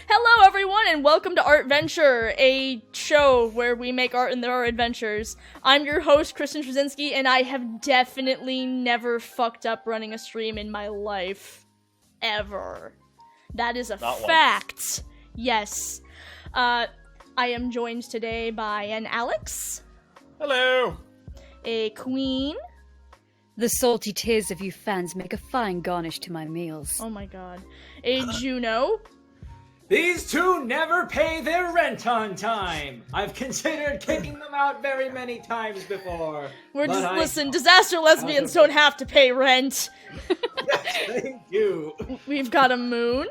Hello, everyone, and welcome to Artventure, a show where we make art and there are adventures. I'm your host, Kristen, and I have definitely never fucked up running a stream in my life. Ever. That is a fact. Once. Yes. I am joined today by an Alex. Hello. A Queen. The salty tears of you fans make a fine garnish to my meals. Oh my god. A Juno. These two never pay their rent on time. I've considered kicking them out very many times before. Listen, disaster lesbians don't have to pay rent. Yes, they do. We've got a Moon.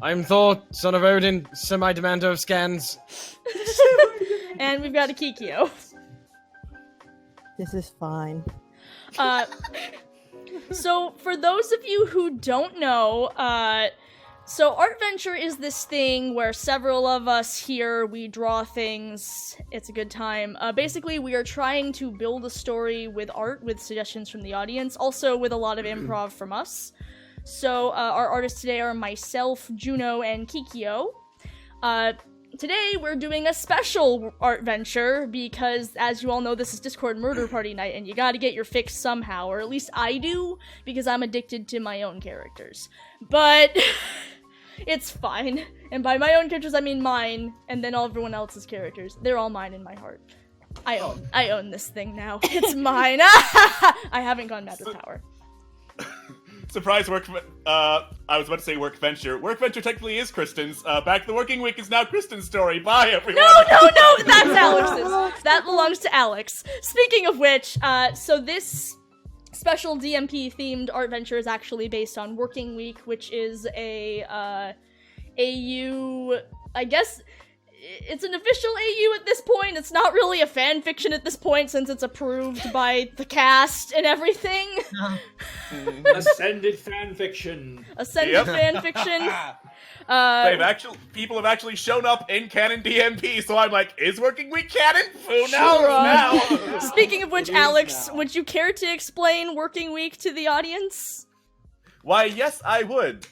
I'm Thor, son of Odin, semi-demando of scans. And we've got a Kikyo. This is fine. So for those of you who don't know, so Artventure is this thing where several of us here, we draw things, it's a good time. Basically, we are trying to build a story with art, with suggestions from the audience, also with a lot of improv from us. So, our artists today are myself, Juno, and Kikyo. Today, we're doing a special Artventure, because, as you all know, this is Discord Murder Party night, and you gotta get your fix somehow, or at least I do, because I'm addicted to my own characters. But... it's fine. And by my own characters, I mean mine, and then all everyone else's characters. They're all mine in my heart. I own this thing now. It's mine. I haven't gone mad with power. Surprise work. I was about to say Workventure. Workventure technically is Kristen's. Back to the Working Week is now Kristen's story. Bye, everyone. No, that's Alex's. That belongs to Alex. Speaking of which, so this special DMP-themed Artventure is actually based on Working Week, which is a, AU, I guess, it's an official AU at this point. It's not really a fan fiction at this point, since it's approved by the cast and everything. Ascended fanfiction. Ascended fanfiction. People have actually shown up in canon DMP, so I'm like, is Working Week canon? Who knows now? Speaking of which, Alex, would you care to explain Working Week to the audience? Why, yes, I would.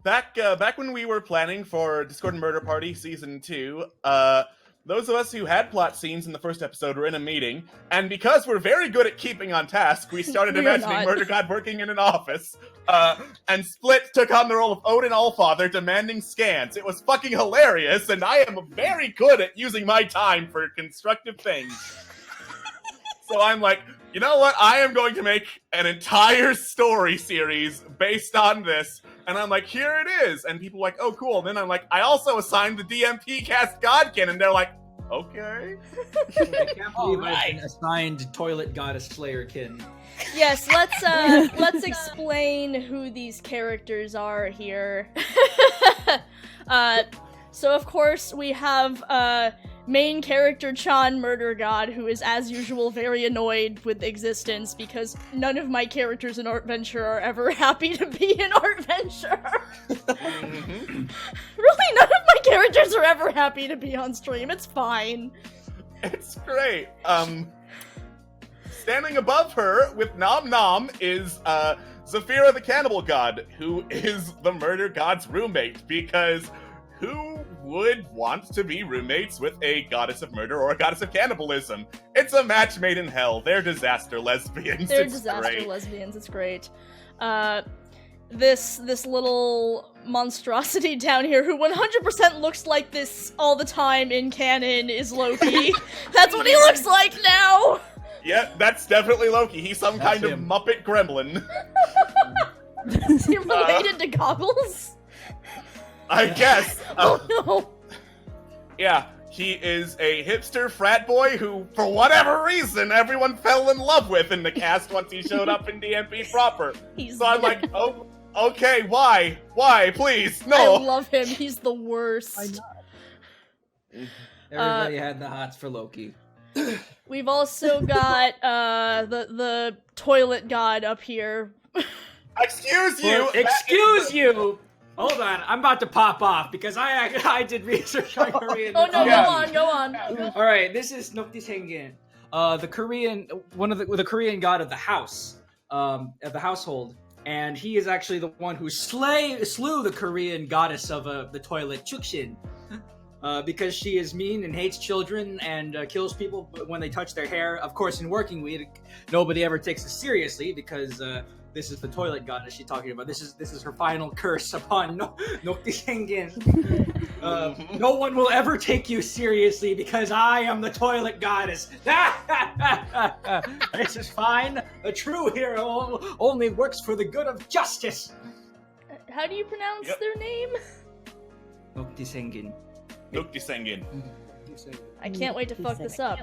Back when we were planning for Discord and Murder Party Season 2, those of us who had plot scenes in the first episode were in a meeting, and because we're very good at keeping on task, we started imagining Murder God working in an office, and Split took on the role of Odin Allfather demanding scans. It was fucking hilarious, and I am very good at using my time for constructive things. So I'm like, you know what? I am going to make an entire story series based on this. And I'm like, here it is. And people are like, oh, cool. And then I'm like, I also assigned the DMP cast Godkin. And they're like, okay. I can't believe I've been assigned Toilet Goddess Slayerkin. Yes, let's explain who these characters are here. So of course we have, main character Chan Murder God, who is as usual very annoyed with existence because none of my characters in Artventure are ever happy to be in Artventure. Really, none of my characters are ever happy to be on stream. It's fine. It's great. Standing above her with Nom Nom is Zafira the Cannibal God, who is the Murder God's roommate, because who would want to be roommates with a goddess of murder or a goddess of cannibalism? It's a match made in hell. They're disaster lesbians. It's great. Lesbians. It's great. This little monstrosity down here who 100% looks like this all the time in canon is Loki. That's what he looks like now! Yeah, that's definitely Loki. He's some kind of Muppet gremlin. Is he related to Goggles? I guess. Oh no. Yeah, he is a hipster frat boy who, for whatever reason, everyone fell in love with in the cast once he showed up in DMP proper. So I'm like, oh, okay, why? Why, please, no. I love him, he's the worst. Everybody had the hots for Loki. We've also got, the toilet god up here. Excuse you! Excuse you! Hold on, I'm about to pop off because I did research on Korean. Oh no, go on. All right, this is Nokti Sengen, the Korean god of the house, of the household, and he is actually the one who slew the Korean goddess of the toilet, Chukshin. Because she is mean and hates children and kills people when they touch their hair. Of course, in Working Week, nobody ever takes this seriously because this is the toilet goddess she's talking about. This is her final curse upon Nokti Sengen. No one will ever take you seriously because I am the toilet goddess. This is fine. A true hero only works for the good of justice. How do you pronounce their name? Nokti Sengen. Nokti Sengen. I can't wait to fuck this up.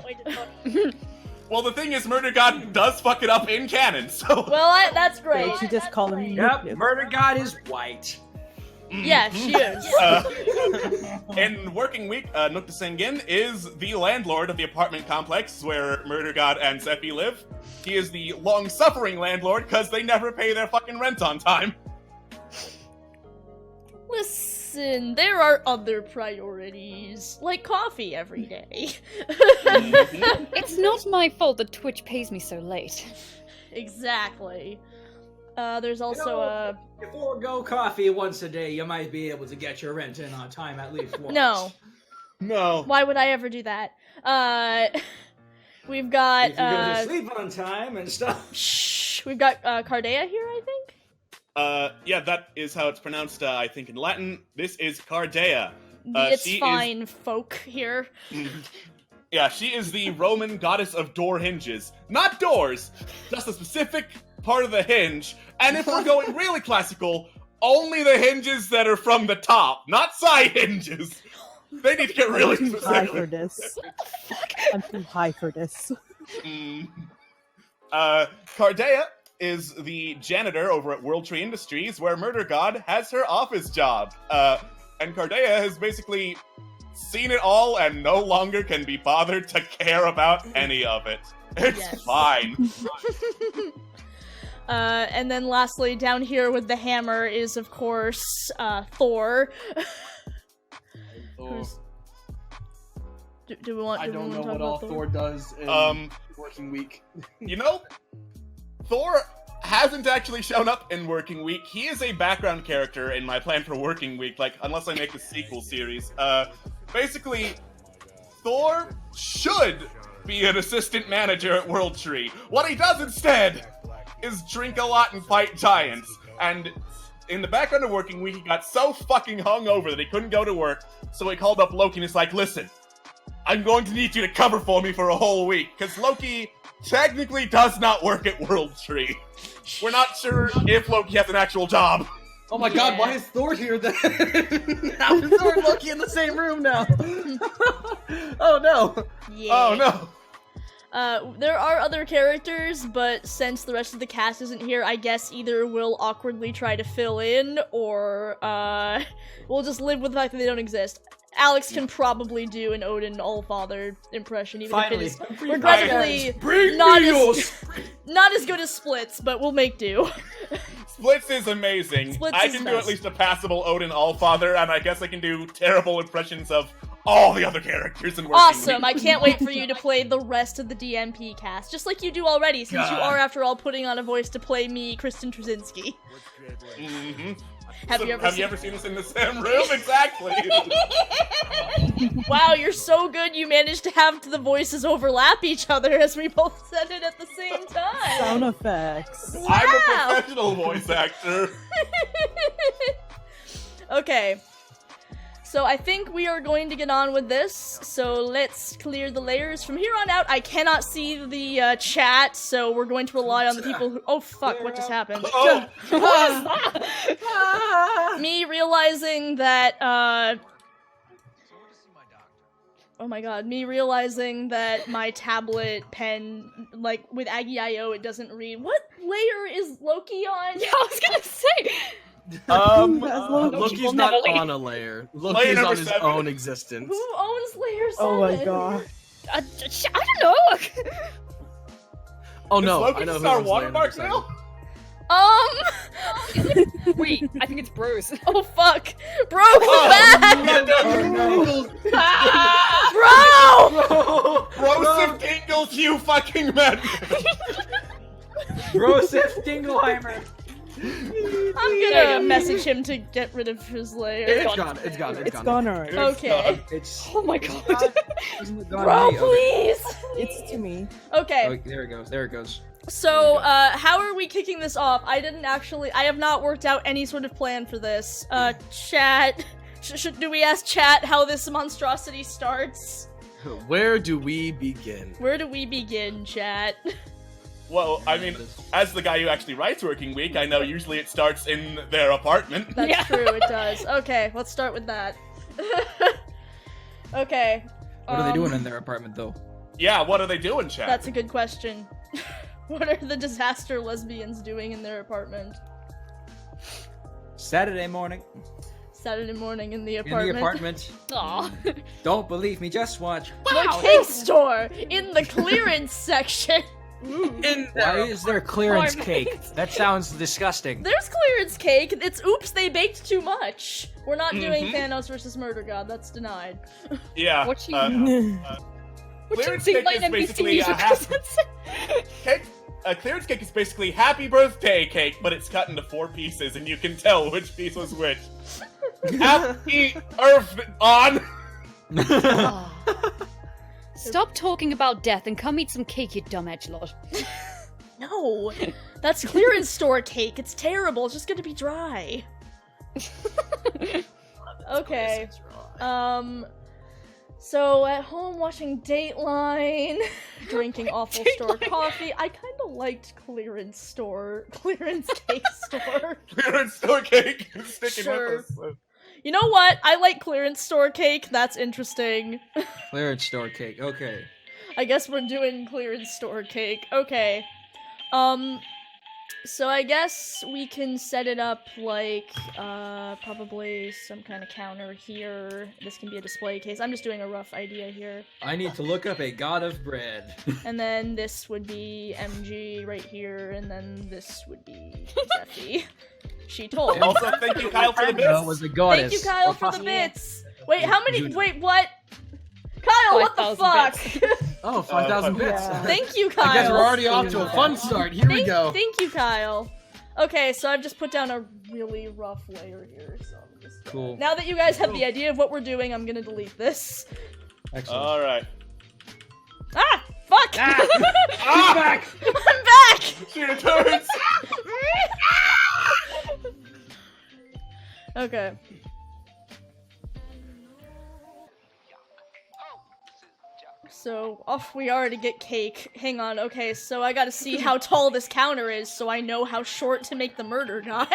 Well, the thing is, Murder God does fuck it up in canon, so... Well, that's great. Did you just call him? Yep, Murder God is white. Yeah, she is. In Working Week, Nokta Sengen is the landlord of the apartment complex where Murder God and Seppi live. He is the long-suffering landlord because they never pay their fucking rent on time. Listen, there are other priorities, like coffee every day. It's not my fault that Twitch pays me so late. Exactly. There's also If you forego coffee once a day, you might be able to get your rent in on time at least once. No. Why would I ever do that? We've got If you go to sleep on time and stuff. We've got Cardea here, I think. Yeah, that is how it's pronounced, I think, in Latin. This is Cardea. It's fine, folk here. Yeah, she is the Roman goddess of door hinges. Not doors, just a specific part of the hinge. And if we're going really classical, only the hinges that are from the top, not side hinges. They need to get really I'm too high for specific. this. I'm too high for this. Cardea is the janitor over at World Tree Industries, where Murder God has her office job. And Cardea has basically seen it all and no longer can be bothered to care about any of it. It's fine. And then lastly, down here with the hammer is, of course, Thor. Do we want? I do we don't want know to what talk all about Thor does in Working Week. You know, Thor hasn't actually shown up in Working Week. He is a background character in my plan for Working Week, like, unless I make a sequel series. Basically, Thor should be an assistant manager at World Tree. What he does instead is drink a lot and fight giants. And in the background of Working Week, he got so fucking hungover that he couldn't go to work, so he called up Loki and is like, listen, I'm going to need you to cover for me for a whole week, because Loki technically does not work at World Tree. We're not sure if Loki has an actual job. Oh my god, why is Thor here then? How is Thor and Loki in the same room now? Oh no. Yeah. Oh no. There are other characters, but since the rest of the cast isn't here, I guess either we'll awkwardly try to fill in, or we'll just live with the fact that they don't exist. Alex can probably do an Odin Allfather impression, even Finally. if it is regrettably not as good as Splits, but we'll make do. Splits is amazing. Splits I is can do best. at least a passable Odin Allfather, and I guess I can do terrible impressions of all the other characters in Working Awesome! Week. I can't wait for you to play the rest of the DMP cast, just like you do already, since you are, after all, putting on a voice to play me, Kristen Trzynski. Mm-hmm. Have you ever seen us in the same room? Exactly. Wow, you're so good you managed to have the voices overlap each other as we both said it at the same time. Sound effects. I'm a Wow. professional voice actor. Okay. So I think we are going to get on with this, so let's clear the layers. From here on out, I cannot see the chat, so we're going to rely on the people who— oh fuck, what just happened? Oh, Me realizing that, oh my god, me realizing that my tablet pen, like, with Aggie.io, it doesn't read. What layer is Loki on? Yeah, I was gonna say. Loki's not on a layer. Loki Layer is on number his 7. own existence. Who owns layer 7? Oh my god. I don't know. Oh no, Is Loki I know just who our owns layer watermark number now? Wait, I think it's Bruce. Oh fuck. Bro, come back! Bro! Broseph Dingles, you fucking man! Broseph Dingleheimer. I'm gonna message him to get rid of his layer. It's gone. It's gone. It's gone already. Okay. It's Oh my god. Bro, please! It's to me. Okay. Oh, there it goes. There it goes. So, how are we kicking this off? I have not worked out any sort of plan for this. Chat, do we ask chat how this monstrosity starts? Where do we begin? Where do we begin, chat? Well, I mean, as the guy who actually writes Working Week, I know usually it starts in their apartment. That's true, it does. Okay, let's start with that. Okay. What are they doing in their apartment, though? Yeah, what are they doing, chat? That's a good question. What are the disaster lesbians doing in their apartment? Saturday morning. Saturday morning in the In apartment. the apartment. Aw. Don't believe me, just watch. The cake store in the clearance section. Why is there clearance cake? That sounds disgusting. There's clearance cake. It's oops, they baked too much. We're not doing Thanos versus Murder God. That's denied. Yeah. What you- Clearance Sing cake like is NBC basically a music. clearance cake is basically happy birthday cake, but it's cut into 4 pieces, and you can tell which piece was which. Happy Earth on. Stop talking about death and come eat some cake, you dumb edgelord. No, that's clearance store cake. It's terrible. It's just gonna be dry. Okay. So at home watching Dateline, drinking awful store coffee. I kind of liked clearance cake store. Clearance store cake is sticking Sure. with us. You know what? I like clearance store cake. That's interesting. Clearance store cake. Okay. I guess we're doing clearance store cake. Okay. So I guess we can set it up like, probably some kind of counter here. This can be a display case. I'm just doing a rough idea here. I need to look up a god of bread. And then this would be MG right here, and then this would be Zeffy. She told. Also, thank you, Kyle, for the No, it bits. was a goddess. Thank you, Kyle, Or for the possibly- bits! Wait, how many- June. wait, what? Kyle, what the 5,000 fuck? Oh, 5,000 bits. Yeah. Thank you, Kyle! I guess we're already off to a fun start. Here we go. Thank you, Kyle. Okay, so I've just put down a really rough layer here, so I'm just... Cool. Now that you guys have the idea of what we're doing, I'm gonna delete this. Excellent. All right. Ah! Fuck! Ah! Back. I'm back! She returns. Okay. So, off we are to get cake. Hang on, okay, so I gotta see how tall this counter is so I know how short to make the murder god.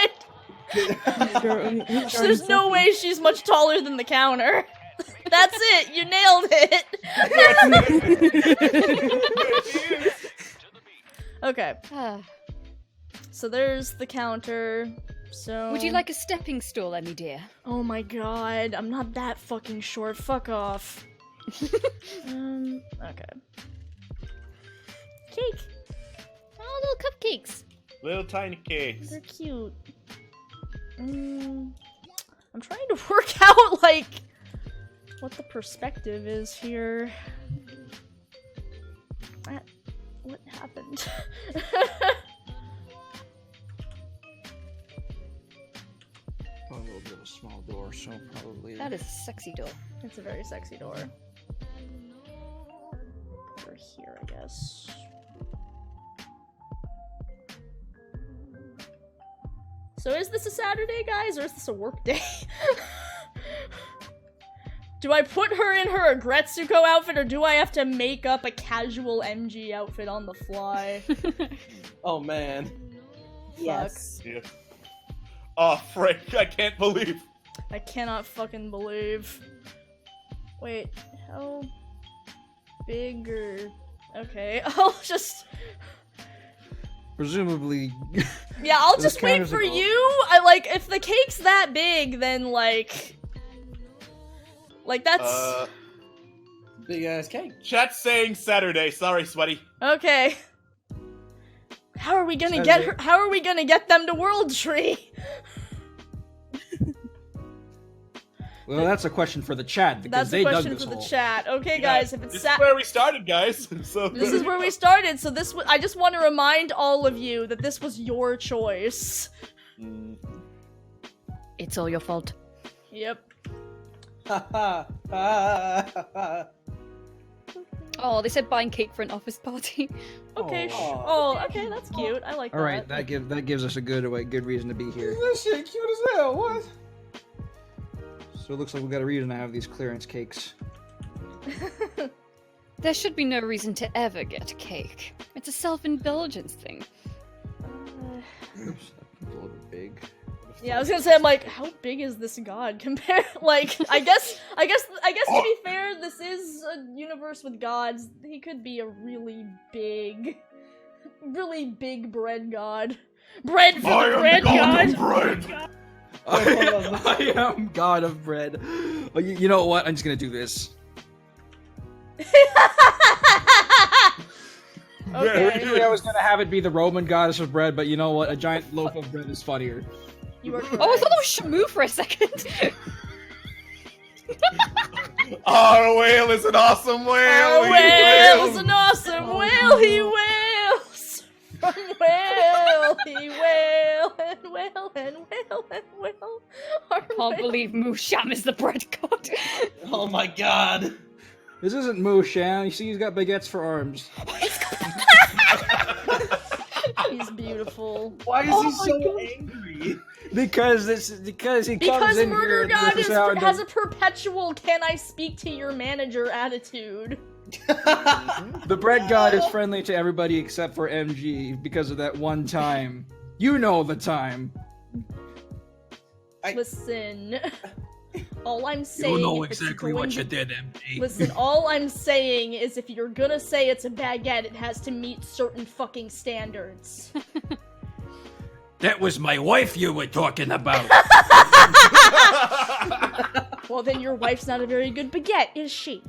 There's no way she's much taller than the counter. That's it, you nailed it! Okay, Ah. so there's the counter. So Would you like a stepping stool, Emmy dear? Oh my god, I'm not that fucking short. Fuck off. Okay. Cake. Oh, little cupcakes. Little tiny cakes. They're cute. I'm trying to work out, like, what the perspective is here. What happened? A little bit of a small door, so probably. That is a sexy door. It's a very sexy door. Over here, I guess. So is this a Saturday, guys, or is this a work day? Do I put her in her Agretsuko outfit, or do I have to make up a casual MG outfit on the fly? Oh man. Yes. Yeah. Oh, frick, I can't believe. I cannot fucking believe. Wait, how big or... Okay, I'll just... Presumably. Yeah, I'll Those just wait counters for are all- you. I like, if the cake's that big, then like that's Big ass cake. Chat's saying Saturday. Sorry, sweaty. okay. How are we gonna get Saturday. her? How are we gonna get them to World Tree? Well, that's a question for the chat because That's a they dug question this for the hole. chat. Okay, Yeah, guys, if it's this is where we started, guys. So this is where we started. So I just want to remind all of you that this was your choice. It's all your fault. Yep. Oh, they said buying cake for an office party. Okay. Aw. Oh, okay, that's cute. I like All right, that. that gives us a good reason to be here. This shit cute as hell. What? So it looks like we got a reason to have these clearance cakes. There should be no reason to ever get cake. It's a self-indulgence thing. Oops, that's a little bit big. Yeah, I was gonna say, I'm like, how big is this god compared? Like, I guess to be fair, this is a universe with gods. He could be a really big bread god. Bread for the bread god. bread. I am god of bread. Oh, you know what? I'm just gonna do this. Okay. Originally, I was gonna have it be the Roman goddess of bread, but you know what? A giant loaf of bread is funnier. You are correct. Oh, I thought that was Shamu for a second. Our whale is an awesome whale. Our he whale wails. is an awesome whale. He wails. From whale, he wail and wail and wail and wail. Our Can't whale- believe Musham is the bread god. Oh my god. This isn't Mushan. You see, he's got baguettes for arms. He's beautiful. Why is Oh he my so God. angry? Because he comes Because in Murder here God with the sound has of- a perpetual "Can I speak to your manager" attitude. The bread god is friendly to everybody except for MG because of that one time. You know the time. Listen, all I'm saying. if it's going to- did, MG. Listen, all I'm saying is if you're gonna say it's a baguette, it has to meet certain fucking standards. That was my wife you were talking about. Well, then your wife's not a very good baguette, is she?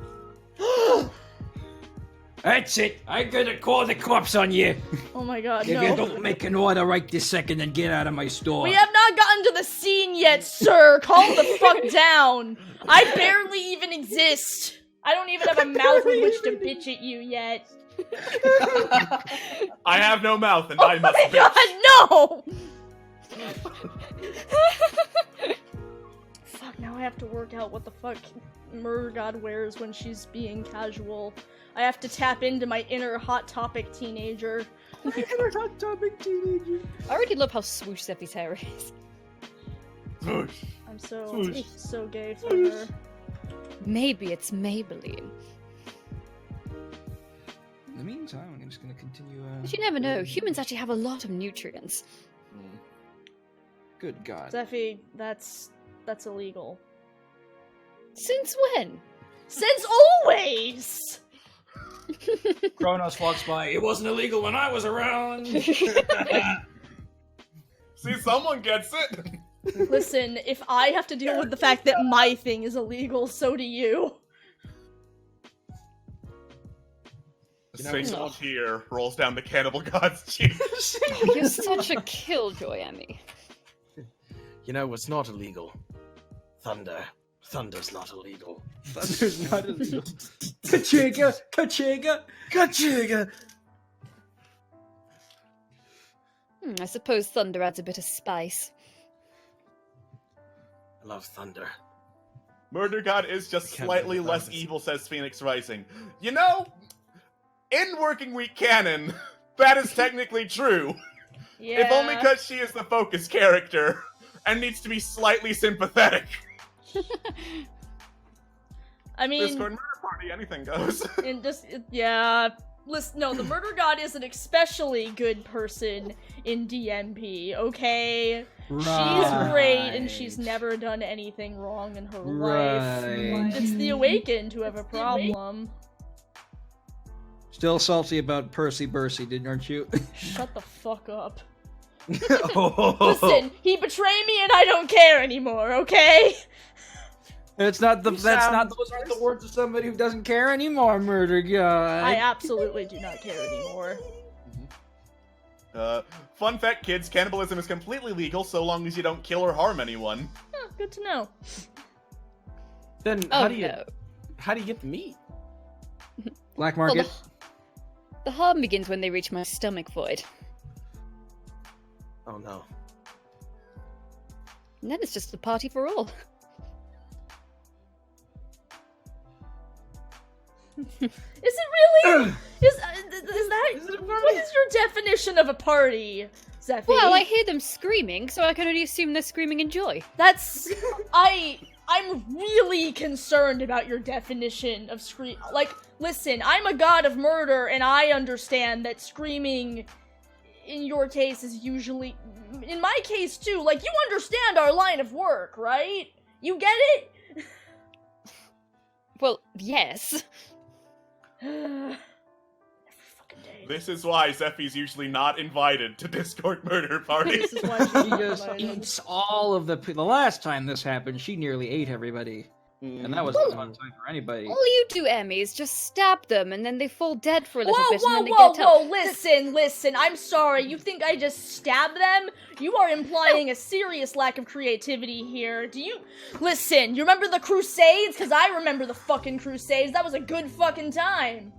That's it. I'm gonna call the cops on you. Oh my god, If you no. don't make an order right this second, then get out of my store. We have not gotten to the scene yet, sir! Calm the fuck down! I barely even exist! I don't even have a mouth with which to bitch at you yet. I have no mouth and Oh I must my bitch. god, no! Fuck, now I have to work out what the fuck Murder God wears when she's being casual. I have to tap into my inner Hot Topic teenager. Hot topic teenager. I already love how swoosh Zeffy's hair is. I'm so Swoosh. gay for her. Maybe it's Maybelline. In the meantime, I'm just gonna continue. But you never know. Humans actually have a lot of nutrients. Good God. Zeffy, that's illegal. Since when? Since always! Kronos walks by. It wasn't illegal when I was around. See, someone gets it. Listen, if I have to deal with the fact that my thing is illegal, so do you. A single tear rolls down the cannibal god's cheek. You're such a killjoy, Emmy. You know what's not illegal? Thunder. Thunder's not illegal. Thunder's not illegal. Kachiga! Kachiga! Kachiga! I suppose thunder adds a bit of spice. I love thunder. Murder God is just Can't slightly believe less that. evil, says Phoenix Rising. You know, in Working Week canon, that is technically true. Yeah. If only because she is the focus character and needs to be slightly sympathetic. I mean, Discord Murder Party, anything goes. yeah. Listen, no, the Murder God is an especially good person in DMP, okay? She's great, and she's never done anything wrong in her life. Right. It's the Awakened who have a problem. Still salty about Percy Bursey, aren't you? Shut the fuck up. Oh. Listen, he betrayed me and I don't care anymore, okay? Those aren't the words of somebody who doesn't care anymore, Murder God. I absolutely do not care anymore. Fun fact, kids, cannibalism is completely legal so long as you don't kill or harm anyone. Huh, good to know. Then Oh, how do you no. get the meat? Black Well, market. the harm begins when they reach my stomach void. Oh no. And then it's just a party for all. Is it really? Is that? Is it a What party? is your definition of a party, Zephy? Well, I hear them screaming, so I can only assume they're screaming in joy. That's I'm really concerned about your definition of scream. Like, listen, I'm a god of murder, and I understand that screaming, in your case, is usually, in my case too. Like, you understand our line of work, right? You get it? Well, yes. Every fucking day. This is why Zeffy's usually not invited to Discord murder parties. This is why she's She not just invited. eats all of the last time this happened, she nearly ate everybody. And that wasn't a fun time for anybody. All you do, Emmy, is just stab them, and then they fall dead for a little Whoa, bit, and whoa, then they whoa, get up. whoa, listen, I'm sorry. You think I just stab them? You are implying a serious lack of creativity here. Do you... Listen, you remember the Crusades? Because I remember the fucking Crusades. That was a good fucking time.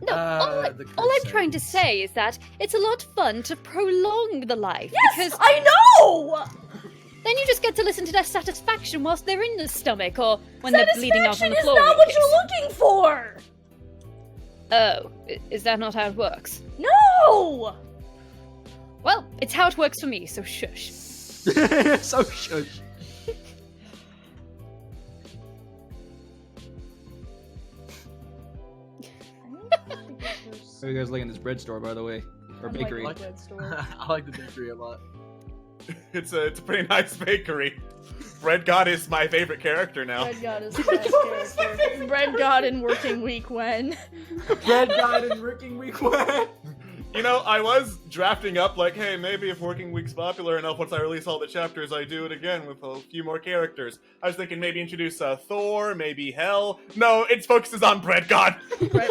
No, all I'm trying to say is that it's a lot of fun to prolong the life. Yes, because I know! then you just get to listen to their satisfaction whilst they're in the stomach, or when they're bleeding out on Satisfaction the is floor. not in what case. you're looking for! Oh, is that not how it works? No! Well, it's how it works for me, so shush. So shush. How are you guys liking this bread store, by the way? Or bakery? like- bread store. I like the bakery a lot. It's a pretty nice bakery. Bread God is my favorite character now. Bread God is the best character. Bread God in Working Week when. Bread God and working week one. You know, I was drafting up like, hey, maybe if Working Week's popular enough, once I release all the chapters, I do it again with a few more characters. I was thinking maybe introduce Thor, maybe Hell. No, it focuses on Bread God.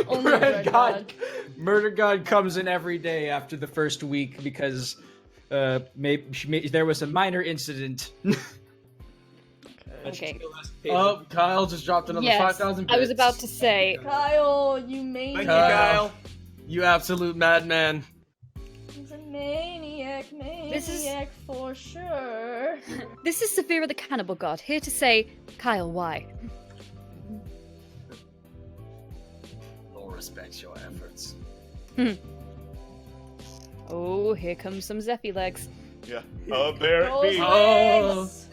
Only Bread God. Murder God comes in every day after the first week because there was a minor incident. Okay. Oh, Kyle just dropped another Yes, 5,000 bits. I was about to say, Kyle, you Thank maniac. you, Kyle. You absolute madman. He's a maniac, This is- maniac for sure. this is Saphira the Cannibal God, here to say, Kyle, why? No respects your efforts. Oh, here comes some Zeffy legs. Yeah. Oh, there it Those be. legs.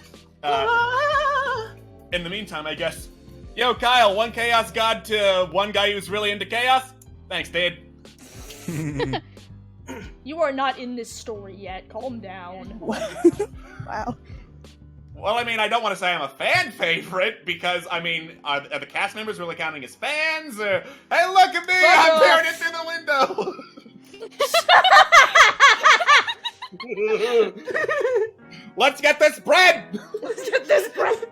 In the meantime, I guess. Yo, Kyle, one chaos god to one guy who's really into chaos? Thanks, dude. You are not in this story yet. Calm down. Wow. Well, I mean, I don't want to say I'm a fan favorite because, I mean, are the cast members really counting as fans? Or, hey, look at me! Fuck I'm off. peering it through the window! Let's get this bread! Let's get this bread.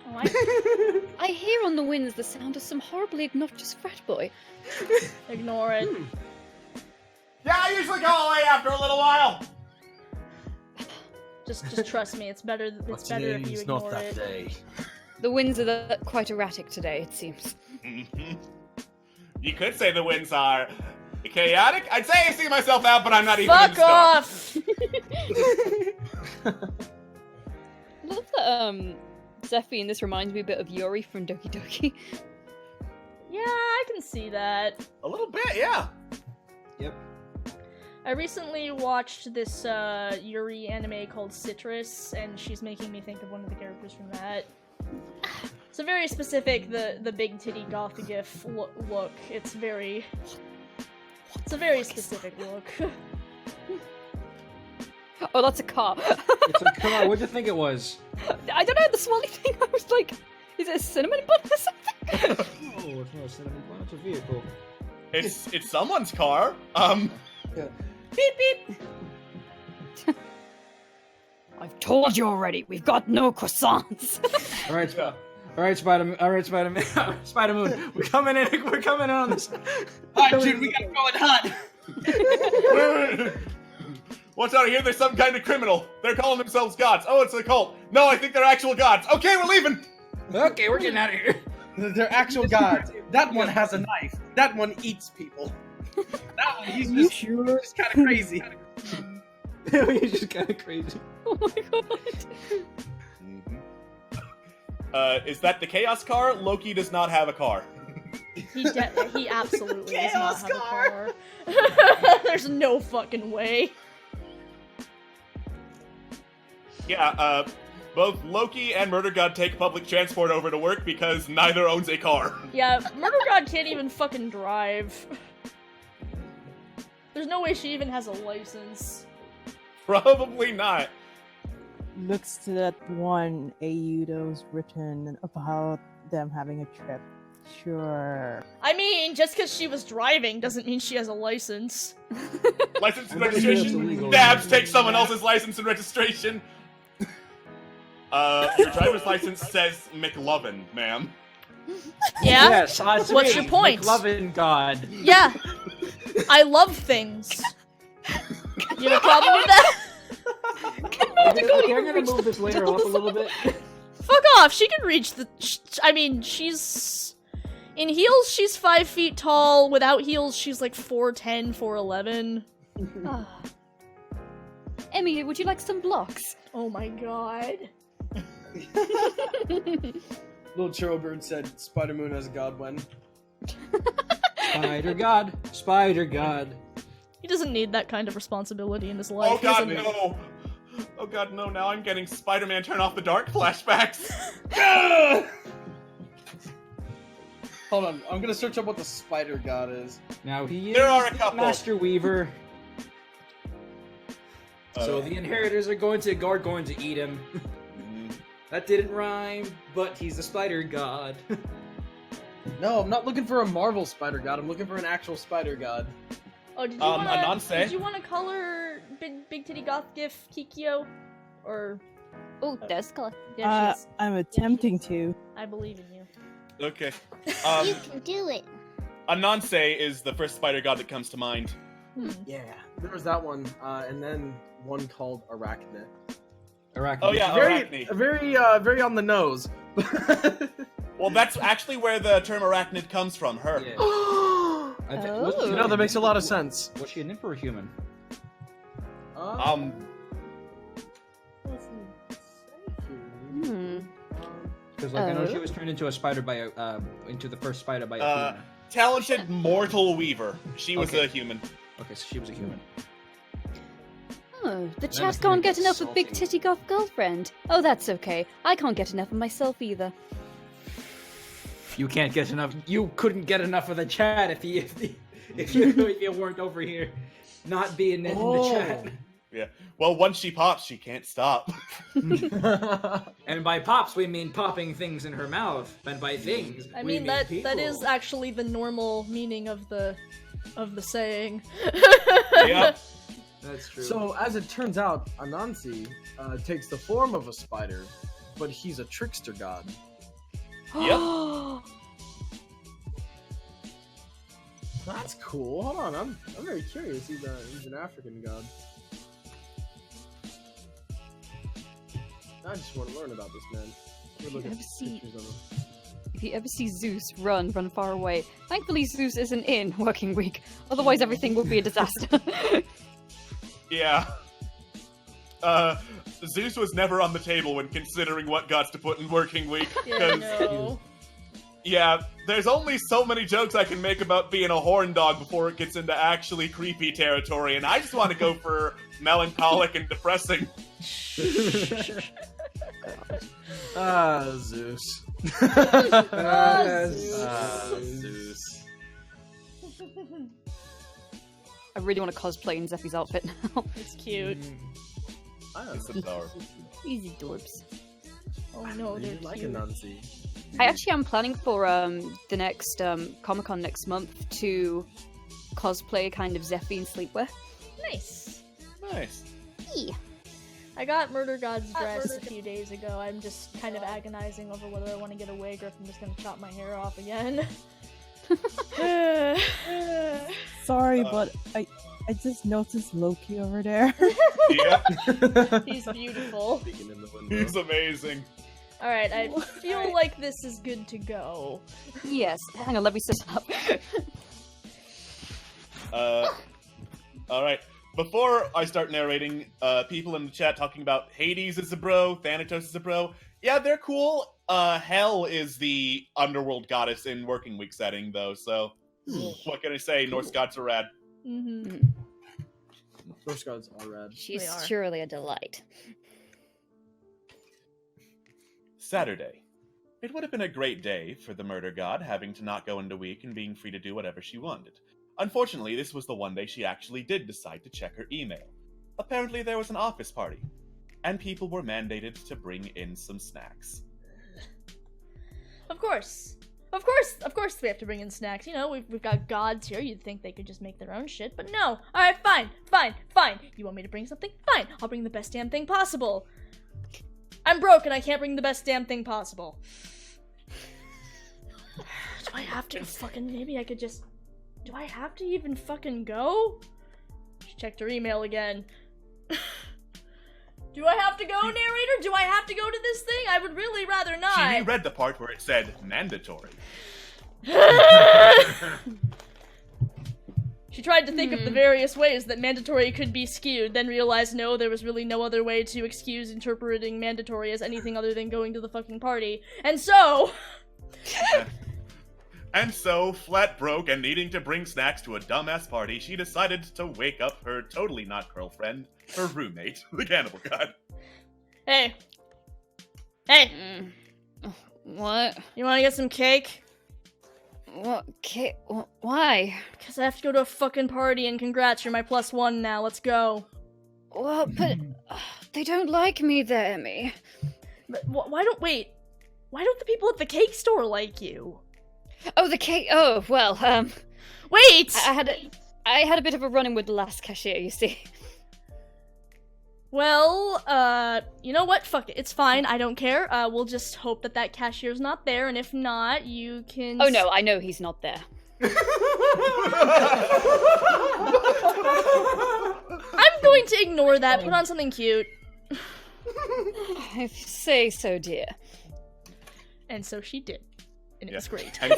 Oh, I hear on the winds the sound of some horribly obnoxious frat boy. ignore it. Yeah, I usually go away after a little while. Just trust me. It's better. It's better if you ignore it. day. The winds are quite erratic today, it seems. You could say the winds are chaotic. I'd say I see myself out, but I'm not even in Fuck the store. off. I love that, Zeffy, and this reminds me a bit of Yuri from Doki Doki. Yeah, I can see that. A little bit, yeah. Yep. I recently watched this Yuri anime called Citrus, and she's making me think of one of the characters from that. It's a very specific, the big titty goth gif look. It's a very specific look. Oh, that's a car. Come on, what'd you think it was? I don't know, the swirly thing, I was like, is it a cinnamon bun or something? Oh, it's not a cinnamon bun, it's a vehicle. It's someone's car. Beep beep. I've told you already, we've got no croissants. Alright, Spider-Man. Spider-Moon, we're coming in on this. Alright, dude, we gotta go in hot. Watch out, here there's some kind of criminal. They're calling themselves gods. Oh, it's a cult. No, I think they're actual gods. Okay, we're leaving. Okay, we're getting out of here. They're actual gods. That one has a knife. That one eats people. That one, he's just kind of crazy. He's just kind of crazy. Oh my god. Is that the Chaos car? Loki does not have a car. He absolutely does not have a car. There's no fucking way. Yeah, both Loki and Murder God take public transport over to work because neither owns a car. Yeah, Murder God can't even fucking drive. There's no way she even has a license. Probably not. Looks to that one Ayudo's written about them having a trip. Sure. I mean, just because she was driving doesn't mean she has a license. License and I'm pretty sure it's registration? illegal. Dabs take someone else's license and registration. Your driver's license says McLovin, ma'am. Yeah? Yes, What's your point? Loving God. Yeah. I love things. You have a problem with that? Okay, I'm gonna move this layer up a little bit. Fuck off. She can reach the... I mean, she's... In heels, she's 5 feet tall. Without heels, she's like 4'10", 4'11". Emmy, would you like some blocks? Oh my god. Little Churro said Spider Moon has a god when. Spider God. Spider God. He doesn't need that kind of responsibility in his life. Oh god, doesn't he? no! Oh god, no, now I'm getting Spider-Man Turn Off the Dark flashbacks. Hold on, I'm gonna search up what the spider god is. Now he is There are a the couple. Master Weaver. So the inheritors are going to eat him. That didn't rhyme, but he's a spider god. No, I'm not looking for a Marvel spider god. I'm looking for an actual spider god. Oh, did you Ananse? did you want to color Big Titty Goth GIF Kikyo? Or... Oh, there's color. Yeah, she's... I'm attempting to. I believe in you. Okay. You can do it. Ananse is the first spider god that comes to mind. Yeah, there was that one, and then one called Arachne. Arachne. Oh yeah, Very, Arachne. very on the nose. Well, that's actually where the term arachnid comes from, her. Yeah. Oh. Was You know, that makes a lot of sense. she an imp or a human? Because like I know she was turned into a spider by a into the first spider by a human. Talented mortal weaver. She was Okay. a human. Okay, so she was a human. Oh, the That chat must can't make get it enough of Big salty. Titty Goth Girlfriend. Oh, that's okay. I can't get enough of myself either. You can't get enough. You couldn't get enough of the chat if you weren't over here, not being in the chat. Yeah. Well, once she pops, she can't stop. And by pops, we mean popping things in her mouth. And by things, I we mean that people. is actually the normal meaning of the saying. Yep. That's true. So, as it turns out, Anansi takes the form of a spider, but he's a trickster god. Yep. That's cool. Hold on, I'm very curious. He's an African god. I just want to learn about this man. Let me look at pictures of him. If you ever see Zeus, run far away. Thankfully, Zeus isn't in working week. Otherwise, everything would be a disaster. Yeah. Zeus was never on the table when considering what gods to put in working week. Yeah, 'cause- no. Yeah, there's only so many jokes I can make about being a horn dog before it gets into actually creepy territory, and I just want to go for melancholic and depressing. Zeus. Zeus. I really want to cosplay in Zeffy's outfit now. It's cute. It's adorable. Easy dorps. Oh no, I they're really like cute. Anansi. I actually am planning for the next Comic-Con next month to cosplay kind of Zeffy in sleepwear. Nice. Nice. I got Murder God's dress a few days ago. I'm just kind of agonizing over whether I want to get a wig or if I'm just gonna chop my hair off again. Sorry, but I just noticed Loki over there. Yeah, He's beautiful. Peeking in the window. he's amazing. Alright, I feel like this is good to go. Yes. Hang on, let me sit up. All right. Before I start narrating, people in the chat talking about Hades is a bro, Thanatos is a bro. Yeah, they're cool. Hell is the underworld goddess in working week setting, though. So, what can I say? Norse gods are rad. Mm-hmm. Those gods are rad. She's They are. surely a delight. Saturday. It would have been a great day for the murder god, having to not go into week and being free to do whatever she wanted. Unfortunately, this was the one day she actually did decide to check her email. Apparently, there was an office party, and people were mandated to bring in some snacks. Of course we have to bring in snacks. You know, we've got gods here. You'd think they could just make their own shit, but no. Alright, fine. You want me to bring something? Fine. I'll bring the best damn thing possible. I'm broke and I can't bring the best damn thing possible. Do I have to maybe I could just... Do I have to even fucking go? She checked her email again. Do I have to go, narrator? Do I have to go to this thing? I would really rather She not. reread the part where it said mandatory. She tried to think of the various ways that mandatory could be skewed, then realized no, there was really no other way to excuse interpreting mandatory as anything other than going to the fucking party. And so... And so, flat broke and needing to bring snacks to a dumbass party, she decided to wake up her totally not girlfriend, her roommate, the cannibal god. Hey. What? You wanna get some cake? What? Why? Because I have to go to a fucking party, and congrats, you're my +1 now, let's go. Well, but they don't like me there, me. But why don't the people at the cake store like you? Oh, the cake. Oh, well, Wait! I had a bit of a run-in with the last cashier, you see. Well, you know what? Fuck it. It's fine. I don't care. We'll just hope that cashier's not there, and if not, you can... Oh no, I know he's not there. I'm going to ignore that. Put on something cute. If you say so, dear. And so she did. And it was great. And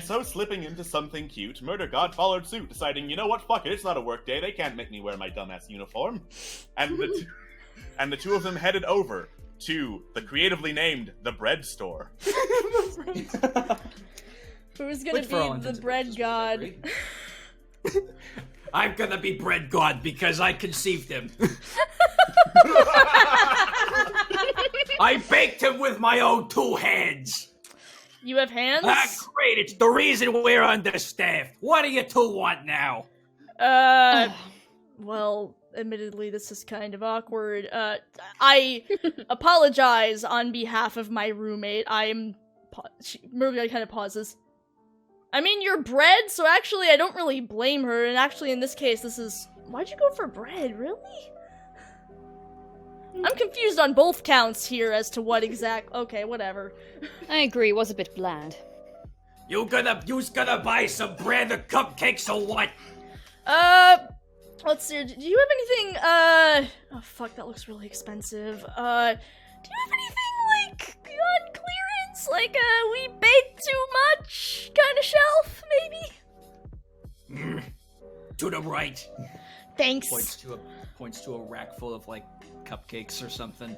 so slipping into something cute, Murder God followed suit, deciding, you know what, fuck it, it's not a work day, they can't make me wear my dumbass uniform. And the two of them headed over to the creatively named The Bread Store. Who's gonna be the bread god? I'm gonna be bread god because I conceived him. I baked him with my own 2 hands. You have hands? Great, it's the reason we're understaffed. What do you 2 want now? Well, admittedly, this is kind of awkward. I apologize on behalf of my roommate. Murray kind of pauses. I mean, you're bread, so actually I don't really blame her, and actually in this case, why'd you go for bread, really? I'm confused on both counts here as to what okay, whatever. I agree, it was a bit bland. You's gonna buy some bread or cupcakes or what? Let's see, do you have anything, oh fuck, that looks really expensive. Do you have anything, like, on clearance? Like, we baked too much kind of shelf, maybe? To the right. Thanks. Points to a rack full of, like, cupcakes or something.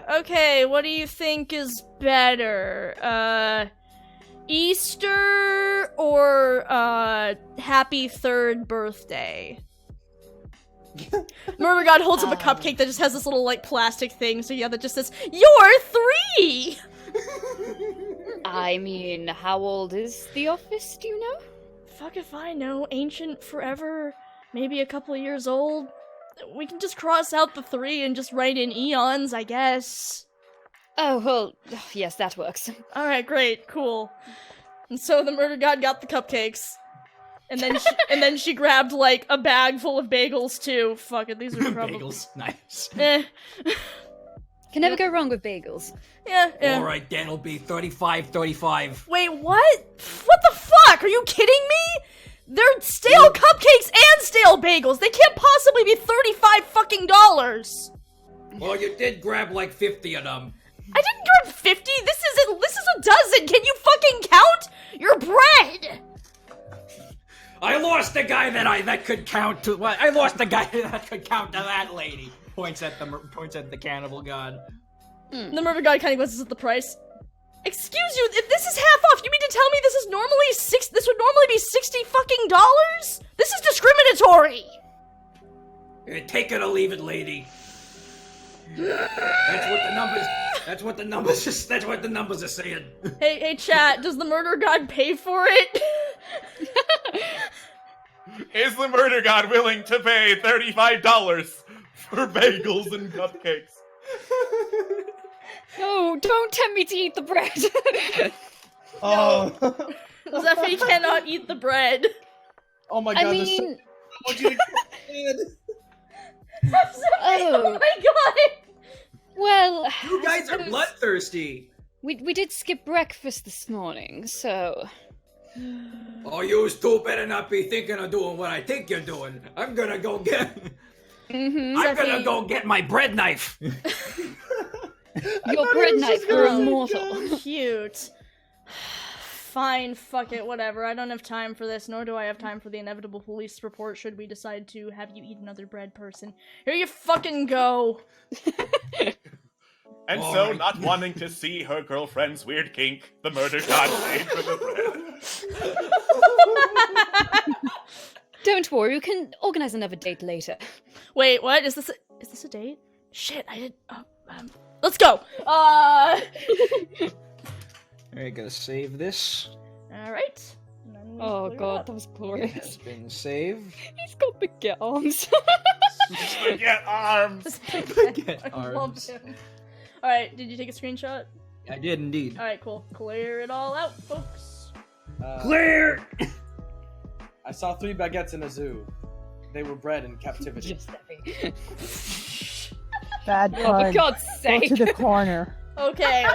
Okay, what do you think is better? Easter or, happy 3rd birthday? Murder God holds up a cupcake that just has this little, like, plastic thing, so yeah, that just says, "You're 3!" I mean, how old is the office, do you know? Fuck if I know. Ancient forever, maybe a couple of years old. We can just cross out the 3 and just write in eons, I guess. Oh, well, yes, that works. Alright, great, cool. And so the murder god got the cupcakes. And then she grabbed, like, a bag full of bagels, too. Fuck it, these are probably... Bagels, nice. Can never go wrong with bagels. Yeah. Alright, then it'll be 35. Wait, what? What the fuck? back. Are you kidding me? They're stale cupcakes and stale bagels. They can't possibly be $35 fucking dollars. Well, you did grab like 50 of them. I didn't grab 50. This is a dozen. Can you fucking count your bread? I lost the guy that could count to. What? I lost the guy that could count to that lady. Points at the cannibal god. The murder god kind of glances at the price. Excuse you, if this is half off, you mean to tell me this would normally be $60 fucking dollars? This is discriminatory. Take it or leave it, lady. That's what the numbers are saying. Hey, chat, does the murder god pay for it? Is the murder god willing to pay $35 for bagels and cupcakes? No, don't tempt me to eat the bread. Oh. Zeffy cannot eat the bread. Oh my god, I there's mean, so much you can. Oh my god! well, You guys are bloodthirsty. we did skip breakfast this morning, so Oh, you two better not be thinking of doing what I think you're doing. I'm gonna go get my bread knife. your bread knife for immortal. Cute. Fine, fuck it, whatever. I don't have time for this, nor do I have time for the inevitable police report should we decide to have you eat another bread person. Here you fucking go! And All so, right. not wanting to see her girlfriend's weird kink, the murder god paid for the bread. Don't worry, we can organize another date later. Wait, what? Is this a date? Shit, I did. Let's go! Alright, gotta save this. Alright. Oh god, that was It glorious. has been saved. He's got big arms. Get arms! Get I love arms. him. Alright, did you take a screenshot? I did indeed. Alright, cool. Clear it all out, folks. Clear. I saw 3 baguettes in a zoo. They were bred in captivity. Just heavy. Bad Oh, for pun. God's Go sake. to the corner. Okay,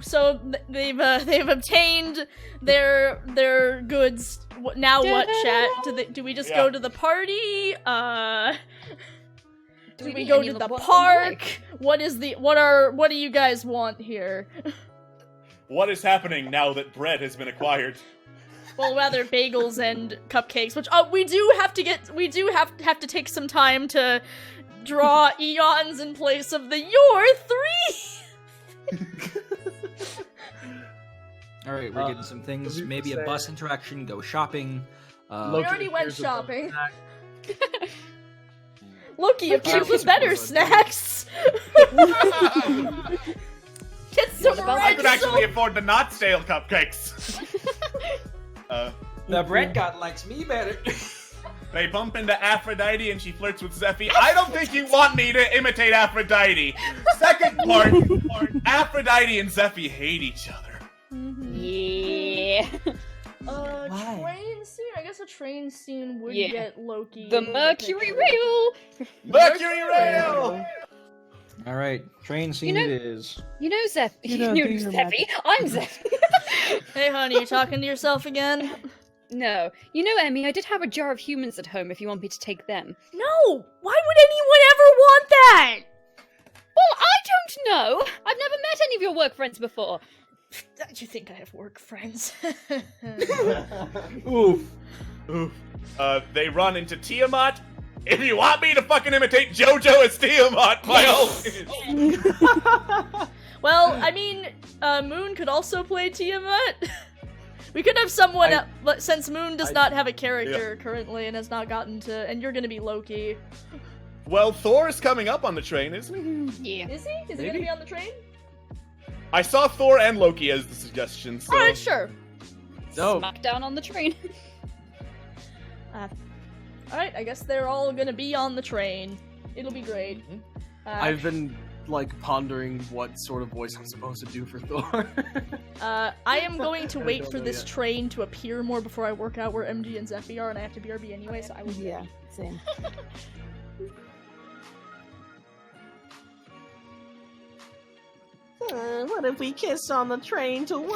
so they've obtained their goods. Now what, chat? Do we just go to the party? Do we go to the park? What do you guys want here? What is happening now that bread has been acquired? Well, rather bagels and cupcakes, which we do have to take some time to draw eons in place of the your 3. Alright, we're getting some things. Maybe a bus interaction, go shopping. We Loki, already went here's a shopping. snack. Loki appeared with better snacks. Get some about I red could actually soap. afford the not stale cupcakes. The bread god likes me better. They bump into Aphrodite and she flirts with Zeffy. I don't think you want me to imitate Aphrodite. Second part, Aphrodite and Zeffy hate each other. Yeah. Train scene? I guess a train scene would Yeah. get Loki. The in Mercury picture. Rail! Mercury Rail! Alright, train scene know- it is. You know Zeph. You You know, know do your Zeffy. I'm Zeffy. Hey, honey, you talking to yourself again? No. You know, Emmy, I did have a jar of humans at home if you want me to take them. No! Why would anyone ever want that? Well, I don't know. I've never met any of your work friends before. Do you think I have work friends? Oof. Oof. They run into Tiamat. If you want me to fucking imitate JoJo as Tiamat, by all means. Well, I mean, Moon could also play Tiamat. We could have someone, but since Moon does not have a character currently and has not gotten to, and you're gonna be Loki. Well, Thor's coming up on the train, isn't he? Yeah. Is he? Is he gonna be on the train? I saw Thor and Loki as the suggestion, so... Alright, sure. Dope. Smack down on the train. Alright, I guess they're all gonna be on the train. It'll be great. I've been, like, pondering what sort of voice I'm supposed to do for Thor. I am going to I wait don't for know this yet. train to appear more before I work out where MG and Zeffy are, and I have to BRB anyway, so I will. Yeah, same. What if we kiss on the train to work?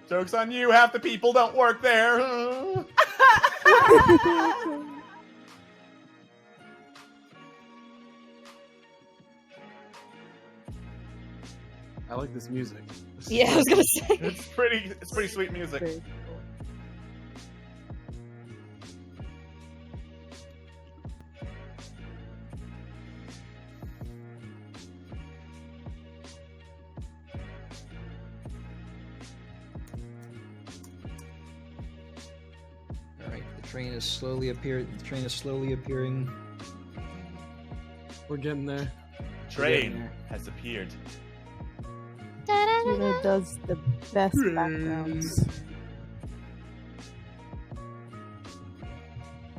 Joke's on you, half the people don't work there. I like this music. Yeah, I was gonna say. It's pretty sweet music. Very cool. All right, the train is slowly appearing. We're getting there. Train has appeared. Tuna does the best backgrounds.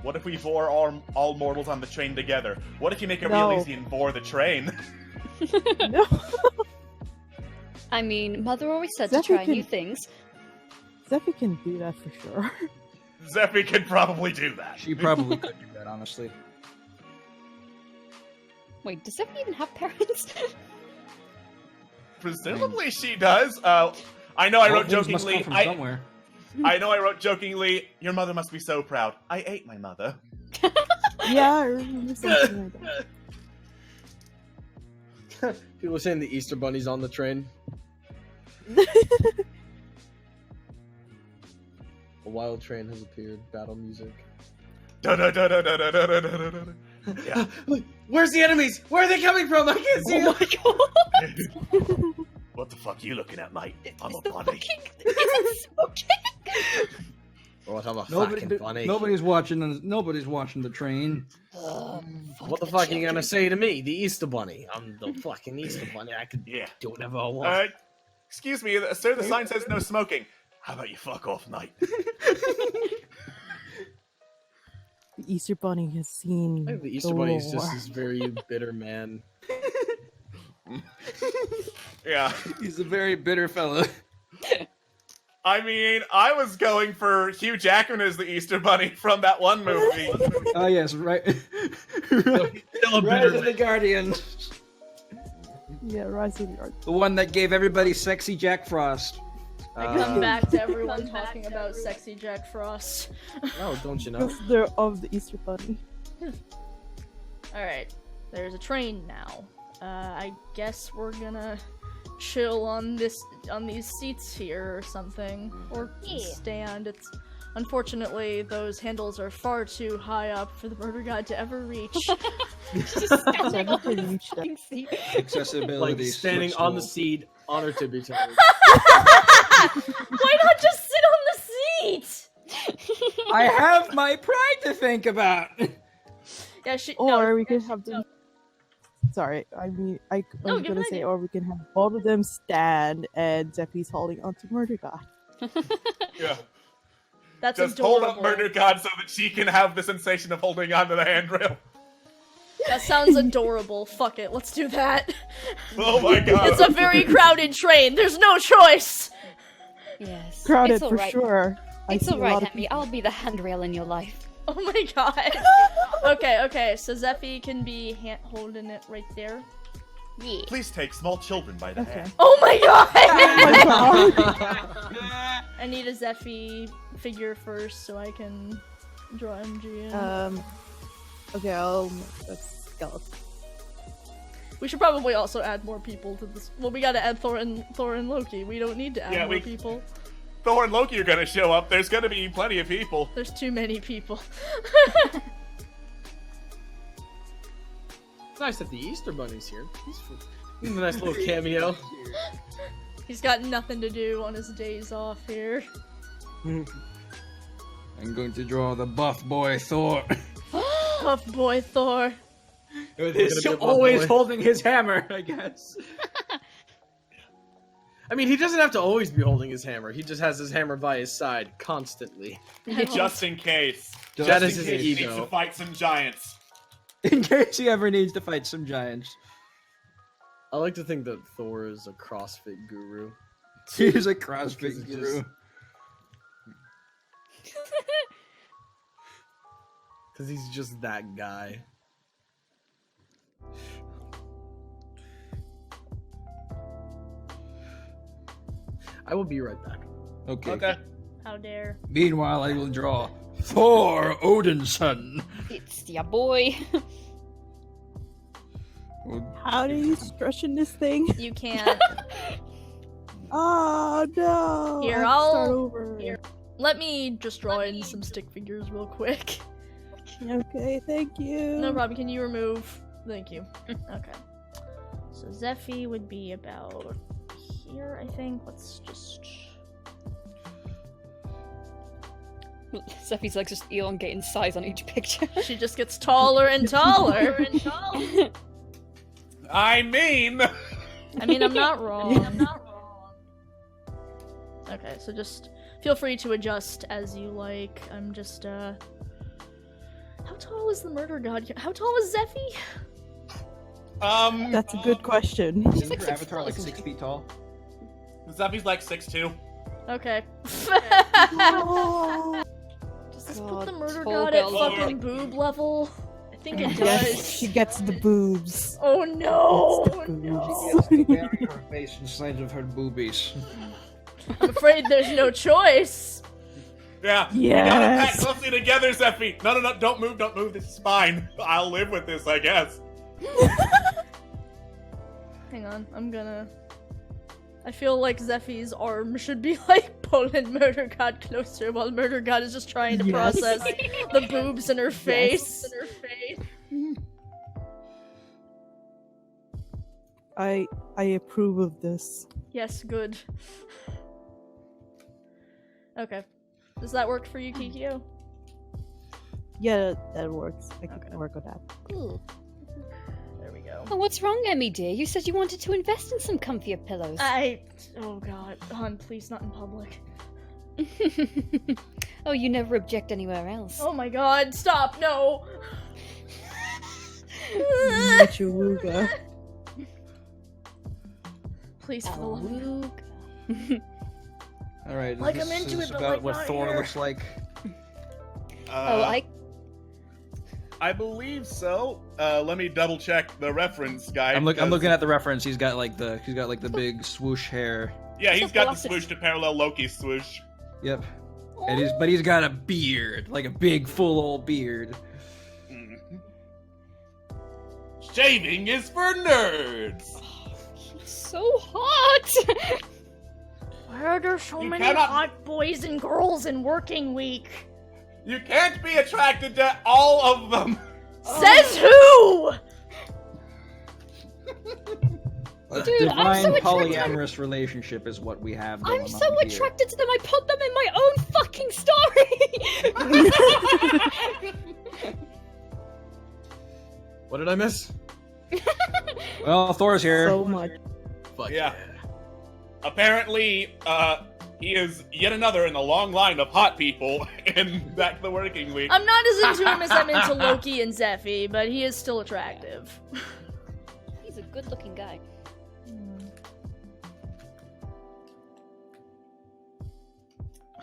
What if we bore all mortals on the train together? What if you make it No. real easy and bore the train? No. I mean, Mother always said Zephy to try can- new things. Zephy can do that for sure. Zephy could probably do that. She probably could do that, honestly. Wait, does Zephy even have parents? Presumably she does. I know I wrote All things must jokingly. come from somewhere. I know I wrote jokingly. Your mother must be so proud. I ate my mother. Yeah, I remember something like that. People are saying the Easter Bunny's on the train. A wild train has appeared. Battle music. Da da da da da da da da da da. Yeah. Where's the enemies? Where are they coming from? I can't see Oh them. my god! What the fuck are you looking at, mate? I'm It's a the bunny. It's okay. What, I'm a fucking bunny. Nobody's watching the train. What the fuck are you gonna say to me? The Easter Bunny. I'm the fucking Easter Bunny. I could Yeah. do whatever I want. Excuse me, sir. The sign says no smoking. How about you fuck off, mate? The Easter Bunny has seen I think the Easter Bunny is war. just this very bitter man. Yeah. He's a very bitter fella. I mean, I was going for Hugh Jackman as the Easter Bunny from that one movie. Oh yes, right. Still a Rise bitter of the Guardian. Yeah, Rise of the Art. The one that gave everybody sexy Jack Frost. I come back to everyone talking about sexy Jack Frost. Oh, don't you know? Because they're of the Easter Bunny. Alright, there's a train now. I guess we're gonna chill on these seats here or something. Or stand. It's unfortunately those handles are far too high up for the murder god to ever reach. Just standing Never on could the reach that. fucking seat. Accessibility. Like standing on the seat on her tippy toes. Why not just sit on the seat? I have my pride to think about. Yeah, she. Or no, we could have them. Sorry, I mean, I No, was give gonna an say, idea. or we can have both of them stand and Zephy's holding onto Murder God. Yeah. That's Just adorable. hold up Murder God so that she can have the sensation of holding onto the handrail. That sounds adorable. Fuck it, let's do that. Oh my god. It's a very crowded train. There's no choice. Yes. Crowded it's for alright. sure. I It's see a alright, lot of Henry. I'll be the handrail in your life. Oh my god. Okay. So Zephy can be holding it right there. Yeah. Please take small children by the Okay. hand. Oh my god! Oh my god. I need a Zephy figure first so I can draw MG in. Okay, I'll make a skeleton. We should probably also add more people to this. Well, we gotta add Thor and Loki. We don't need to add Yeah, more we- people. Thor and Loki are gonna show up. There's gonna be plenty of people. There's too many people. It's nice that the Easter Bunny's here. He's a nice little cameo. He's got nothing to do on his days off here. I'm going to draw the buff boy Thor. Tough boy Thor. With his- his Gonna be a buff always boy. holding his hammer, I guess. I mean, he doesn't have to always be holding his hammer. He just has his hammer by his side constantly. Just in case. Just That Just is in his case he needs ego. to fight some giants. In case he ever needs to fight some giants. I like to think that Thor is a CrossFit guru. He's a Because CrossFit he guru. Because he's just that guy. I will be right back. Okay. Okay. How dare. Meanwhile, I will draw Thor, Odin's son. It's ya boy. How do you stretching this thing? You can't. Oh no! Here, I have to start I'll- over. here. Let me just draw in some stick figures real quick. Okay, thank you. No problem. Can you remove? Thank you. Okay. So Zephy would be about here, I think. Let's just. Zephy's like just elongating size on each picture. She just gets taller and taller and taller. I mean, I mean, I'm not wrong. I'm not wrong. Okay, so just feel free to adjust as you like. I'm just, How tall is the murder god? How tall is Zephy? That's a good question. Isn't like her 6 avatar like feet. 6 feet tall? Zephy's like 6'2". Okay. Oh, Does this put God, the murder tall god at girl. fucking boob level? I think it yes, does. she gets the boobs. Oh no! It's the Oh, boobs. no. Bury her face inside of her boobies. I'm afraid there's no choice. Yeah. We gotta pack Yes. closely together, Zephy. No, don't move, don't move. This is fine. I'll live with this, I guess. Hang on, I'm gonna. I feel like Zephy's arm should be like pulling Murder God closer while Murder God is just trying to Yes. process the boobs in her face. I approve of this. Yes, good. Okay. Does that work for you, Kikyo? Yeah, that works. I can Okay. work with that. Ooh. There we go. Oh, what's wrong, Emmy dear? You said you wanted to invest in some comfier pillows. Oh god. Hon, please not in public. Oh, you never object anywhere else. Oh my god, stop, no! Michuruga. Please, for the love of Awooga. Alright, Like, this I'm into is it, but, about like, what not Thor here. looks like. I believe so. Let me double check the reference guide. I'm 'cause- looking at the reference. He's got like the big swoosh hair. Yeah, he's got the Colossus. swoosh to parallel Loki's swoosh. Yep. And he's got a beard, like a big full old beard. Mm. Shaving is for nerds. So hot! Why are there so You many cannot- hot boys and girls in working week? You can't be attracted to all of them. Says who? A Dude, I'm divine so attracted- polyamorous relationship is what we have going I'm on so here. attracted to them, I put them in my own fucking story! What did I miss? Well, Thor's here. So much. Fuck Yeah. Apparently, he is yet another in the long line of hot people in Back to the Working Week. I'm not as into him as I'm into Loki and Zephy, but he is still attractive. He's a good looking guy.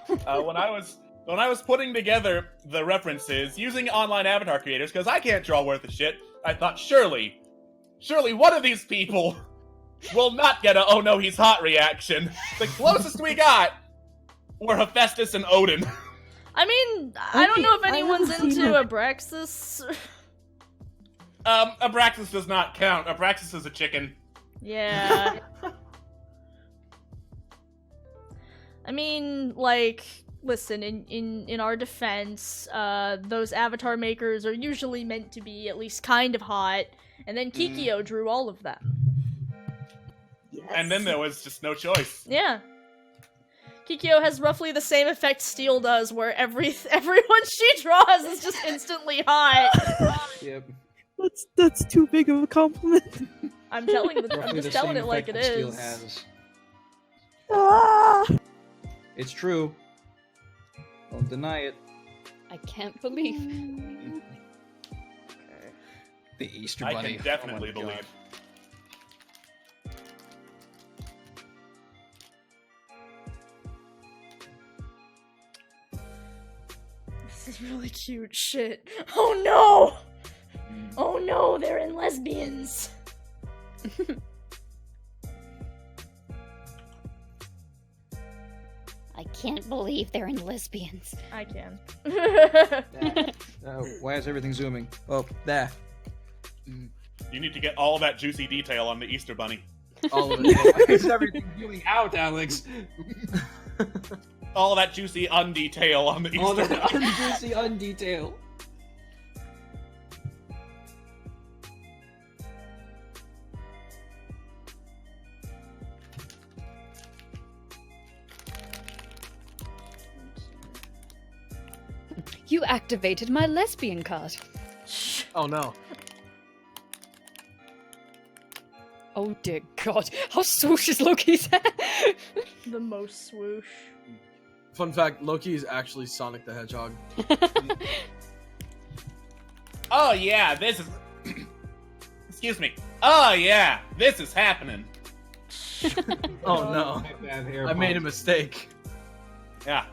When I was putting together the references using online avatar creators, because I can't draw worth a shit, I thought surely one of these people will not get a "oh no, he's hot" reaction. The closest we got were Hephaestus and Odin. I mean, I don't know if I anyone's haven't seen into it. Abraxas. Abraxas does not count. Abraxas is a chicken. Yeah. I mean, like, listen, in our defense, those avatar makers are usually meant to be at least kind of hot, and then Kikyo drew all of them. Yes. And then there was just no choice. Yeah. Kikyo has roughly the same effect Steel does, where everyone she draws is just instantly hot. Yep. That's too big of a compliment. I'm Roughly just the telling same it like it effect that Steel is. has. Ah! It's true. Don't deny it. I can't believe. The Easter I Bunny. can definitely Oh my God. believe. This is really cute shit. Oh no! Oh no, they're in lesbians. I can't believe they're in lesbians. I can. Why is everything zooming? Oh, there. You need to get all that juicy detail on the Easter Bunny. All of it. Why is everything zooming out, Alex? All that juicy undetail on the All Easter that Bunny. unjuicy undetail. You activated my lesbian card. Oh no. Oh dear God, how swoosh is Loki's hair? The most swoosh. Fun fact, Loki is actually Sonic the Hedgehog. Oh yeah, this is... Excuse me. Oh yeah, this is happening. Oh no. Bad hair I made a pump. mistake. Yeah.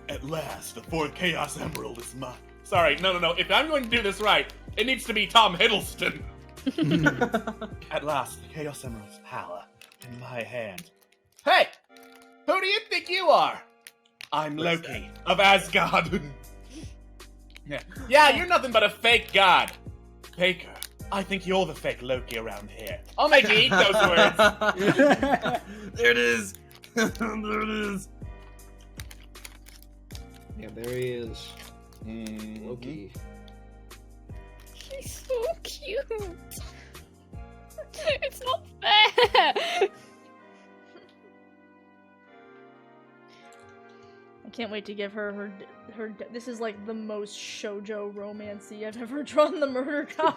At last, the fourth Chaos Emerald is mine. Sorry, no. If I'm going to do this right, it needs to be Tom Hiddleston. At last, the Chaos Emerald's power in my hand. Hey! Who do you think you are? I'm Loki of Asgard. Yeah, you're nothing but a fake god. Baker, I think you're the fake Loki around here. I'll make you eat those words. There it is. There it is. Yeah, there he is. Loki. He's so cute. It's not fair. I can't wait to give her this is like the most shoujo romancy I've ever drawn the murder god.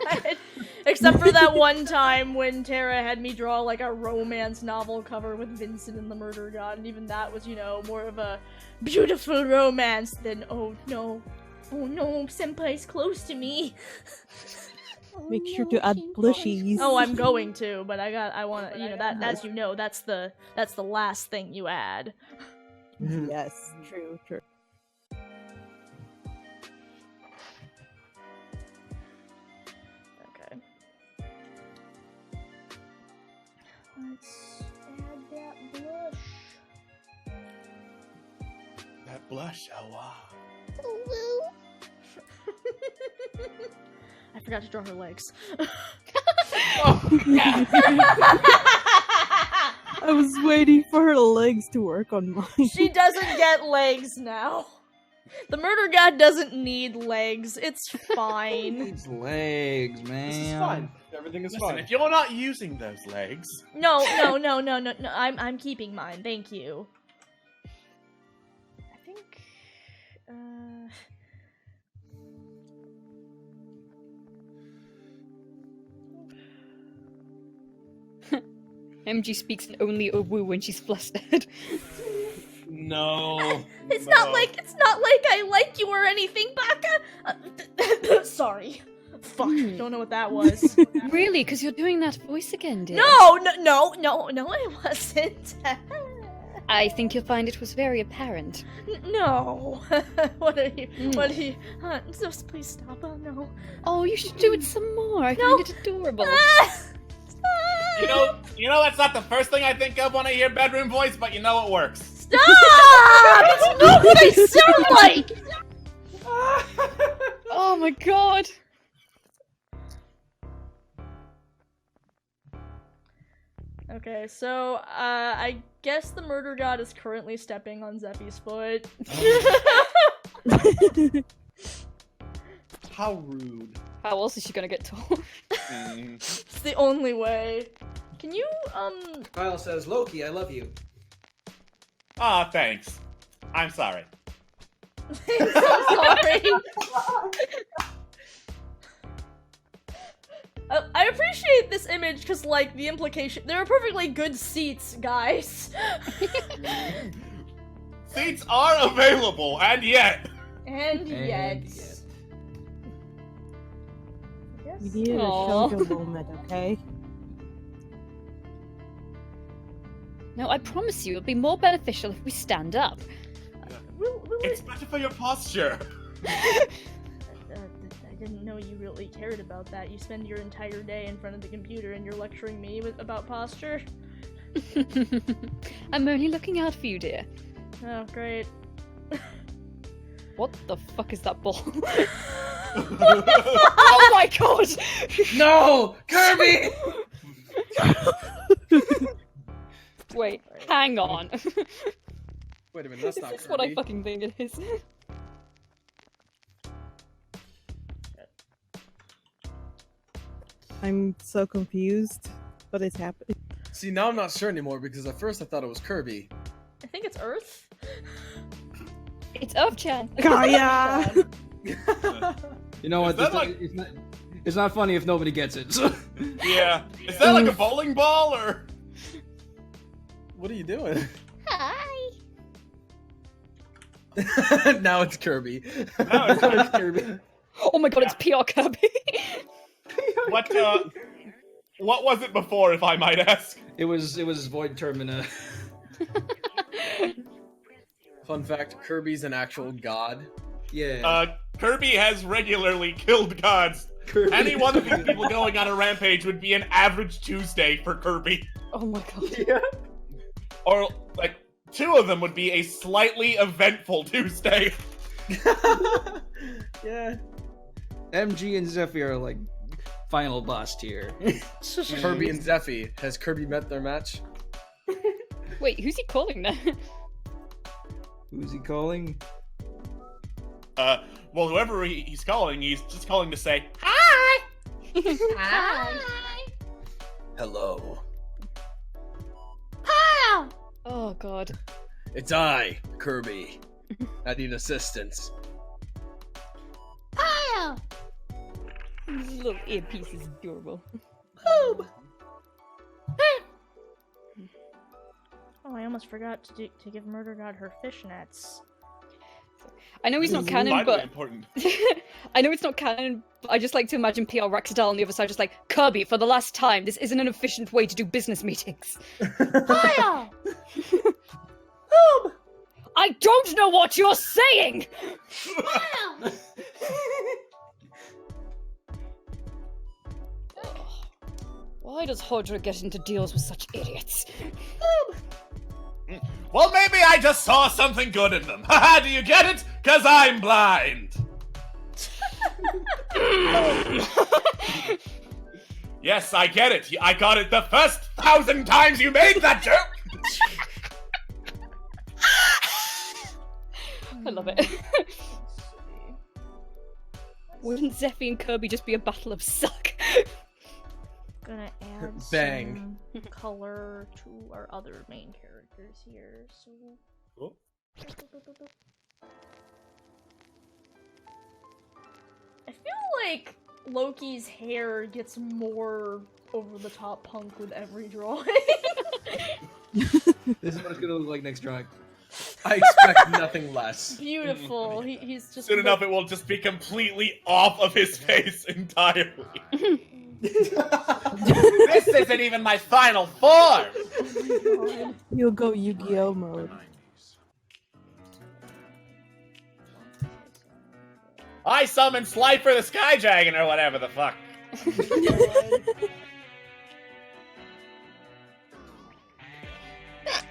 Except for that one time when Tara had me draw like a romance novel cover with Vincent and the murder god, and even that was, you know, more of a beautiful romance than oh no, senpai's close to me. Make sure to add plushies. Oh, I'm going to, but I want to, you know, that as you know, that's the last thing you add. Yes, true. Okay. Let's add that blush. That blush, oh wow. I forgot to draw her legs. I was waiting for her legs to work on mine. She doesn't get legs now. The murder god doesn't need legs. It's fine. Needs legs, man. This is fine. Everything is Listen, fine. if you're not using those legs... No. I'm keeping mine. Thank you. I think. MG speaks in only Owu when she's flustered. No. It's not like I like you or anything, Baka. Sorry. Fuck. Don't know what that was. Really? Because you're doing that voice again, dear. No, it wasn't. I think you'll find it was very apparent. No. What are you? Just please stop. Oh no. Oh, you should do it some more. I No. find it adorable. You know that's not the first thing I think of when I hear bedroom voice, but you know it works. Stop! It's not what I sound like! Oh my god. Okay, so, I guess the murder god is currently stepping on Zeffy's foot. How rude. How else is she gonna get tall? It's the only way. Can you, Kyle says, Loki, I love you. Aw, thanks. I'm sorry. I'm so sorry. I appreciate this image because, like, the implication- there are perfectly good seats, guys. Seats are available, and yet... And yet. We needed a Aw. shoujo moment, okay? No, I promise you, it'll be more beneficial if we stand up. It's better for your posture. I didn't know you really cared about that. You spend your entire day in front of the computer and you're lecturing me about posture? I'm only looking out for you, dear. Oh, great. What the fuck is that ball? Oh my god! No! Kirby! Wait, hang on. Wait a minute, that's not That's Kirby. what I fucking think it is. I'm so confused, but it's happening. See, now I'm not sure anymore because at first I thought it was Kirby. I think it's Earth. It's Earth-chan. Gaia! You know what? Is that It's not funny if nobody gets it. So. Yeah. Is that like a bowling ball or? What are you doing? Hi. Now it's Kirby. No, it's not Kirby. Oh my god, it's PR Kirby. What was it before, if I might ask? It was Void Termina. Fun fact, Kirby's an actual god. Yeah. Kirby has regularly killed gods. Kirby. Any one of these people going on a rampage would be an average Tuesday for Kirby. Oh my god. Yeah. Or, like, 2 of them would be a slightly eventful Tuesday. Yeah. MG and Zephyr are like final boss tier. Kirby and Zeffy. Has Kirby met their match? Wait, who's he calling now? Who's he calling? Well, whoever he's calling, he's just calling to say, Hi! Hi. Hello. Oh god. It's I, Kirby. I need assistance. His little earpiece is adorable. Oh, I almost forgot to give Murder God her fishnets. I know he's not canon, Vitally but important. I know it's not canon, but I just like to imagine PR Raxadal on the other side just like, Kirby, for the last time, this isn't an efficient way to do business meetings. I don't know what you're saying! Why does Hodra get into deals with such idiots? Well, maybe I just saw something good in them. Haha, do you get it? 'Cause I'm blind. Yes, I get it. I got it the first 1,000 times you made that joke. I love it. Wouldn't Zeffy and Kirby just be a battle of suck? Gonna add Bang. some color to our other main characters here. So. Cool. I feel like Loki's hair gets more over the top punk with every drawing. This is what it's gonna look like next drawing. I expect nothing less. Beautiful. He's just Soon enough, it will just be completely off of his face entirely. This isn't even my final form. You'll go Yu-Gi-Oh mode. I summon Slifer the Sky Dragon or whatever the fuck.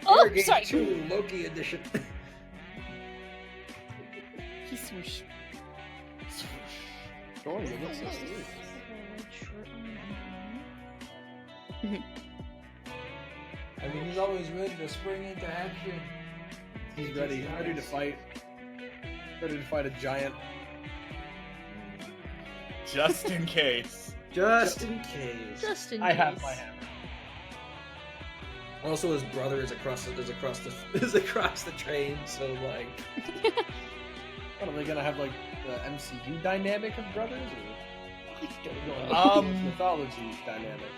Oh, sorry. 2 Loki edition. He swoosh. Oh, you look so sweet. I mean, he's always ready to spring into action. He's ready. Ready to fight. Ready to fight a giant. Just in case. Just in case. Just in I case. have my hammer. Also, his brother is across the train, so like. What, are they gonna have like the MCU dynamic of brothers? Or... I don't know. Mythology dynamic.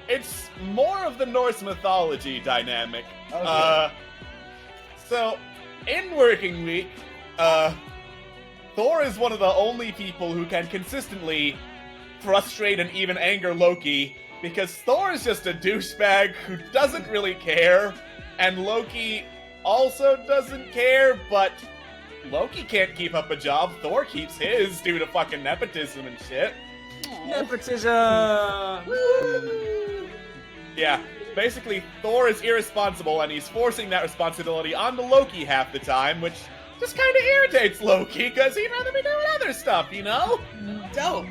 It's more of the Norse mythology dynamic. Okay. So, in Working Week, Thor is one of the only people who can consistently frustrate and even anger Loki, because Thor is just a douchebag who doesn't really care, and Loki also doesn't care, but Loki can't keep up a job. Thor keeps his due to fucking nepotism and shit. Nepotism! Yeah. Basically, Thor is irresponsible, and he's forcing that responsibility onto Loki half the time, which just kind of irritates Loki, because he'd rather be doing other stuff, you know? Dope.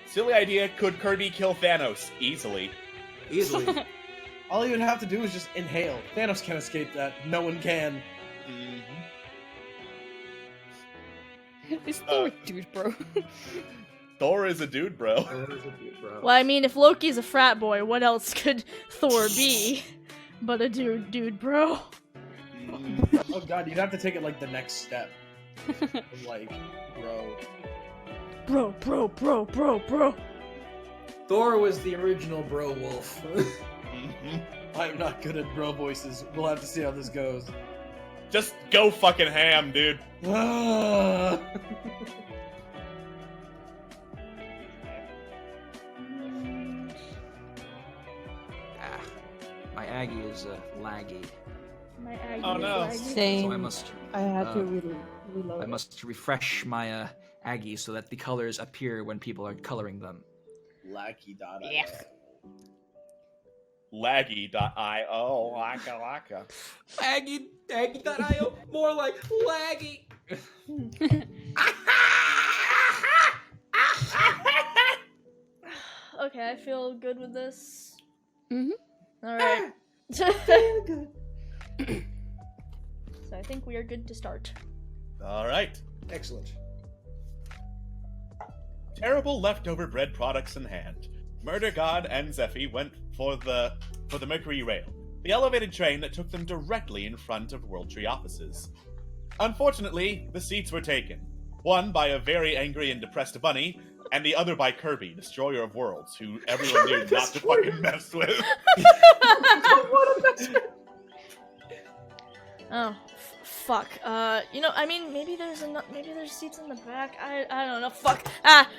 Silly idea, could Kirby kill Thanos? Easily. Easily. All you would have to do is just inhale. Thanos can't escape that. No one can. Is Thor a dude, bro? Thor is a dude, bro. Well, I mean, if Loki's a frat boy, what else could Thor be but a dude, bro? Oh god, you'd have to take it like the next step. Like, bro. Bro. Thor was the original bro wolf. I'm not good at bro voices. We'll have to see how this goes. Just go fucking ham, dude. Ah. My Aggie is laggy. My Aggie Oh, is no. lagging. Same. So I must I had to uh, reload. I must refresh my Aggie so that the colors appear when people are coloring them. Lackey.io. Yeah. Laggy.io. Laka. Aggie.io, more like laggy. Okay, I feel good with this. Mhm. Alright. So I think we are good to start. Alright. Excellent. Terrible leftover bread products in hand, Murder God and Zephy went for the Mercury Rail, the elevated train that took them directly in front of World Tree offices. Unfortunately, the seats were taken. One by a very angry and depressed bunny, and the other by Kirby, Destroyer of Worlds, who everyone knew not to fucking mess with. Oh, fuck. I mean, maybe there's seats in the back. I don't know. Fuck.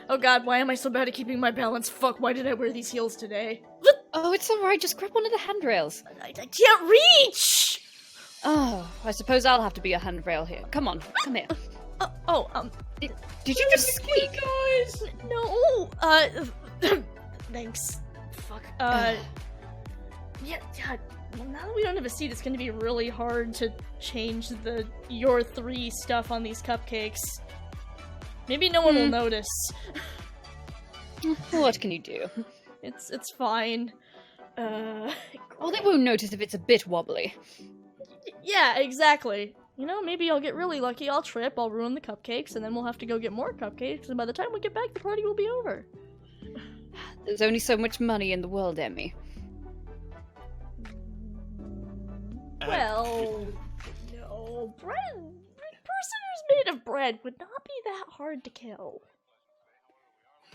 Oh god, why am I so bad at keeping my balance? Fuck, why did I wear these heels today? Oh, it's alright, just grab one of the handrails. I can't reach! Oh, I suppose I'll have to be a handrail here. Come on, come here. Did you just squeak? No, thanks. Fuck. Yeah, well, now that we don't have a seat, it's gonna be really hard to change the your three stuff on these cupcakes. Maybe no one will notice. What can you do? It's fine. Well, they won't notice if it's a bit wobbly. Yeah, exactly. You know, maybe I'll get really lucky, I'll trip, I'll ruin the cupcakes, and then we'll have to go get more cupcakes, and by the time we get back, the party will be over. There's only so much money in the world, Emmy. Well, no, person who's made of bread would not be that hard to kill.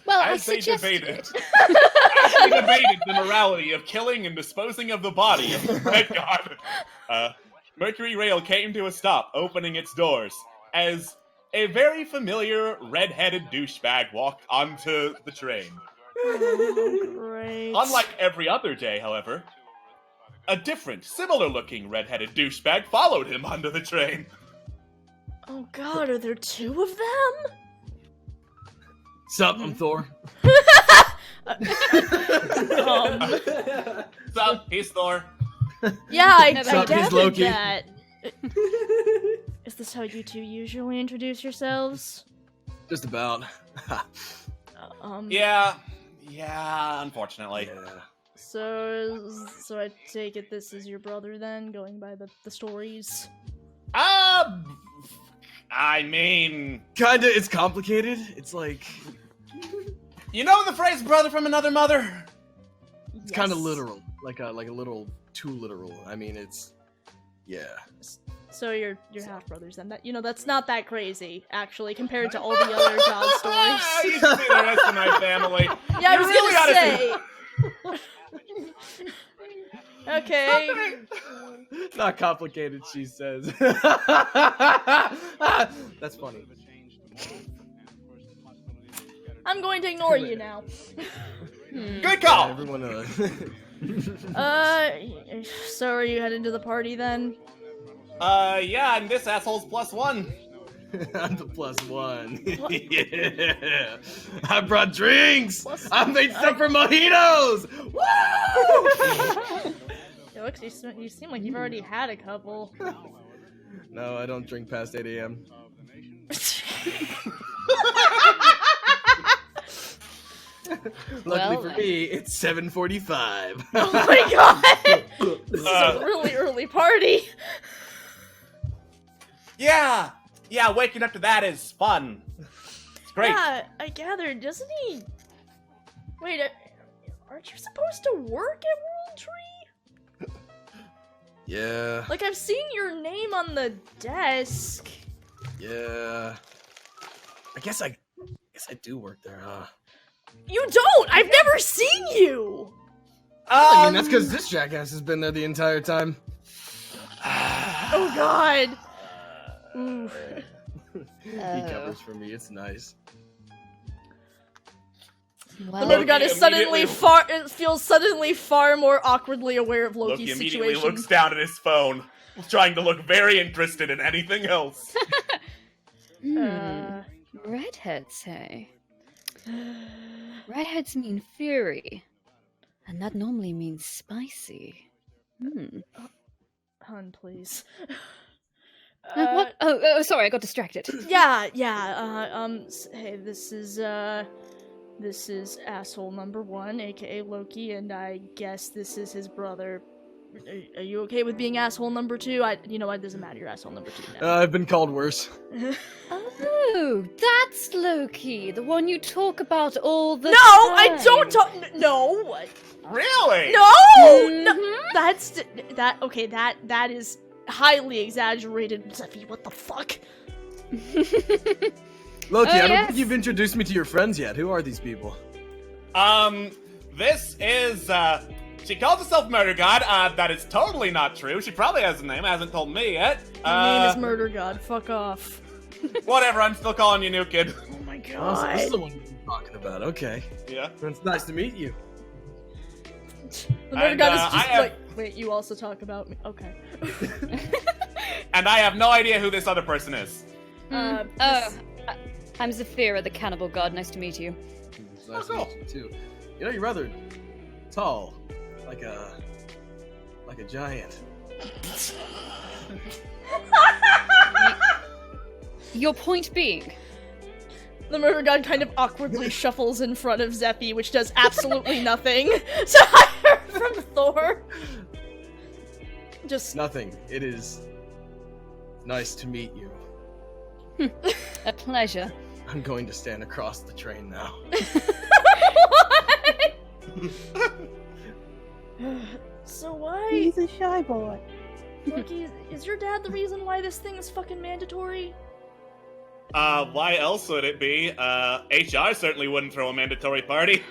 Well, I As they suggested debated, it. they debated the morality of killing and disposing of the body of the Red God. Mercury Rail came to a stop, opening its doors, as a very familiar red-headed douchebag walked onto the train. Oh, great. Unlike every other day, however, a different, similar-looking red-headed douchebag followed him onto the train. Oh god, are there two of them? Sup, I'm Thor. Sup, he's Thor. Yeah, I Sup, he's gathered Loki. that. Is this how you two usually introduce yourselves? Just about. Yeah, unfortunately. So I take it this is your brother then, going by the stories? I mean... Kinda, it's complicated. It's like... You know the phrase brother from another mother? It's kinda literal. Like a little too literal. I mean, it's... Yeah. So you're half brothers then. That's not that crazy, actually, compared to all the other god stories. You should see the rest of my family. Yeah, I was really gonna say. Okay. Not complicated, she says. That's funny. I'm going to ignore you now. Good call! Everyone, So are you heading to the party then? Yeah, and this asshole's +1. I'm the +1. Yeah. I brought drinks. I made stuff for mojitos. Woo! Alex, you seem like you've already had a couple. No, I don't drink past 8 a.m. Luckily for me, it's 7:45. Oh my god! This is a really early party. Yeah, waking up to that is fun. It's great. Yeah, I gathered. Doesn't he? Wait, aren't you supposed to work at World Tree? Yeah. Like, I've seen your name on the desk. Yeah. I guess I do work there, huh? You don't! I've never seen you! I mean, that's because this jackass has been there the entire time. Oh god! Ooh. He covers for me, it's nice. The murder god is feels suddenly far more awkwardly aware of Loki Loki's immediately situation. looks down at his phone, trying to look very interested in anything else. Redheads, hey? Redheads mean fury, and that normally means spicy. Hun, please. What? Oh, sorry, I got distracted. Yeah. Hey, this is asshole number 1, aka Loki, and I guess this is his brother. Are you okay with being asshole number 2? You know what? It doesn't matter. You're asshole number 2 now. I've been called worse. Oh, that's Loki, the one you talk about all the No, time. I don't talk. No. Really? No. Mm-hmm. No. Okay. That is highly exaggerated. Zeffy, what the fuck? Loki, I don't yes. think you've introduced me to your friends yet. Who are these people? This is, she calls herself Murder God. That is totally not true. She probably has a name, hasn't told me yet. Your name is Murder God. Fuck off. Whatever, I'm still calling you New Kid. Oh my Oh, so god. this is the one you've been talking about. Okay. Yeah. It's nice to meet you. The Murder And, God is just I have- like, wait, you also talk about me. Okay. And I have no idea who this other person is. I'm Zafira, the cannibal god. Nice to meet you. It's nice Oh, to meet you, too. You know, you're rather tall. Like a giant. Your point being? The Murder God kind of awkwardly shuffles in front of Zeffy, which does absolutely nothing to hide her from Thor. Just Nothing. It is nice to meet you. A pleasure. I'm going to stand across the train now. So why, He's a shy boy. Loki? Is your dad the reason why this thing is fucking mandatory? Why else would it be? HR certainly wouldn't throw a mandatory party.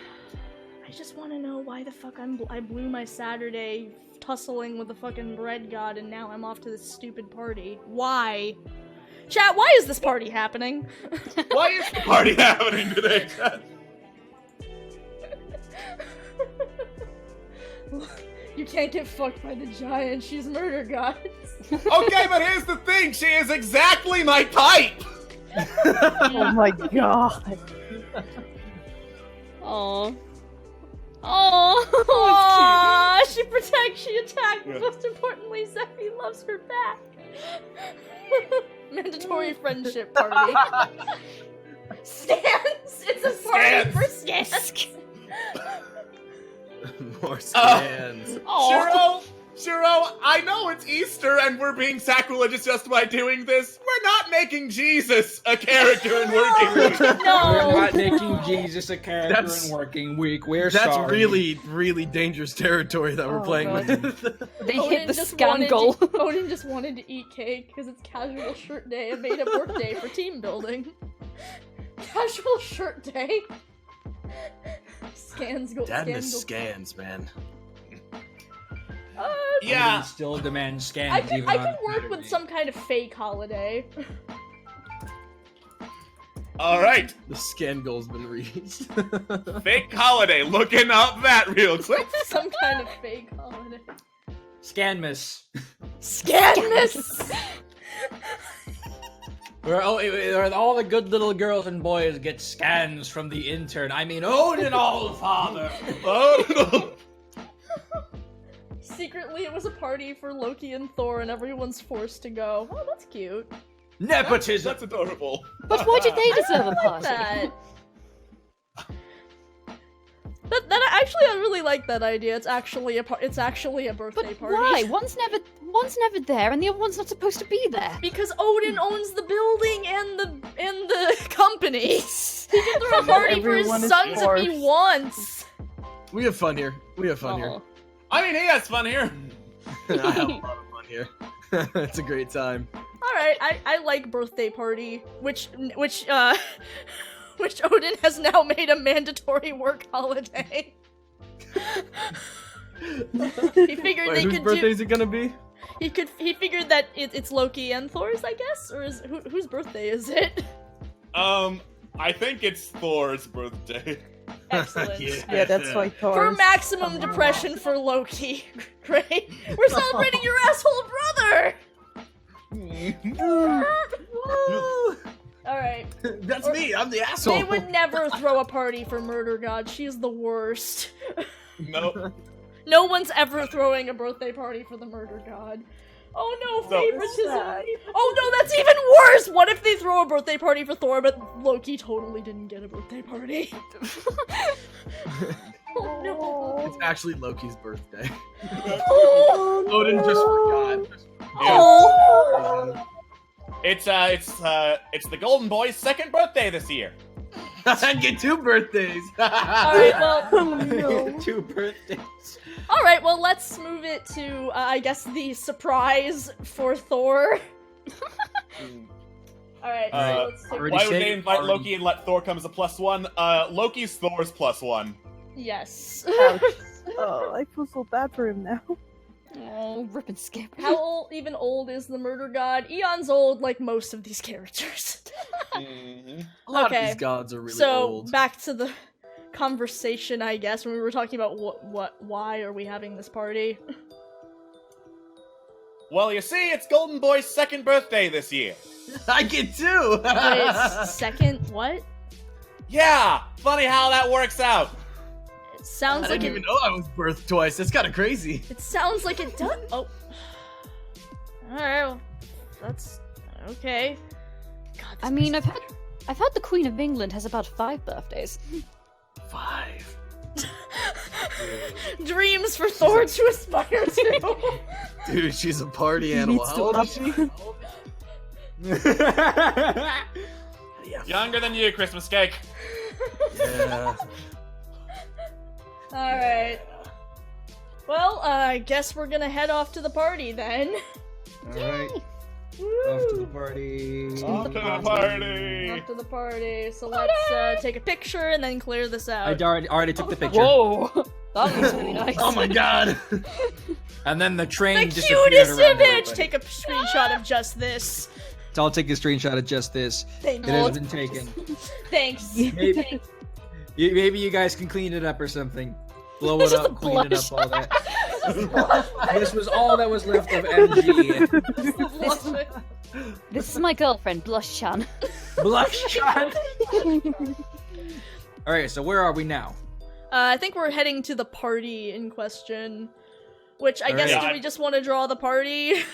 I just want to know why the fuck I blew my Saturday tussling with the fucking bread god, and now I'm off to this stupid party. Why? Chat, why is this party happening? Why is the party happening today, Chad? You can't get fucked by the giant. She's murder god. Okay, but here's the thing. She is exactly my type. Oh my god. Aww. Aww. Aww, she protects, she attacked, but Yeah. most importantly, Zeffy loves her back. Mandatory friendship party. Scans! It's a party for scans! More scans. Shiro, I know it's Easter and we're being sacrilegious just by doing this. We're not making Jesus a character in Working Week. We're No! not making Jesus a character That's- in Working Week. We're That's sorry. really, really dangerous territory that we're Oh, playing God. with. They hit the just scan wanted goal. Odin just wanted to eat cake because it's casual shirt day, a made up work day for team building. Casual shirt day. Scans go. Dad scans miss go- scans, man. Yeah. We still demand scans I could even on work with Saturday. some kind of fake holiday. All right. The scan goal's been reached. Fake holiday. Looking up that real quick. Some kind of fake holiday. Scan miss. Scanmas! Where all the good little girls and boys get scans from the intern. I mean, Odin Allfather! Oh, Secretly, it was a party for Loki and Thor, and everyone's forced to go. Oh, that's cute. Nepotism! that's adorable. But why did they deserve a I like party? that. That actually, I really like that idea. It's actually a birthday But party. why? One's never there, and the other one's not supposed to be there. Because Odin owns the building and the company. He can throw a party for his Everyone is sons if he forced. wants. We have fun here. Aw. I mean, he has fun here. I have a lot of fun here. It's a great time. All right, I like birthday party, which Odin has now made a mandatory work holiday. He figured Wait, they whose could birthday do. is it gonna be? He figured that it's Loki and Thor's, I guess, or is whose birthday is it? I think it's Thor's birthday. Excellent. Yeah, that's why Thor. For maximum depression for Loki. Great. We're celebrating your asshole brother. All right. That's me. I'm the asshole. They would never throw a party for Murder God. She's the worst. Nope. No one's ever throwing a birthday party for the Murder God. Oh no, So- favoritism. Oh no, that's even worse! What if they throw a birthday party for Thor, but Loki totally didn't get a birthday party? Oh no. It's actually Loki's birthday. Oh. Odin just forgot. Oh. It's the Golden Boy's second birthday this year. I get 2 birthdays. Alright, well. Oh no. 2 birthdays. Alright, well, let's move it to, I guess, the surprise for Thor. Alright, so let's take Already Why would say they invite already. Loki and let Thor come as a +1? Loki's Thor's +1. Yes. Ouch. Oh, I feel so bad for him now. Oh, rip and skip. How old is the Murder God? Eon's old, like most of these characters. Mm-hmm. A lot Okay. of these gods are really So, old. back to the conversation, I guess, when we were talking about why are we having this party? Well, you see, it's Golden Boy's second birthday this year. I get 2. Wait, second, what? Yeah, funny how that works out. It I sounds like didn't even know I was birthed twice. That's kind of crazy. It sounds like it does. Oh. Alright, well, that's okay. God, I mean, I've had the Queen of England has about 5 birthdays. 5. dreams for Thor to aspire to. Dude, she's a party animal. needs How to old up- is she? Younger than you, Christmas cake. Yeah. Alright. Well, I guess we're gonna head off to the party then. Alright, Woo! off to the party. Off to the party. Off to the party. So let's take a picture and then clear this I out. already took the picture. Whoa! That looks really nice. Oh my god. And then the train The disappeared cutest around image! everybody. Take a screenshot of just this. So I'll take a screenshot of just this. Thank It you. has been taken. Thanks. Maybe, maybe you guys can clean it up or something. Blow It's it just a up, clean it blush. up, all that. This was all that was left of MG. This is my girlfriend, Blush Chan. Blush shot. Alright, so where are we now? I think we're heading to the party in question. Which, I guess, Alright. do we just want to draw the party? The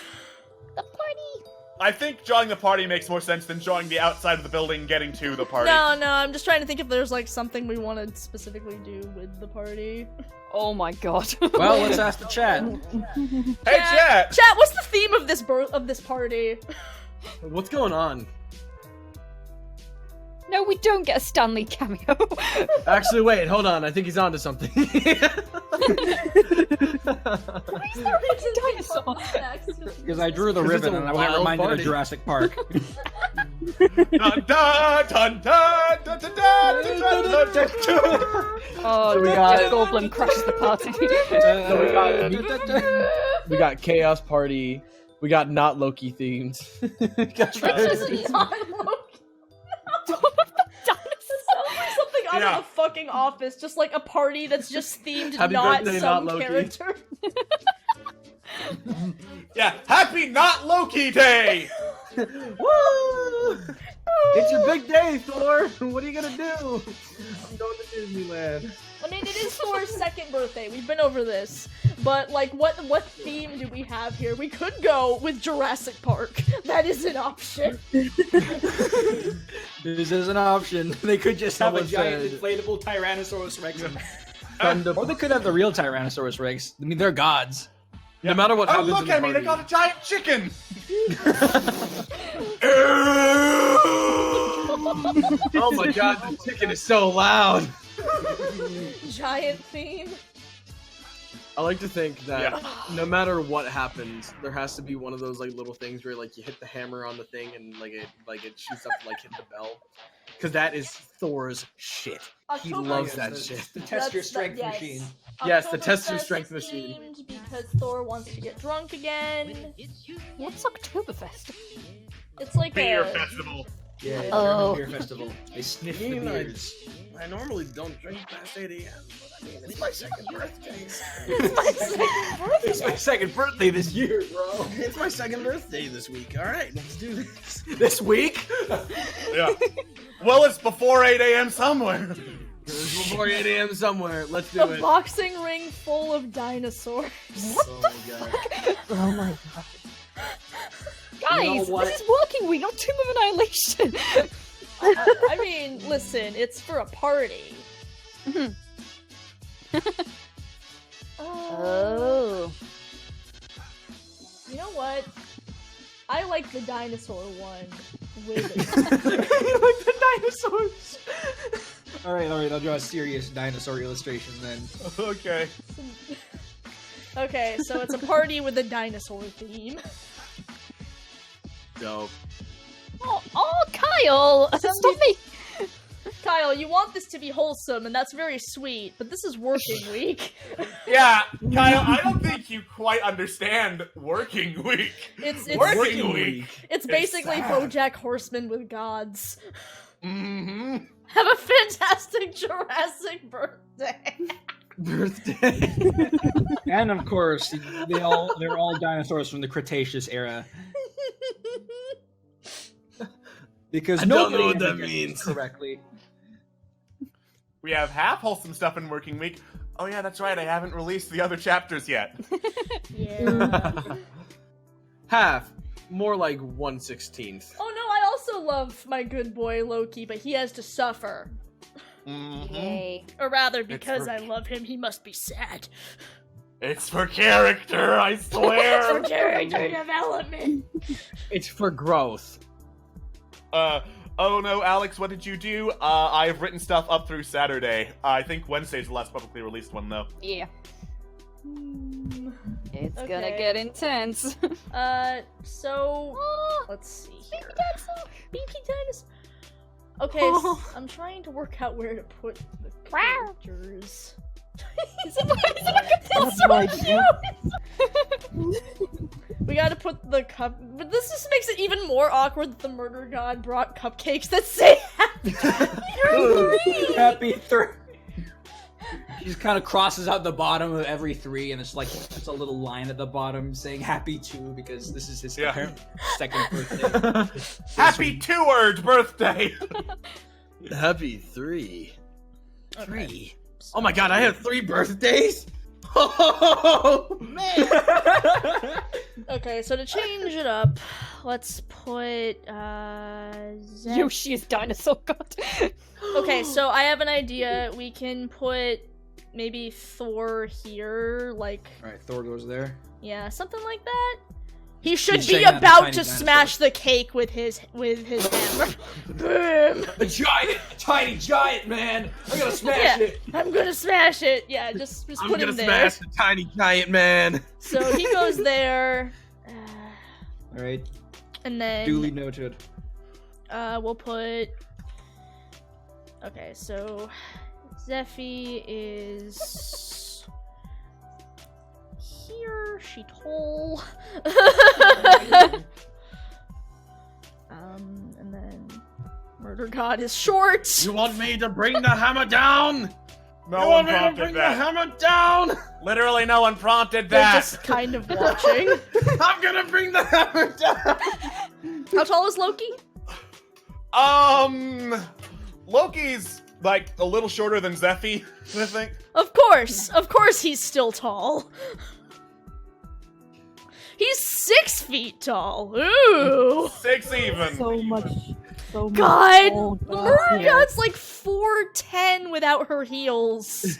party. I think drawing the party makes more sense than drawing the outside of the building getting to the party. No, I'm just trying to think if there's, like, something we want to specifically do with the party. Oh my god. Well, let's ask the chat. Hey, chat! Chat, what's the theme of this party? What's going on? No, we don't get a Stanley cameo. Actually, wait, hold on. I think he's onto something. Because I drew the 'Cause it's ribbon a and I wild reminded party. of Jurassic Park. Dun, dun, dun, dun, dun, dun, dun, dun, dun, dun, dun. Oh, So we Jeff got- Goldblum crashes the party. We got Chaos Party. We got not Loki themes. We got It's not Loki. It sounds like something out Yeah. of the fucking Office, just like a party that's just themed Happy not birthday, some not Loki. character. Yeah, happy not Loki Day! Woo! It's your big day, Thor. What are you gonna do? I'm going to Disneyland. I mean, it is Thor's second birthday. We've been over this. But, like, what theme do we have here? We could go with Jurassic Park. That is an option. This is an option. They could just have a Someone giant said- inflatable Tyrannosaurus Rex. Thunder- Or they could have the real Tyrannosaurus Rex. I mean, they're gods. No matter what Oh, happens look in the at me! They party. got a giant chicken. Oh my god, the chicken is so loud. Giant theme. I like to think that Yeah. no matter what happens, there has to be one of those like little things where like you hit the hammer on the thing and like it shoots up to like hit the bell. Because that is Thor's shit. He October- loves Yes, that the- shit. The test your That's- strength yes. machine. Yes, the Oktoberfest test your strength is machine. themed because Thor wants to get drunk again. What's Oktoberfest? It's like Beer a festival. Yeah, Oh. German beer festival. They sniff the You know, beers. I normally don't drink past 8 a.m., but I mean, it's my second birthday. It's my second birthday this year, bro. It's my second birthday this week. All right, let's do this. This week? Yeah. Well, it's before 8 a.m. somewhere. It's before 8 a.m. somewhere. Let's do a it. boxing ring full of dinosaurs. Oh my god. Oh my god. Guys, You know what? this is working. We got Tomb of Annihilation. I mean, listen, it's for a party. Oh. You know what? I like the dinosaur one with it. Like the dinosaurs. All right. I'll draw a serious dinosaur illustration then. Okay. Okay, so it's a party with a dinosaur theme. Dope. Oh, Kyle! Stop me! Kyle, you want this to be wholesome, and that's very sweet, but this is working week. Yeah, Kyle, I don't think you quite understand working week. It's Working week. It's basically sad. BoJack Horseman with gods. Mm-hmm. Have a fantastic Jurassic birthday. Birthday. And of course, they're all dinosaurs from the Cretaceous era. Because I don't know nobody what that ever gets means. this correctly. We have half wholesome stuff in working week. Oh yeah, that's right. I haven't released the other chapters yet. Yeah. Half. More like 1/16. Oh no, I also love my good boy Loki, but he has to suffer. Mm-hmm. Yay. Or rather, because for- I love him, he must be sad. It's for character, I swear. For character development. It's for growth. Oh no, Alex, what did you do? I've written stuff up through Saturday. I think Wednesday's the last publicly released one, though. Yeah. It's Okay. gonna get intense. So let's see here. Baby dinosaur. Okay, I'm trying to work out where to put the characters. That's my We gotta put the cup. But this just makes it even more awkward that the murder god brought cupcakes that say happy. Happy 3. He just kind of crosses out the bottom of every 3, and it's like it's a little line at the bottom saying "Happy 2" because this is his Yeah. apparent second birthday. Happy 2-word birthday! Happy 3. 3. Oh my god, I have 3 birthdays? Oh man! Okay, so to change it up, let's put Zed. Yoshi is dinosaur god. Okay, so I have an idea. We can put maybe Thor here, like All right, Thor goes there. yeah, something like that. He should He's be saying that about tiny to dinosaur. smash the cake with his hammer. Boom! A tiny giant man. I'm gonna smash Yeah, it. I'm gonna smash it. Yeah, just I'm put gonna him there. smash the tiny giant man. So he goes there, All right, and then duly noted. we'll put. Okay, so Zephy is here. She told. And then Murder God is short. You want me to bring the hammer down? No you one want me to prompted bring the that. hammer down? Literally no one prompted They're that. just kind of watching. I'm gonna bring the hammer down. How tall is Loki? Loki's like a little shorter than Zephy, I think. Of course he's still tall. He's 6 feet tall. Ooh. 6 even. So much. God, Oh, the God, murder yeah. god's like 4'10" without her heels.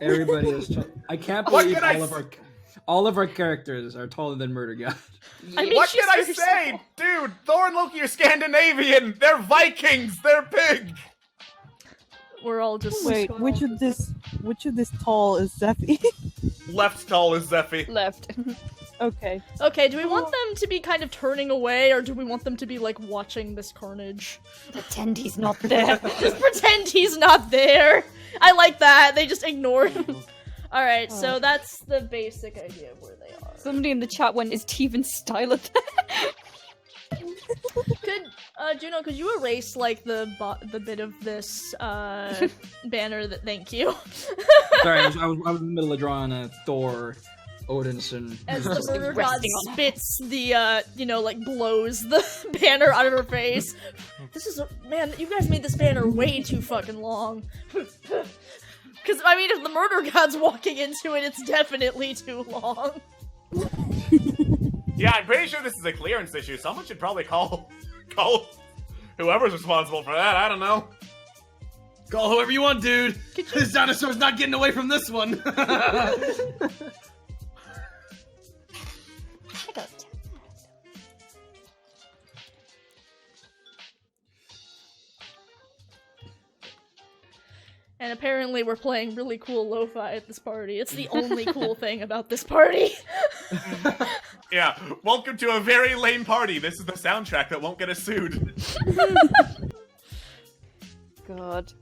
Everybody is tall. I can't What believe can all of our characters are taller than Murder God. I mean, What she's can I very say? small. Dude, Thor and Loki are Scandinavian. They're Vikings. They're big. We're all just Wait, which of this tall is Zephy? Left tall is Zephy. Left. Okay. Okay, do we want them to be kind of turning away, or do we want them to be, like, watching this carnage? Pretend he's not there. Just pretend he's not there! I like that, they just ignore him. Alright, so that's the basic idea of where they are. Somebody in the chat went, is Teven Styler there? Juno, could you erase, like, the bit of this, banner that- thank you. Sorry, I was in the middle of drawing a Thor, Odinson. As the murder god resting on spits the, like, blows the banner out of her face. This is man, you guys made this banner way too fucking long. Because, I mean, if the murder god's walking into it, it's definitely too long. Yeah, I'm pretty sure this is a clearance issue. Someone should probably call whoever's responsible for that. I don't know. Call whoever you want, dude. This dinosaur's not getting away from this one. And apparently we're playing really cool lo-fi at this party. It's the only cool thing about this party. Yeah, welcome to a very lame party. This is the soundtrack that won't get us sued. God.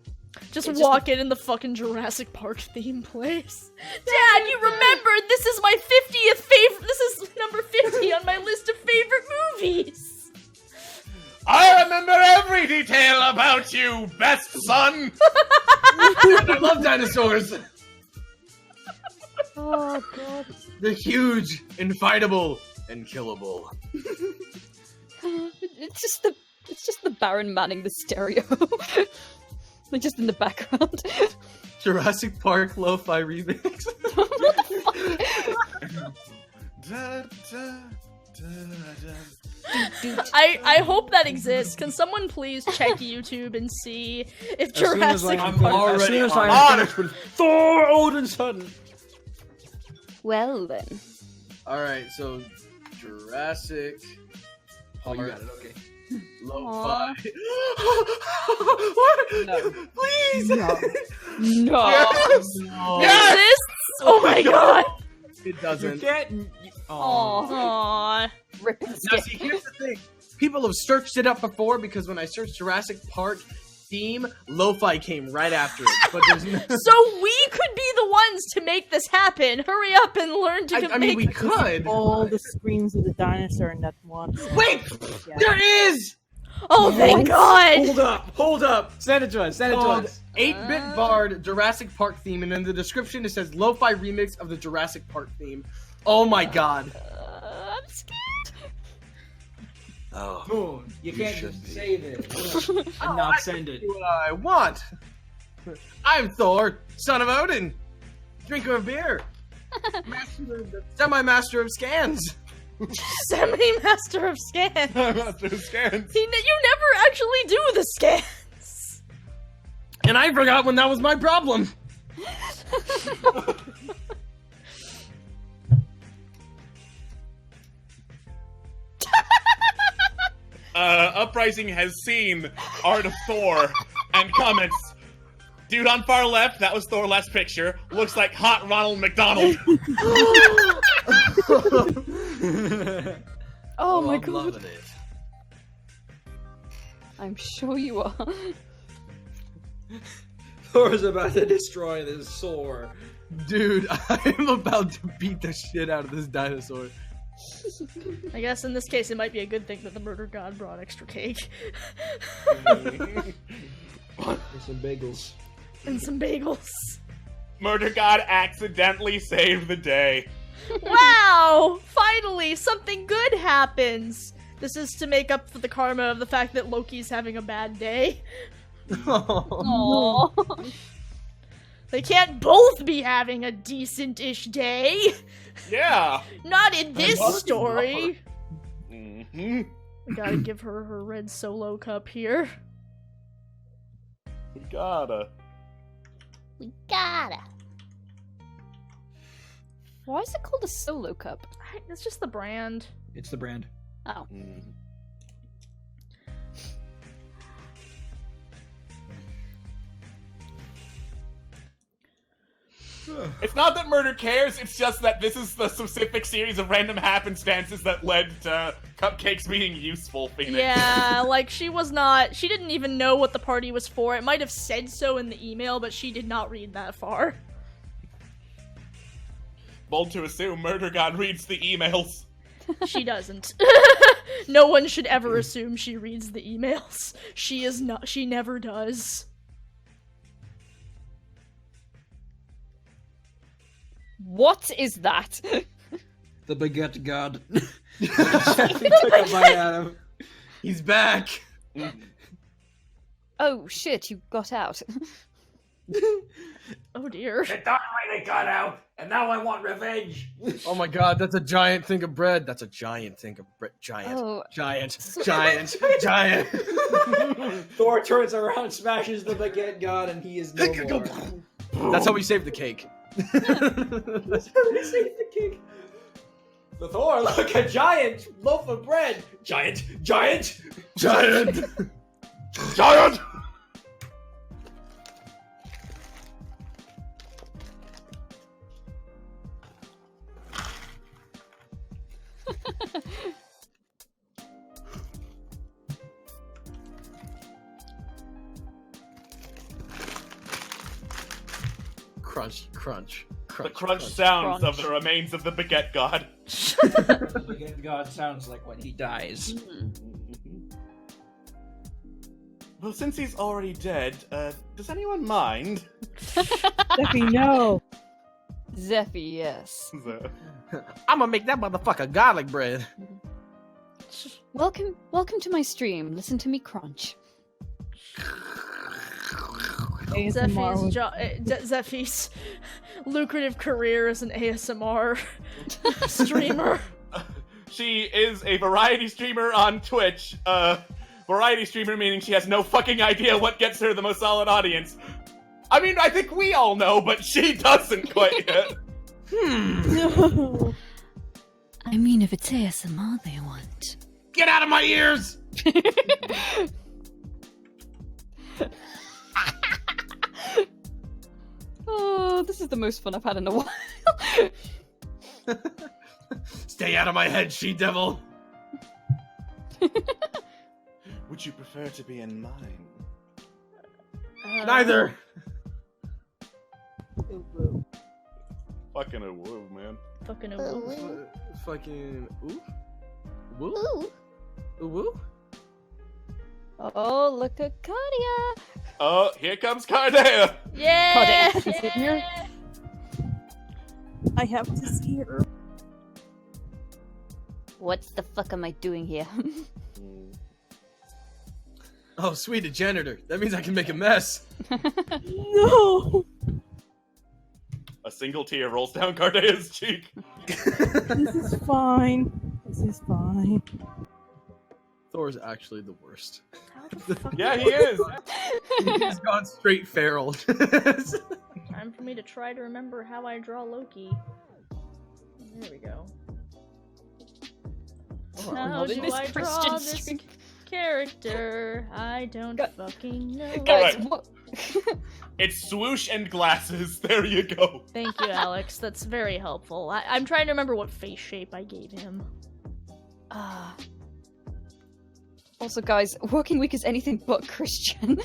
Just walk in and the fucking Jurassic Park theme plays. Dad, you remembered this is my 50th favorite. This is number 50 on my list of favorite movies. I remember every detail about you, best son. I love dinosaurs. Oh, God. They're huge, infightable, and killable. It's just the Baron Manning the stereo. Like, just in the background. Jurassic Park lo-fi remix. I hope that exists. Can someone please check YouTube and see if Jurassic I'm Park... as soon as on I'm it. finished with Thor Odinson. Well, then. Alright, so Jurassic Oh, you Park got it, okay. lo-fi. What? No. Please! No. Yes! No. Yes! Exists? Oh my god! It You doesn't. can't. Aw. Aww. Rip and Now, skip. see, here's the thing. People have searched it up before because when I searched Jurassic Park theme, lo-fi came right after it. But there's no... So we could be the ones to make this happen. Hurry up and learn to I mean, we make... could. All the screams of the dinosaur in that one. Wait! Yeah. There is! Oh, thank god! Hold up! Send it to us. Send it to Called us. 8-Bit Bard Jurassic Park theme, and in the description it says lo-fi remix of the Jurassic Park theme. Oh my god. I'm scared. Oh. Moon, you can't should just be. say this and not send it. What I want. I'm Thor, son of Odin. Drinker of beer. Semi-master of scans. Semi-master of scans. I'm after scans. You never actually do the scans. And I forgot when that was my problem. Uprising has seen Art of Thor and comments, dude on far left, that was Thor last picture, looks like hot Ronald McDonald. Oh my I'm god. loving it. I'm sure you are. Thor's about to destroy this sore. Dude, I'm about to beat the shit out of this dinosaur. I guess in this case it might be a good thing that the murder god brought extra cake. There's some bagels. And some bagels. Murder God accidentally saved the day. Wow! Finally, something good happens! This is to make up for the karma of the fact that Loki's having a bad day. Aww. They can't both be having a decent-ish day. Yeah. Not in this story. Mm-hmm. We gotta give her her red solo cup here. We gotta. We gotta. Why is it called a solo cup? It's just the brand. It's the brand. Oh. It's not that murder cares, it's just that this is the specific series of random happenstances that led to cupcakes being useful, Phoenix. Yeah, like she didn't even know what the party was for. It might have said so in the email, but she did not read that far. Bold to assume Murder God reads the emails. She doesn't. No one should ever assume she reads the emails. She never does. What is that? The baguette god. He took a bite out of him. He's back. Oh shit, you got out. Oh dear. The dark way they got out, and now I want revenge. Oh my god, that's a giant thing of bread. That's a giant thing of bread. Giant. Oh. Giant. Giant. Giant. Thor turns around, smashes the baguette god, and he is no more. That's how we save the cake. That's how we save the cake. The Thor, look, a giant loaf of bread. Giant. Giant. Giant! Crunch, crunch, crunch. The crunch sounds of the remains of the baguette god. The baguette god sounds like when he dies. Well, since he's already dead, does anyone mind? Steffi, no. Zephy, yes. I'm gonna make that motherfucker garlic bread. Welcome to my stream. Listen to me crunch. Zephy's lucrative career as an ASMR streamer. She is a variety streamer on Twitch. Variety streamer meaning she has no fucking idea what gets her the most solid audience. I mean, I think we all know, but she doesn't quite yet. No. I mean, if it's ASMR they want. Get out of my ears! Oh, this is the most fun I've had in a while. Stay out of my head, she-devil! Would you prefer to be in mine? Neither! Fucking a woo, man. Fucking a Ooh. woo. Fucking... Ooh? Woo? Ooh. Ooh, woo? Oh, look at Cardea. Oh, here comes Cardea! Yeah! Is it here? I have to see her. What the fuck am I doing here? Oh, sweet, a janitor. That means I can make a mess. No! A single tear rolls down Cardea's cheek. This is fine. This is fine. Thor's actually the worst. How the fuck Yeah, he is! He's gone straight feral. Time for me to try to remember how I draw Loki. There we go. How do I draw this character? I don't fucking know. Guys, Alright. what? It's swoosh and glasses. There you go. Thank you, Alex. That's very helpful. I'm trying to remember what face shape I gave him. Also, guys, working week is anything but Christian.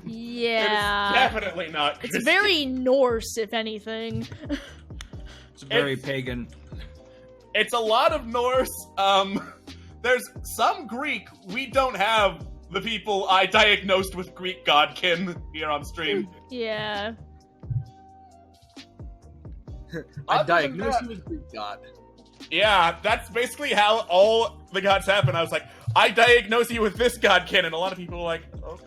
Yeah. It is definitely not It's Christian. very Norse, if anything. It's very pagan. It's a lot of Norse. There's some Greek. We don't have the people I diagnosed with Greek godkin here on stream. Yeah. I Other than diagnosed that- you with Greek god. Yeah, that's basically how all the gods happen. I was like, I diagnose you with this god cannon. A lot of people are like, okay.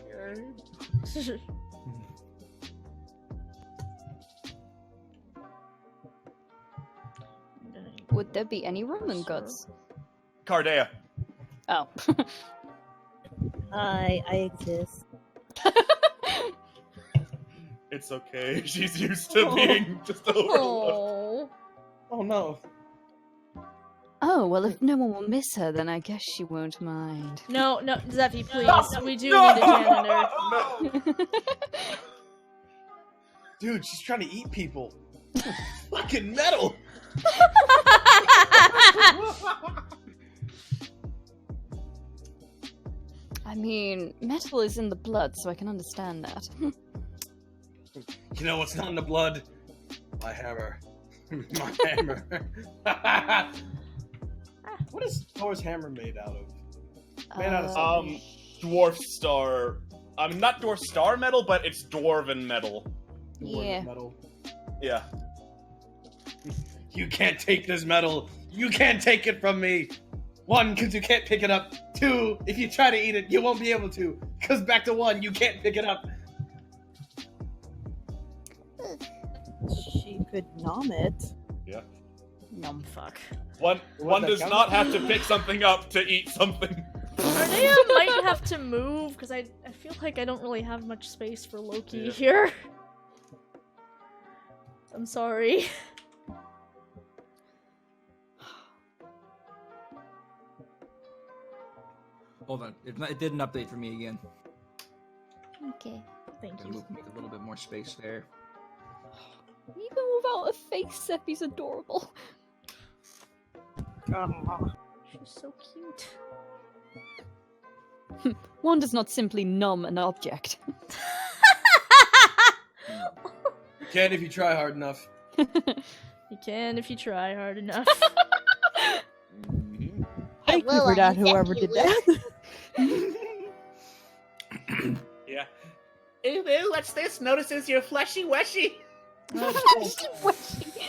Would there be any Roman gods? Cardea. Oh. I exist. It's okay. She's used to being just overlooked. Oh. Oh no. Oh, well, if no one will miss her, then I guess she won't mind. No, Zeffy, please. We do need a janitor. No. Dude, she's trying to eat people. Fucking metal. I mean, metal is in the blood, so I can understand that. You know what's not in the blood? My hammer. My hammer. What is Thor's hammer made out of? Made out of something. Dwarf star. Not dwarf star metal, but it's dwarven metal. Yeah. Metal. Yeah. You can't take this metal. You can't take it from me. 1, because you can't pick it up. 2, if you try to eat it, you won't be able to. Because back to 1, you can't pick it up. She could nom it. Yeah. Nom fuck. One does not have to pick something up to eat something. Cardea might have to move, because I feel like I don't really have much space for Loki here. I'm sorry. Hold on. It did an update for me again. Okay. Thank Gotta you. make a little bit more space there. Even without a face, Seppi's adorable. She's so cute. One does not simply numb an object. You can if you try hard enough. You can if you try hard enough. Thank you for that, whoever did that. Yeah. Ooh, what's this? Notices your fleshy weshy.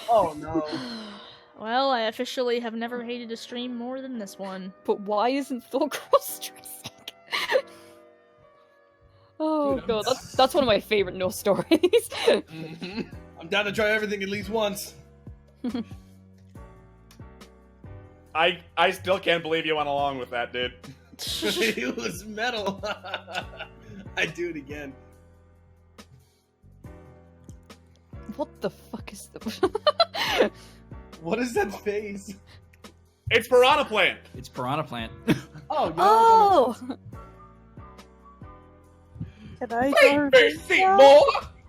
Oh no. Well, I officially have never hated a stream more than this one. But why isn't Thor cross-dressing? Oh Dude, god, that's one of my favorite Norse stories. I'm down to try everything at least once. I still can't believe you went along with that, dude. It was metal. I'd do it again. What the fuck is the... What is that face? It's piranha plant. It's piranha plant. Oh, yeah. Oh! Can I draw her Hey, face see now? more.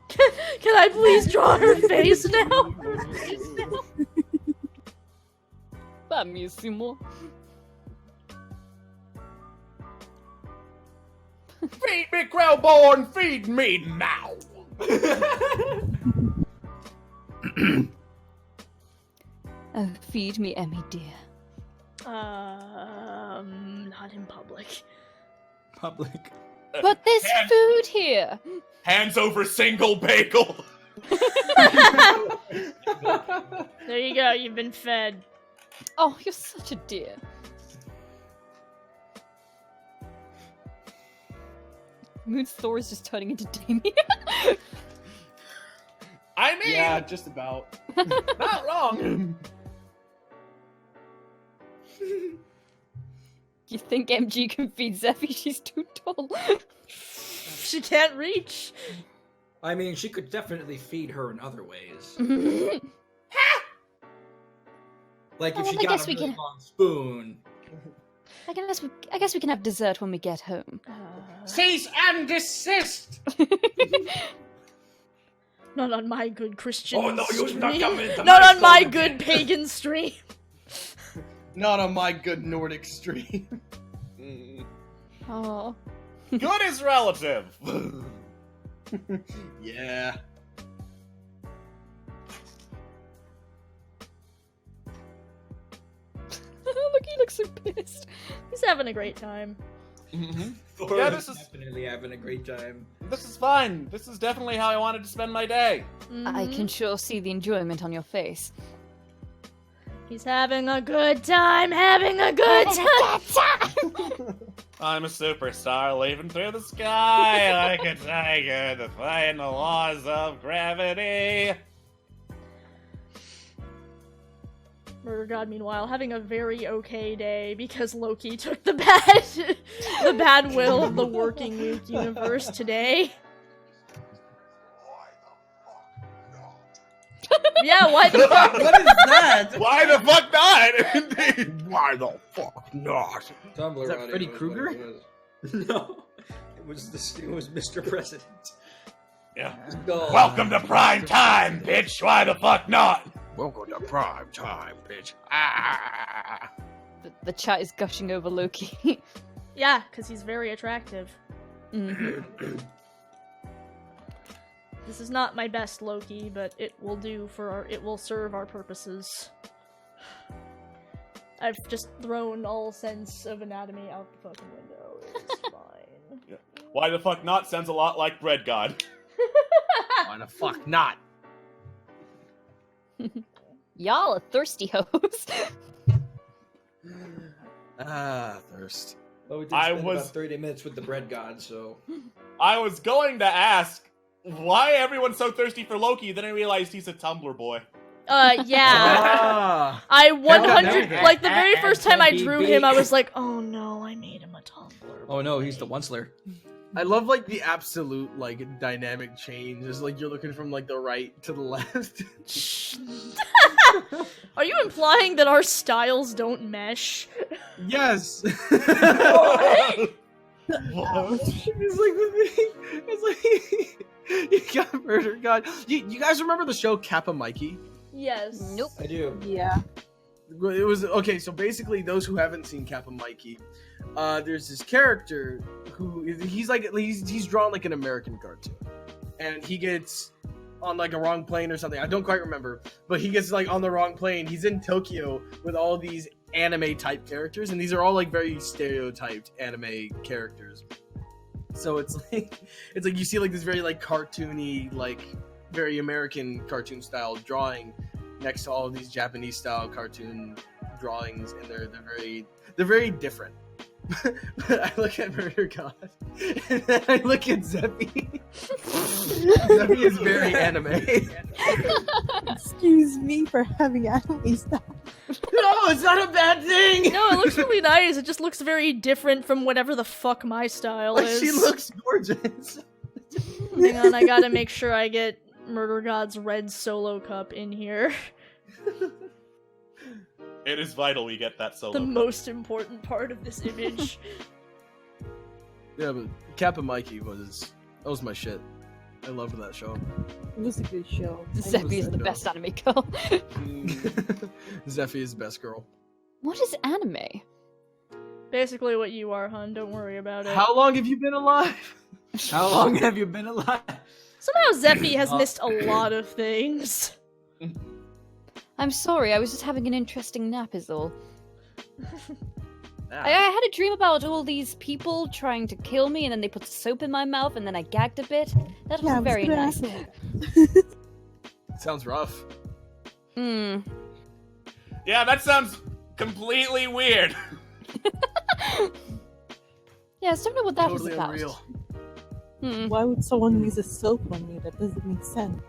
Can I please draw her face now? Bellissimo. Feed me, Growborn, feed me now. Oh, feed me, Emmy dear. Not in public. Public. But there's Hands- food here! Hands over single bagel. There you go, you've been fed. Oh, you're such a dear. Moon's Thor is just turning into Damien. I mean, Yeah, just about. not wrong. You think MG can feed Zeffy? She's too tall. She can't reach. I mean, she could definitely feed her in other ways. Like if Oh, she I got guess a we really can- long spoon. I guess we can have dessert when we get home. Cease and desist! Not on my good Christian Oh, no, you're stream. not coming into Not my on my soul good again. pagan stream. Not on my good Nordic stream. Oh. Good is relative. Yeah. Look, he looks so pissed. He's having a great time. Mm-hmm. Yeah, this is definitely having a great time. fine. This is definitely how I wanted to spend my day. I can sure see the enjoyment on your face. He's having a good time, having a good time. I'm a superstar leaping through the sky like a tiger, defying the laws of gravity. Murder God, meanwhile, having a very okay day because Loki took the bad will of the working week universe today. Yeah, why the fuck? What is that? Why the fuck not? Indeed. Why the fuck not? Tumblr Is that audio Freddy is what Krueger? it was. No, it was Mr. President. Yeah. Go. Welcome to prime time, bitch. Why the fuck not? Welcome to prime time, bitch. Ah. The chat is gushing over Loki. Yeah, because he's very attractive. This is not my best Loki, but it will do it will serve our purposes. I've just thrown all sense of anatomy out the fucking window. It's fine. Yeah. Why the fuck not sounds a lot like Bread God. Why the fuck not? Y'all are thirsty hoes. Thirst. Well, we did I spend was- about 30 minutes with the bread god, so... I was going to ask why everyone's so thirsty for Loki, then I realized he's a Tumblr boy. Yeah. I 100 like the very first time I drew him, I was like, oh no, I made him a Tumblr. Oh no, he's the Onceler. I love like the absolute like dynamic change. It's like you're looking from like the right to the left. Are you implying that our styles don't mesh? Yes. What? It's like the thing. It's like you got Murder God. You guys remember the show Kappa Mikey? Yes. Nope. I do. Yeah. It was okay. So basically, those who haven't seen Kappa Mikey, there's this character who he's drawn like an American cartoon, and he gets on like a wrong plane or something. I don't quite remember, but he gets like on the wrong plane. He's in Tokyo with all these anime type characters, and these are all like very stereotyped anime characters. So it's like you see like this very like cartoony, like very American cartoon style drawing next to all of these Japanese style cartoon drawings, and they're very different. But I look at Murder God, and then I look at Zeffy. Zeffy is very anime. Excuse me for having anime stuff. No, it's not a bad thing. No, it looks really nice. It just looks very different from whatever the fuck my style Like, is. she looks gorgeous. Hang on, I gotta make sure I get Murder God's red solo cup in here. It is vital we get that solo. The most important part of this image. Yeah, but Kappa Mikey was my shit. I loved that show. It was a good show. Zeffy is the best anime girl. Zeffy is the best girl. What is anime? Basically what you are, hun. Don't worry about it. How long have you been alive? How long have you been alive? Somehow Zeffy has missed a lot of things. I'm sorry, I was just having an interesting nap is all. Ah. I had a dream about all these people trying to kill me, and then they put soap in my mouth, and then I gagged a bit. That was Yeah, I was very gonna nice. ask that. Sounds rough. Hmm. Yeah, that sounds completely weird. Yeah, I don't know what that Totally was about. unreal. Why would someone use a soap on me? That doesn't make sense.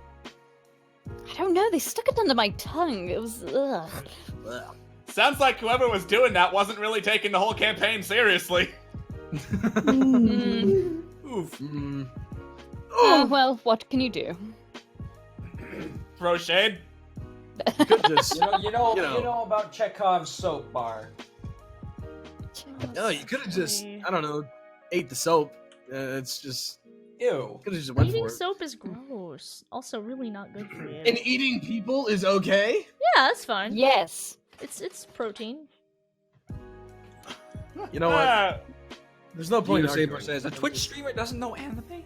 I don't know, they stuck it under my tongue. It was, ugh. Sounds like whoever was doing that wasn't really taking the whole campaign seriously. Oof. Oh, well, what can you do? Throw shade. Just, You know You know. about Chekhov's soap bar. no, you could have just, I don't know, ate the soap. It's just, Ew. could have just went Eating for it. soap is gross. Also really not good for you. And eating people is okay? Yeah, that's fine. Yes. It's protein. You know what? Ah, There's no point in Saber arguing. says a Twitch streamer doesn't know anime.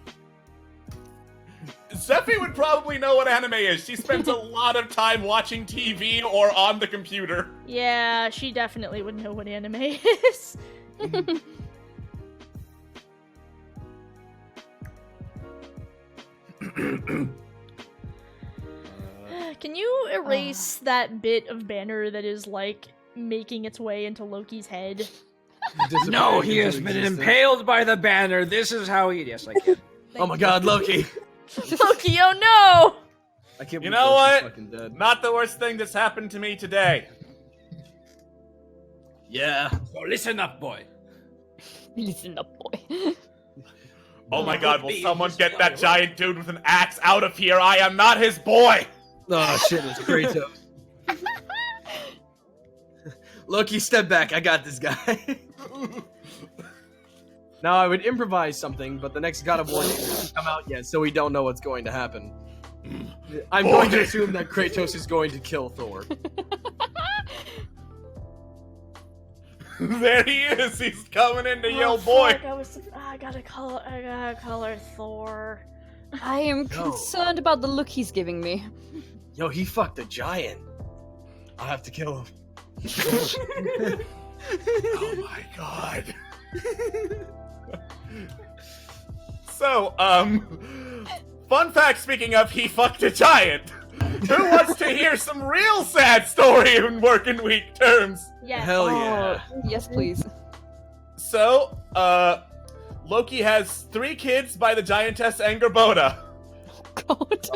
Zeffy would probably know what anime is. She spends a lot of time watching TV or on the computer. Yeah, she definitely would know what anime is. Can you erase that bit of banner that is, like, making its way into Loki's head? No, he has been impaled by the banner. This is how he. Yes, I can. Oh my god, Loki! Loki, oh no! I can't You believe know Loki's what? fucking dead. Not the worst thing that's happened to me today. Yeah. So listen up, boy. Listen up, boy. Oh my god, will someone get that giant dude with an axe out of here? I am not his boy! Oh shit, it's Kratos. Loki, step back. I got this guy. Now I would improvise something, but the next God of War hasn't come out yet, so we don't know what's going to happen. I'm going to assume that Kratos is going to kill Thor. There he is! He's coming into Oh, yo boy! fuck, I gotta color Thor. I am concerned about the look he's giving me. Yo, he fucked a giant. I'll have to kill him. Oh my god. So, fun fact speaking of he fucked a giant. Who wants to hear some real sad story in working week terms? Yes. Hell yeah. Yes, please. So, Loki has 3 kids by the giantess Angerboda. God.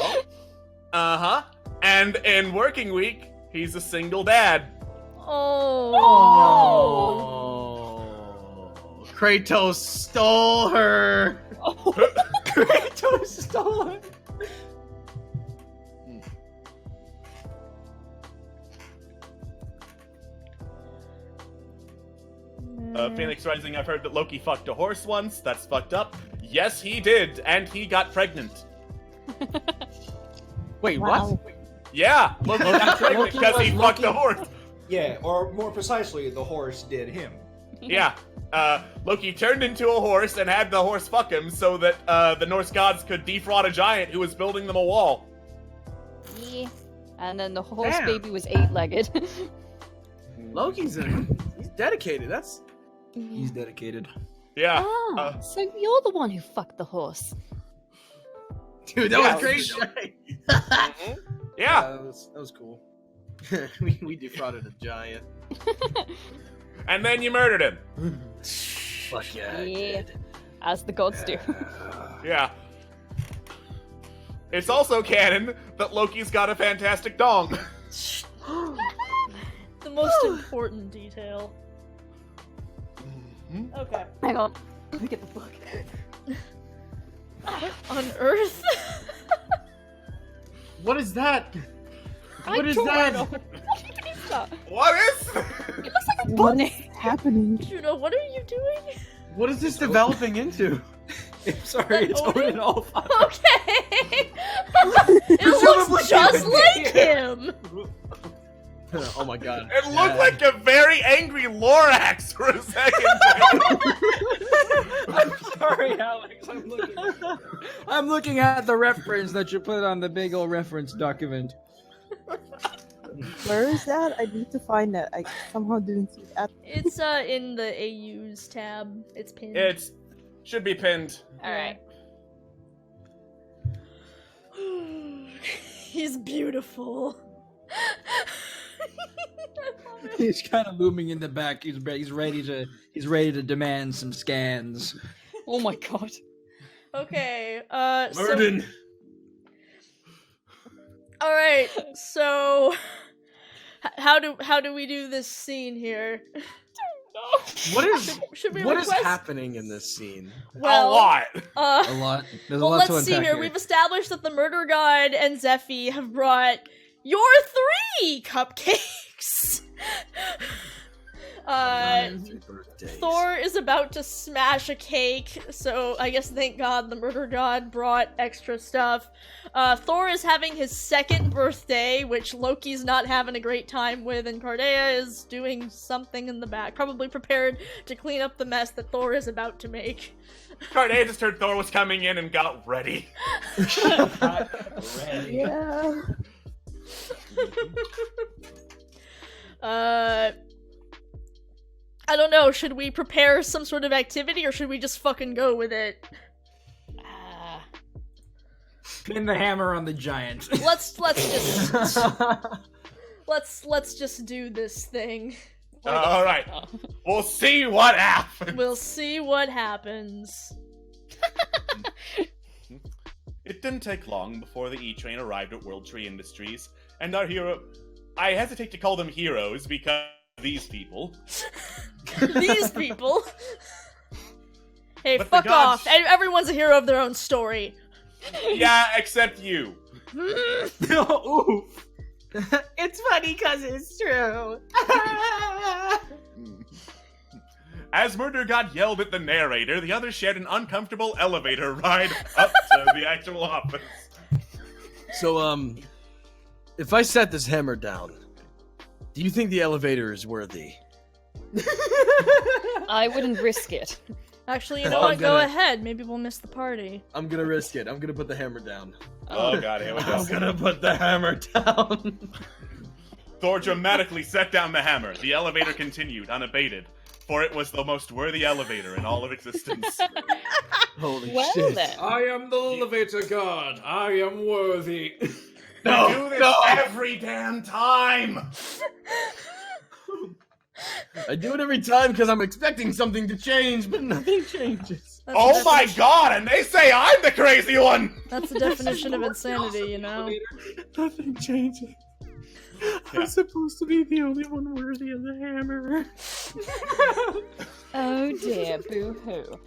Uh-huh. And in working week, he's a single dad. Oh. Oh. Kratos stole her. Kratos stole her. Phoenix Rising, I've heard that Loki fucked a horse once. That's fucked up. Yes, he did, and he got pregnant. Wait, Wow. what? Yeah, Loki got pregnant Loki because he was fucked Loki. a horse. Yeah, or more precisely, the horse did him. Yeah, Loki turned into a horse and had the horse fuck him so that the Norse gods could defraud a giant who was building them a wall. Yeah. And then the horse Damn. baby was 8-legged. Loki's he's dedicated. That's He's dedicated. Yeah. Ah, so you're the one who fucked the horse. dude. That Yeah. was great. Yeah. That was cool. we defrauded a giant. And then you murdered him. Fuck yeah. I Yeah. did. As the gods do. Yeah. It's also canon that Loki's got a fantastic dong. The most important detail. Okay. Hang on. Let me get the book. What on earth? What is that? What is don't that? know. What even is that? What is? It looks like a What's bunny. happening? Juno, what are you doing? What is this developing into? I'm sorry, it's Odin? Odin all five. Okay. It Presumably looks just he like him. Oh my god. It looked like a very angry Lorax for a second. I'm sorry, Alex. I'm looking at the reference that you put on the big old reference document. Where is that? I need to find that. I somehow didn't see that. It's in the AU's tab. It's pinned. It should be pinned. Alright. He's beautiful. He's kind of looming in the back. He's ready to demand some scans. Oh my god. Okay, Murden. Alright, so how do we do this scene here? What is Should we what is request? happening in this scene? Well, a lot. A lot. There's a Well, lot to let's see unpack here. We've established that the Murder God and Zephy have brought your 3 cupcakes. Thor is about to smash a cake, so I guess thank God the Murder God brought extra stuff. Thor is having his 2nd birthday, which Loki's not having a great time with, and Cardea is doing something in the back, probably prepared to clean up the mess that Thor is about to make. Cardea just heard Thor was coming in and got ready. Yeah. I don't know, should we prepare some sort of activity or should we just fucking go with it? Pin the hammer on the giant. Let's just do this thing. All right, we'll see what happens. We'll see what happens. It didn't take long before the E-Train arrived at World Tree Industries, and our hero... I hesitate to call them heroes because these people... These people? Hey, But the fuck gods- off. Everyone's a hero of their own story. Yeah, except you. Ooh. It's funny because it's true. As murder got yelled at the narrator, the others shared an uncomfortable elevator ride up to the actual office. So, if I set this hammer down, do you think the elevator is worthy? I wouldn't risk it. Actually, you know I'm what? Go gonna- ahead. Maybe we'll miss the party. I'm gonna risk it. I'm gonna put the hammer down. Oh god, here we go. I'm gonna put the hammer down. Thor dramatically set down the hammer. The elevator continued, unabated, for it was the most worthy elevator in all of existence. Holy Well shit. then. I am the elevator god. I am worthy. No, we do this every damn time! I do it every time because I'm expecting something to change, but nothing changes. That's Oh the my definition- god, and they say I'm the crazy one! That's the definition of insanity, you know? Nothing changes. I'm supposed to be the only one worthy of the hammer. Oh dear, boo-hoo.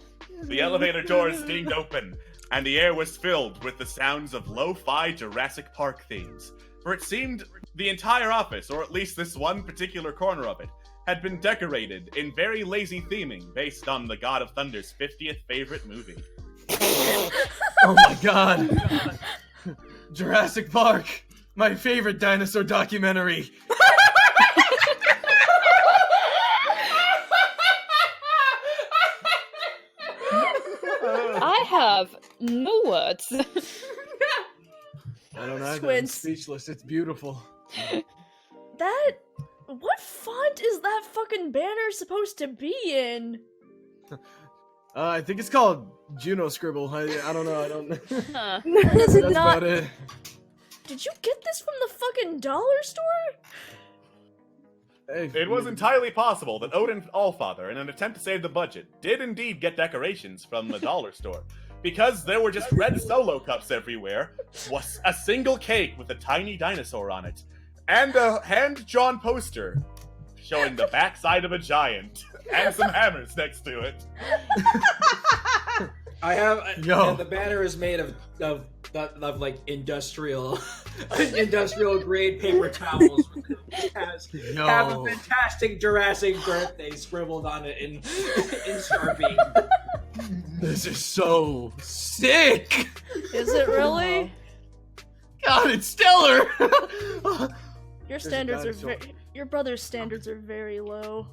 The elevator doors dinged open, and the air was filled with the sounds of lo-fi Jurassic Park themes. For it seemed the entire office, or at least this one particular corner of it, had been decorated in very lazy theming based on the God of Thunder's 50th favorite movie. Oh my god. Jurassic Park, my favorite dinosaur documentary. I have no words. I don't know. I'm Squints. speechless. It's beautiful. What font is that fucking banner supposed to be in? I think it's called Juno Scribble. I don't know. I don't know. Huh. That's That's not. about it. Did you get this from the fucking dollar store? Hey, It was entirely possible that Odin Allfather, in an attempt to save the budget, did indeed get decorations from the dollar store. Because there were just red Solo cups everywhere, was a single cake with a tiny dinosaur on it, and a hand-drawn poster showing the backside of a giant, and some hammers next to it. I have, Yo. and the banner is made of like industrial grade paper towels. It has Yo. have a fantastic Jurassic birthday scribbled on it in Sharpie. This is so sick. Is it really? God, it's stellar. Your a standards are dinosaur. your brother's standards are very low.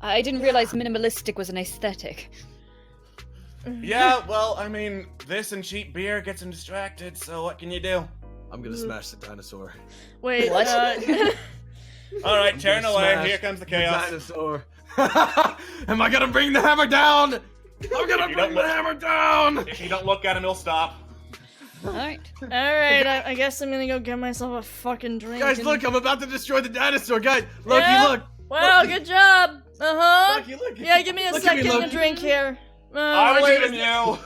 I didn't realize minimalistic was an aesthetic. Yeah, well, I mean, this and cheap beer gets him distracted, so what can you do? I'm gonna smash the dinosaur. Wait, What? Alright, turn gonna away, smash here comes the The chaos. dinosaur. Am I gonna bring the hammer down? I'm gonna you bring don't the look- hammer down. If you don't look at him, he'll stop. Alright. Alright, I guess I'm gonna go get myself a fucking drink. Guys, and- look! I'm about to destroy the dinosaur. Guys, Loki, Yeah? look! Wow, good job! Uh-huh! Loki, look! Yeah, give me a Look at me, second to Loki. drink here. I'm leaving you!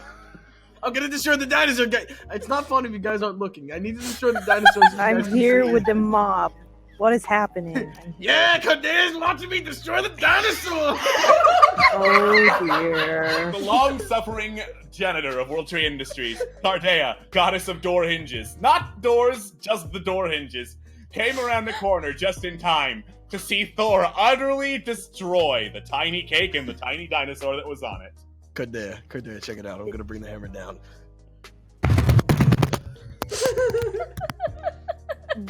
I'm gonna destroy the dinosaur. Guys, it's not fun if you guys aren't looking. I need to destroy the dinosaurs. so you I'm guys can here see with it. the mob. What is happening? Yeah, Cardea's watching me destroy the dinosaur. Oh dear. The long-suffering janitor of World Tree Industries, Cardea, goddess of door hinges. Not doors, just the door hinges. Came around the corner just in time to see Thor utterly destroy the tiny cake and the tiny dinosaur that was on it. Cardea, check it out. I'm gonna bring the hammer down.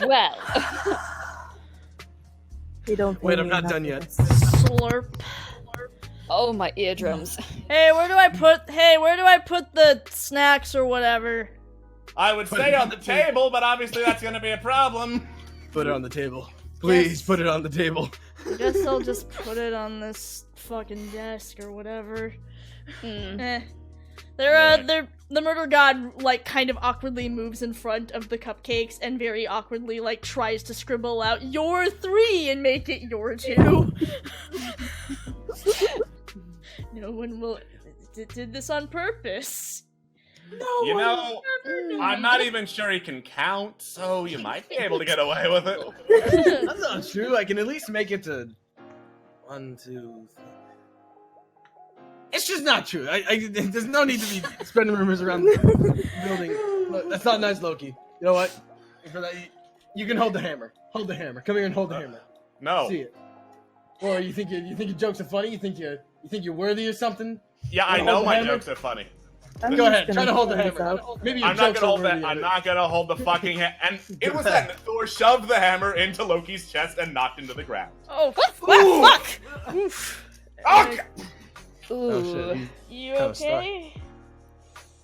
Well. They don't Wait, pay I'm me not enough done for yet. this. Slurp. Oh, my eardrums. Hey, where do I put the snacks or whatever? I would say on the table, but obviously that's gonna be a problem. Put it on the table. Please Yes. put it on the table. I guess I'll just put it on this fucking desk or whatever. Hmm. The murder god, like, kind of awkwardly moves in front of the cupcakes and very awkwardly, like, tries to scribble out "you're 3" and make it "you're 2." No one will did this on purpose. No, you know, I'm not even sure he can count, so you might be able to get away with it. That's not true. I can at least make it to 1, 2, 3. It's just not true. There's no need to be spreading rumors around the building. Look, that's not nice, Loki. You know what? For that, you can hold the hammer. Hold the hammer. Come here and hold the hammer. No. See it. Or you think your jokes are funny? You think you're worthy or something? Yeah, I know my jokes are funny. Go ahead. Try to hold the hammer. Maybe your I'm not jokes gonna hold are that. worthy I'm of it. not gonna hold the fucking and it was then that Thor shoved the hammer into Loki's chest and knocked into the ground. Oh, fuck! Oof. Okay. Oh, shit. You Kinda okay?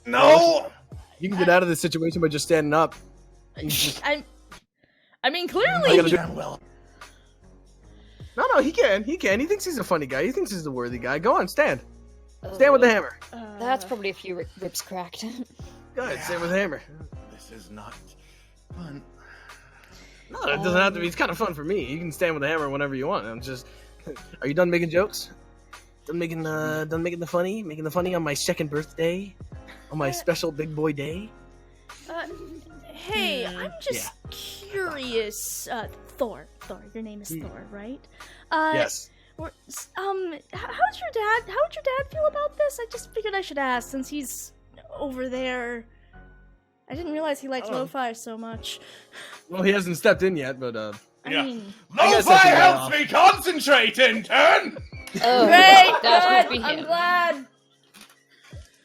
No. You can get out of this situation by just standing up. You just- I mean, I clearly. gotta do- No, he can. He can. He thinks he's a funny guy. He thinks he's a worthy guy. Go on, stand. Stand with the hammer. That's probably a few ribs cracked. Go ahead, stand with the hammer. This is not fun. No, it doesn't have to be. It's kind of fun for me. You can stand with the hammer whenever you want. I'm just. Are you done making jokes? Done making the funny? Making the funny on my second birthday? On my special big boy day? Hey, I'm just curious. Thor, your name is Thor, right? Yes. How's your dad? How would your dad feel about this? I just figured I should ask since he's over there. I didn't realize he liked lo-fi so much. Well, he hasn't stepped in yet, but I Yeah. mean, Lo-fi helps me concentrate, intern. Oh, great, that would good. be I'm him. glad.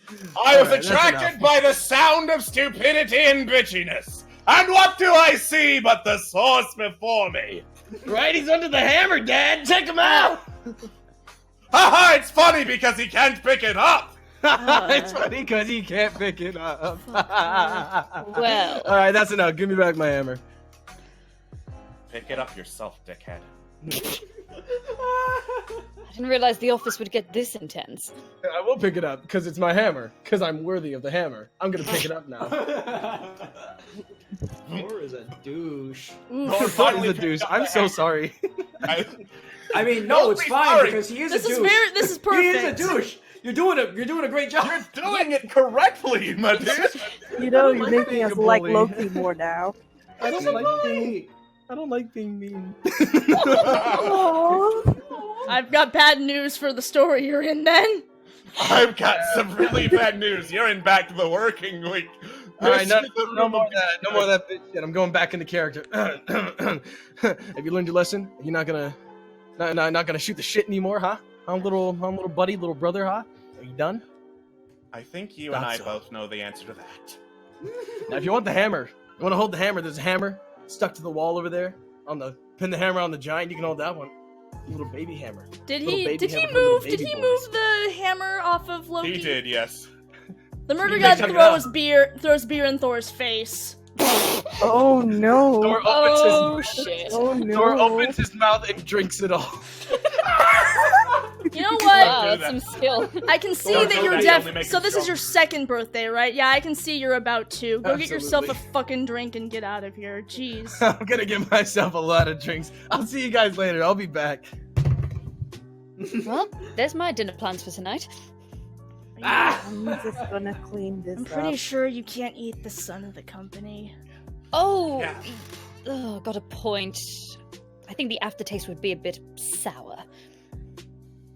I was Alright, that's attracted enough. by the sound of stupidity and bitchiness. And what do I see but the source before me? Right, he's under the hammer, Dad. Check him out. Haha, it's funny because he can't pick it up. it's funny because he can't pick it up. Well. All right, that's enough. Give me back my hammer. Pick it up yourself, dickhead. I didn't realize the office would get this intense. I will pick it up because it's my hammer. Because I'm worthy of the hammer. I'm gonna pick it up now. Thor is a douche. Thor is a douche. I'm so sorry. I mean, no, Don't it's be fine sorry. because he is This a is douche. this is He perfect. is a douche. You're doing a great job. You're doing it correctly, my dude. You know, I don't you're like making being us a like bully. Loki more now. I don't like being mean. I've got bad news for the story you're in. Then I've got some really bad news. You're in back to the working week. All right, This is the no more of room that. No more of that bitch shit. I'm going back into character. Have you learned your lesson? You're not gonna shoot the shit anymore, huh? Little buddy, little brother, huh? Are you done? I think you and I So. both know the answer to that. Now, if you want the hammer, you want to hold the hammer. There's a hammer stuck to the wall over there. Pin the hammer on the giant. You can hold that one. Little baby hammer. did Little he baby hammer for move? little Did baby he boys. move the hammer off of Loki? He did, yes. The murder He god took it throws beer in Thor's face. Oh no! Thor opens Oh his shit. Oh no! Thor opens his mouth and drinks it all. You know what? Wow, that's some skill. I can see Thor that knows you're that he deaf. only makes So him this is strong. your second birthday, right? Yeah, I can see you're about to. Go get yourself a Absolutely. fucking drink and get out of here. Jeez. I'm gonna give myself a lot of drinks. I'll see you guys later. I'll be back. Well, there's my dinner plans for tonight. I'm just gonna clean this I'm pretty up. sure you can't eat the son of the company. Oh, Yeah. oh, got a point. I think the aftertaste would be a bit sour.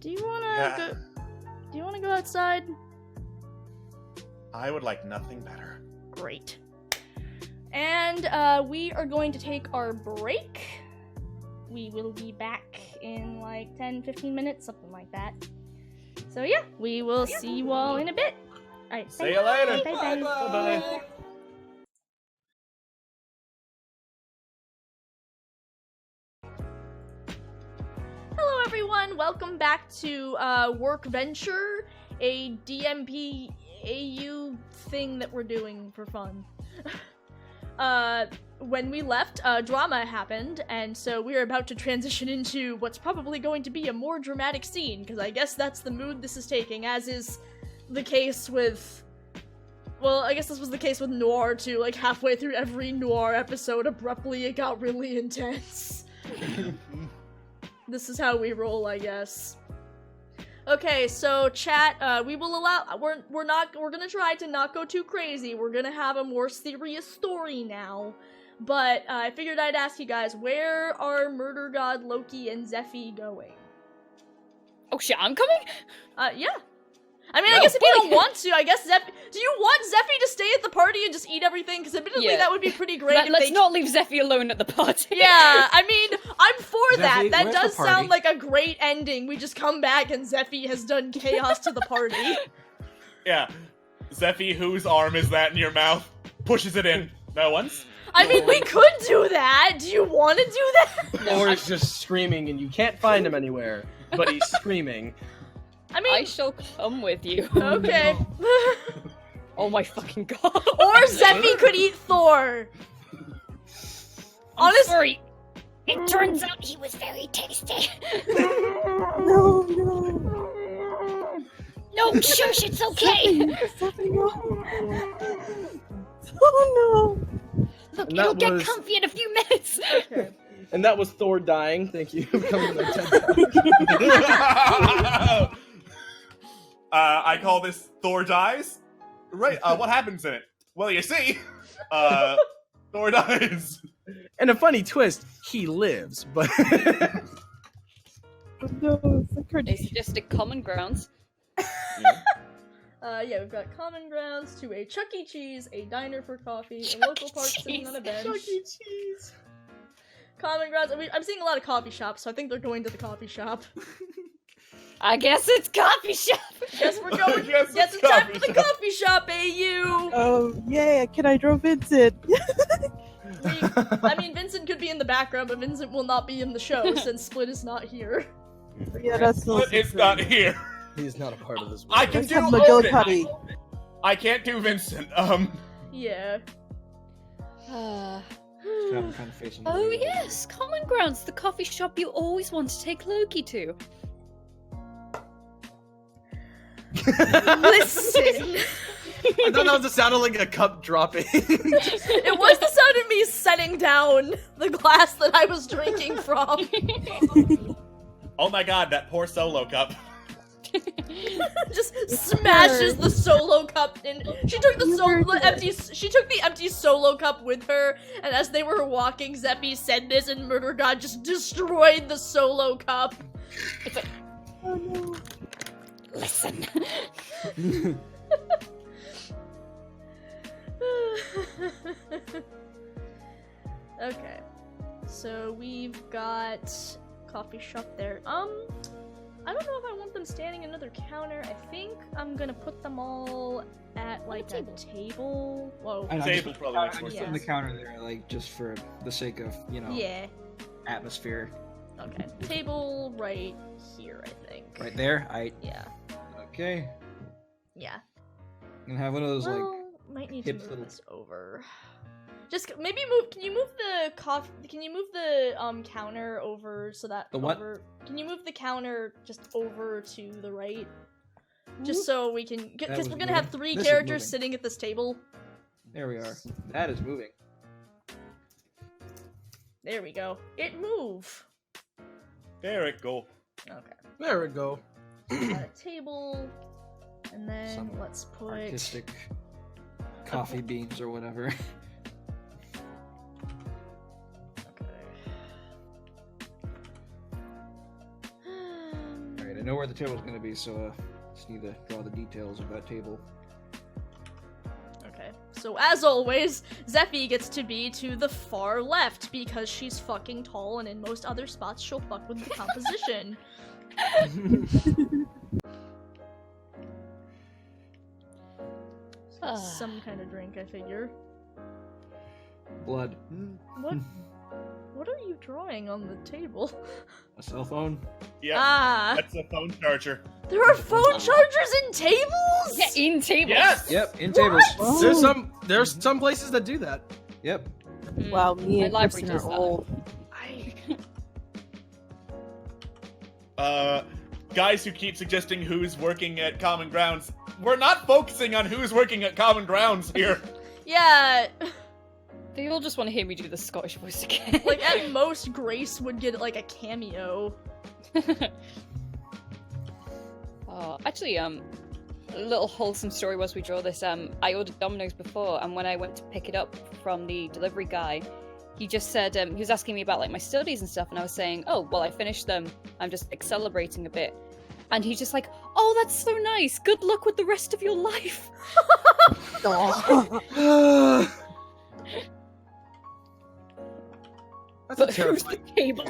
Do you wanna Yeah. go? Do you wanna go outside? I would like nothing better. Great. And we are going to take our break. We will be back in like 10-15 minutes, something like that. So yeah, we will see you all in a bit. Alright, See you later. Bye-bye. Bye-bye. Hello everyone, welcome back to Workventure, a DMP AU thing that we're doing for fun. When we left, drama happened, and so we're about to transition into what's probably going to be a more dramatic scene, because I guess that's the mood this is taking, as is the case with... Well, I guess this was the case with Noir, too. Like, halfway through every Noir episode, abruptly it got really intense. This is how we roll, I guess. Okay, so chat, we will allow... We're gonna try to not go too crazy. We're gonna have a more serious story now. But I figured I'd ask you guys, where are Murder God, Loki, and Zephy going? Oh shit, I'm coming? Yeah. I mean, I guess if you don't want to, I guess do you want Zephy to stay at the party and just eat everything? Because admittedly, that would be pretty great. Let's not leave Zephy alone at the party. Yeah, I mean, I'm for that. Zephy, That where's does the party? sound like a great ending. We just come back and Zephy has done chaos to the party. Yeah. Zephy, whose arm is that in your mouth? Pushes it in. No one's. I mean, we could do that. Do you want to do that? Or is just screaming and you can't find him anywhere, but he's screaming. I mean, I shall come with you. okay. Oh my fucking god. Or Zephy could eat Thor. Honestly, Sorry. It turns out he was very tasty. No, no. No, shush, it's okay. Stephanie, no. Oh no. Look, And it'll that get was- comfy in a few minutes. okay. And that was Thor dying. Thank you for coming to my TED Talk. I call this Thor dies. Right. What happens in it? Well, you see, Thor dies. And a funny twist, he lives, but Oh, no, it's the They Cardea. suggested common grounds. Yeah, we've got common grounds to a Chuck E. Cheese, a diner for coffee, a local park sitting on a bench. Chuck E. Cheese. Common grounds. I mean, I'm seeing a lot of coffee shops, so I think they're going to the coffee shop. I guess it's coffee shop. Guess we're going. Yes, Guess it's it's time coffee for the shop. coffee shop, AU. Oh, yeah, can I draw Vincent? I mean, Vincent could be in the background, but Vincent will not be in the show since Split is not here. Yeah, that's But it's not here. He's not a part of this. I can Let's do have McGill Odin. Cuddy. I can't do Vincent. Yeah. Kind of face on the Oh wall. yes, common grounds, the coffee shop you always want to take Loki to. Listen. I thought that was the sound of like a cup dropping. It was the sound of me setting down the glass that I was drinking from. Oh my god, that poor solo cup. Just smashes the solo cup in. She took the empty solo cup with her, and as they were walking, Zephy said this, and Murder God just destroyed the solo cup. It's like, Oh no. Listen. Okay, so we've got coffee shop there. I don't know if I want them standing another counter. I think I'm gonna put them all at like a table. Whoa. I know, Table just- probably makes I'm more just putting the sense. counter there, like just for the sake of Yeah. atmosphere. Okay. Table right here, I think. Right there. Yeah. Okay. Yeah. I'm gonna have one of those like. Well, might need to hip move little- this over. Just maybe move. Can you move the Can you move the counter over so that The what? Can you move the counter just over to the right? Just so we can, because was we're gonna have moving. 3 This is characters moving. sitting at this table. There we are. That is moving. There we go. It move. There it go. Okay. There we go. Got a table, and then Some let's put. Artistic coffee beans or whatever. Alright, I know where the table's gonna be, so just need to draw the details of that table. Okay. So as always, Zephy gets to be to the far left because she's fucking tall, and in most other spots she'll fuck with the composition. Some kind of drink, I figure. Blood. What are you drawing on the table? A cell phone. Yeah, Ah, that's a phone charger. there are phone chargers in tables. yeah, in tables. Yes! Yep, in tables. Oh. There's some places that do that. Yep. Wow, me My and library Kristen does are that. old. Guys who keep suggesting who's working at Common Grounds, we're not focusing on who's working at Common Grounds here. Yeah, They all just want to hear me do the Scottish voice again. like at most, Grace would get like a cameo. Actually, a little wholesome story whilst we draw this. I ordered Domino's before, and when I went to pick it up from the delivery guy, he just said, he was asking me about like my studies and stuff, and I was saying, oh, well, I finished them. I'm just like celebrating a bit. And he's just like, oh, that's so nice. Good luck with the rest of your life. That's But who's the table?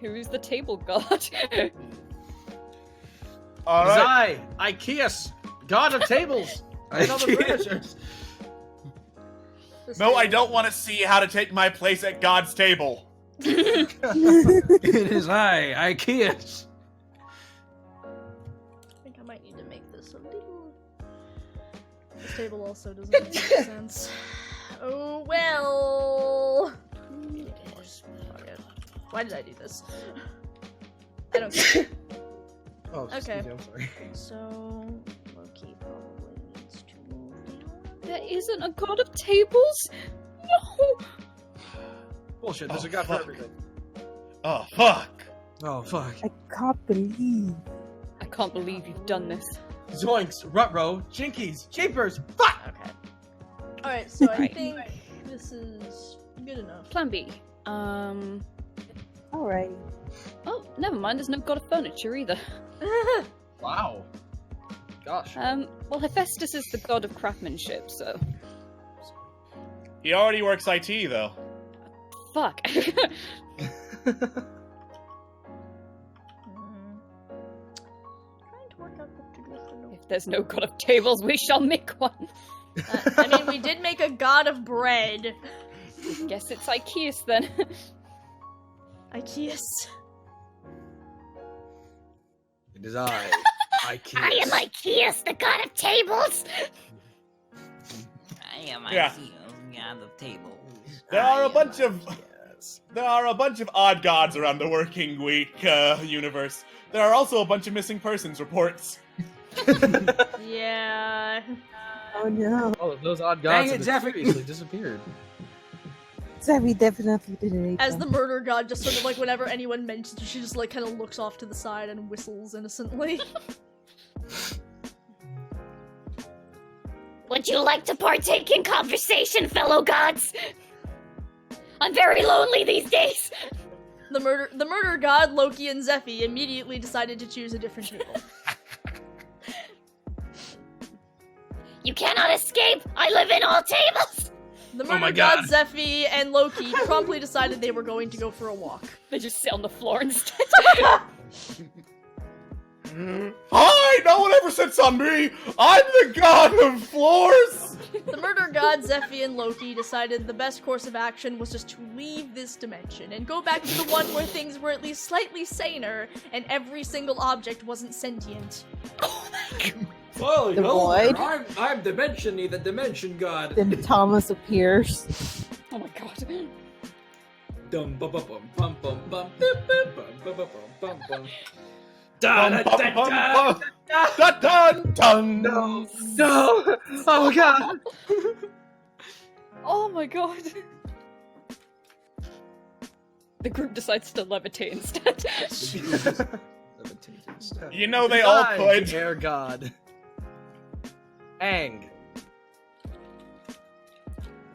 Who's the table god? All right. Ikeas, god of tables, and other furnitures. No, I don't want to see how to take my place at God's table. It is I, Ikeas. I think I might need to make this a little. This table also doesn't make sense. Oh well. Fuck it. Why did I do this? I don't care. Oh, Okay. excuse me, I'm sorry. So Loki probably needs to move down. There isn't a god of tables? No! Bullshit. There's Oh, a god for fuck. everything. Oh, fuck. Oh fuck. I can't believe. I can't believe you've done this. Zoinks, Rutro, Jinkies, Jeepers. Okay. Alright, so I Right. think this is good enough. Plan B. Alright. Oh, never mind, there's no god of furniture either. Wow. Gosh. Well, Hephaestus is the god of craftsmanship, so... He already works IT, though. Fuck. Trying to work out what to do for no. If there's no god of tables, we shall make one. I mean, we did make a god of bread. Guess it's Ikeas then. Ikeas. It is I, Ikeas. I am Ikeas, the god of tables. I am Yeah. Ikeas, god of tables. There are I a am bunch of Yes. there are a bunch of odd gods around the working week universe. There are also a bunch of missing persons reports. Yeah. Oh no. Oh, those odd Dang gods it, have Zephyr. mysteriously disappeared. Zebby definitely did it. As the murder god, just sort of like whenever anyone mentions her, she just like kind of looks off to the side and whistles innocently. Would you like to partake in conversation, fellow gods? I'm very lonely these days. The murder god, Loki and Zephy immediately decided to choose a different table. You cannot escape. I live in all tables. The Oh my murder god, God. Zephy and Loki promptly decided they were going to go for a walk. They just sit on the floor instead. Hi! No one ever sits on me! I'm the god of floors! The murder god, Zephy and Loki decided the best course of action was just to leave this dimension and go back to the one where things were at least slightly saner and every single object wasn't sentient. Well, The void? I'm Dimensiony, the Dimension God. Then Thomas appears. Oh my god. Dum bum bum bum bum bum bum bum bum bum bum bum. Da da da da. Dun dun dun! No! No! Oh god! Oh my god. The group decides to levitate instead. You know they all I, could. Air god. Aang.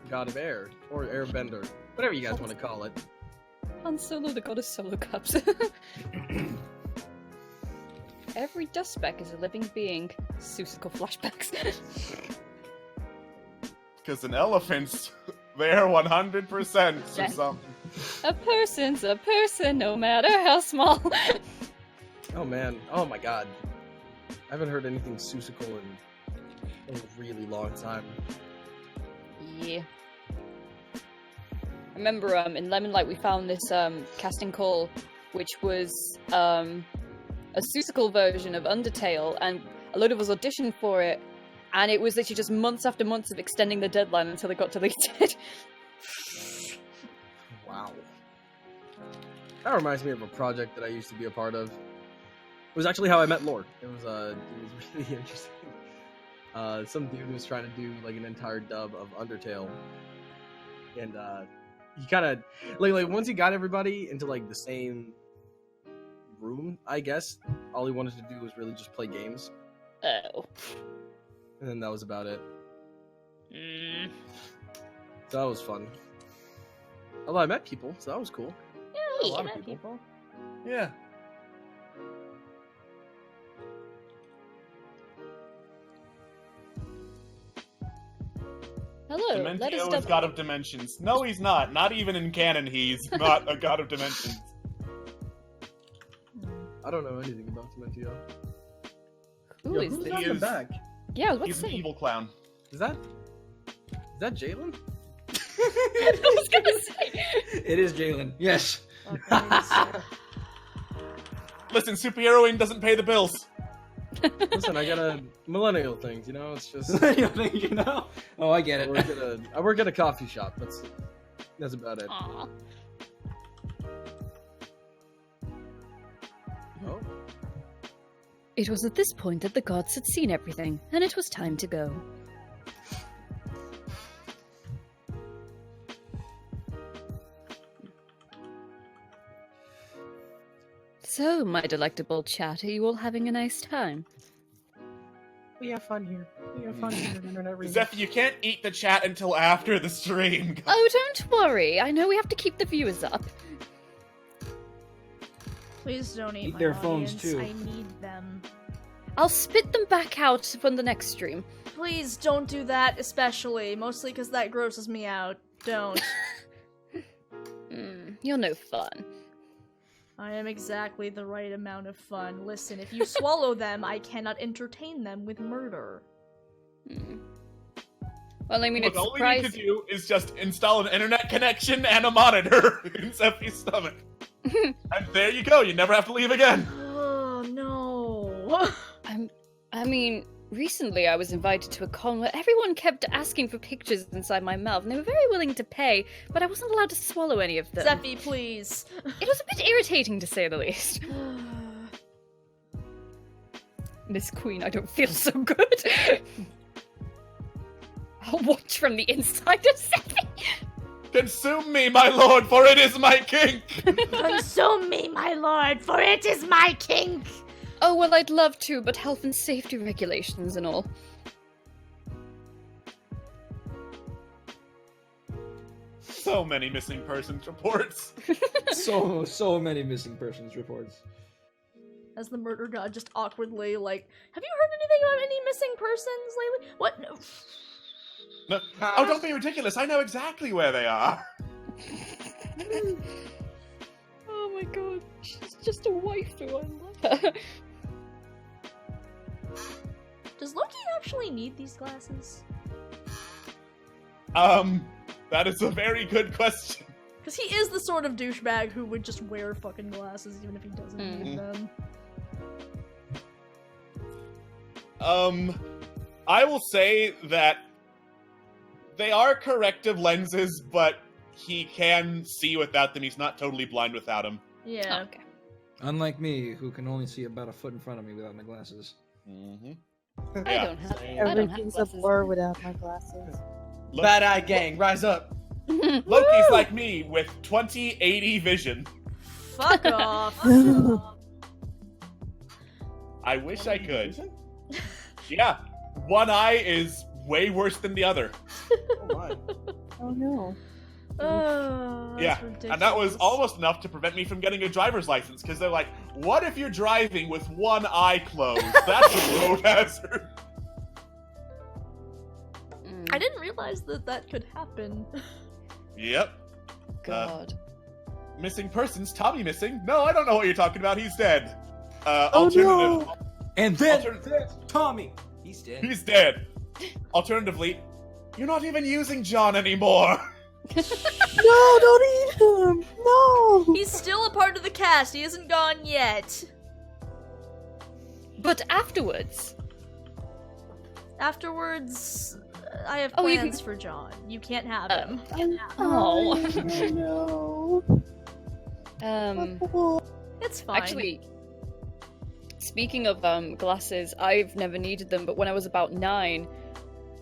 God of air. Or airbender. Whatever you guys want to call it. Han Solo, the god of solo cups. Every dust speck is a living being. Susical flashbacks. Because an elephant's there 100% or Yeah. something. A person's a person, no matter how small. Oh man. Oh my god. I haven't heard anything Susical in a really long time. Yeah. I remember in Lemon Light we found this casting call, which was a Susical version of Undertale, and a load of us auditioned for it, and it was literally just months after months of extending the deadline until it got deleted. Wow. That reminds me of a project that I used to be a part of. was actually how I met Lore. It was really interesting. Some dude was trying to do like an entire dub of Undertale, and he kind of like once he got everybody into like the same room, I guess all he wanted to do was really just play games. Oh. And then that was about it. Mm. So that was fun. Although I met people, so that was cool. Yeah, a lot of met people. Yeah. Hello, let us Dementio is double. God of Dimensions. No, he's not. Not even in canon, he's not a God of Dimensions. I don't know anything about Dementio. Who is who's this? coming back? Yeah, I was about He's to an say. evil clown. Is that Jalen? I was gonna say. It is Jalen. Yes. Listen, superheroing doesn't pay the bills. Listen, I got a millennial things, you know. It's just You know? Oh, I get it. I work at a coffee shop. That's about it. Aw. Oh, It was at this point that the gods had seen everything, and it was time to go. So, my delectable chat, are you all having a nice time? We have fun here. We have fun here. Internet Arena. Zeph, you can't eat the chat until after the stream. Oh, don't worry. I know we have to keep the viewers up. Please don't eat Eat my their phones, audience. too. I need them. I'll spit them back out from the next stream. Please don't do that, especially. Mostly because that grosses me out. Don't. You're no fun. I am exactly the right amount of fun. Listen, if you swallow them, I cannot entertain them with murder. Well, I mean, Look, it's all we need to surprising. do is just install an internet connection and a monitor in Zephy's stomach. And there you go, you never have to leave again. Oh, no. I mean, recently I was invited to a con where everyone kept asking for pictures inside my mouth, and they were very willing to pay, but I wasn't allowed to swallow any of them. Zephy, please. It was a bit irritating, to say the least. Miss Queen, I don't feel so good. I'll watch from the inside of Zephy. Consume me, my lord, for it is my kink! Consume me, my lord, for it is my kink! Oh, well, I'd love to, but health and safety regulations and all. So many missing persons reports. So many missing persons reports. As the murder god just awkwardly, like, have you heard anything about any missing persons lately? What? No. No. Oh, don't be ridiculous, I know exactly where they are. Oh my god, she's just a waifu, I love her. Does Loki actually need these glasses? That is a very good question. Because he is the sort of douchebag who would just wear fucking glasses even if he doesn't need them. I will say that they are corrective lenses, but he can see without them. He's not totally blind without them. Yeah. Oh, okay. Unlike me, who can only see about a foot in front of me without my glasses. Mm-hmm. I don't have Everything's a glasses. blur without my glasses. Bad Eye Gang, rise up. Loki's like me with 20/80 vision. Fuck off. I wish I could. Yeah, one eye is way worse than the other. oh my. Oh no. Oh, that's Yeah, ridiculous. and that was almost enough to prevent me from getting a driver's license, because they're like, what if you're driving with one eye closed? That's a road hazard. I didn't realize that that could happen. Yep. God. Missing persons, Tommy missing? No, I don't know what you're talking about, he's dead. Oh, Alternative, And then Altern- Tommy, he's dead. he's dead. Alternatively, you're not even using John anymore. No, don't eat him! No! He's still a part of the cast. He isn't gone yet. But afterwards, Afterwards, I have Oh, you plans can- for John. You can't have him. Oh. No. um, Oh, It's fine. actually, Speaking of glasses, I've never needed them, but when I was about 9,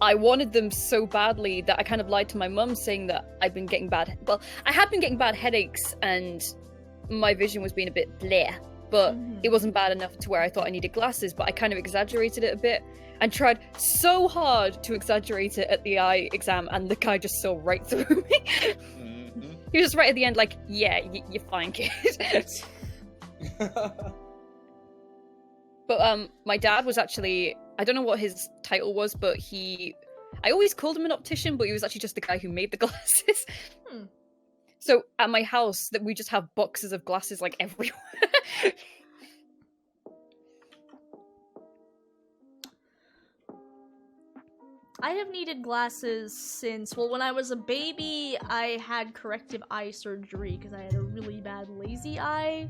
I wanted them so badly that I kind of lied to my mum, saying that I'd been getting bad. Well, I had been getting bad headaches, and my vision was being a bit bleh. But it wasn't bad enough to where I thought I needed glasses. But I kind of exaggerated it a bit, and tried so hard to exaggerate it at the eye exam, and the guy just saw right through me. He was just right at the end, like, "Yeah, you're fine, kid." But my dad was actually, I don't know what his title was, but I always called him an optician, but he was actually just the guy who made the glasses. So at my house, that we just have boxes of glasses like everywhere. I have needed glasses since, well, when I was a baby, I had corrective eye surgery because I had a really bad lazy eye.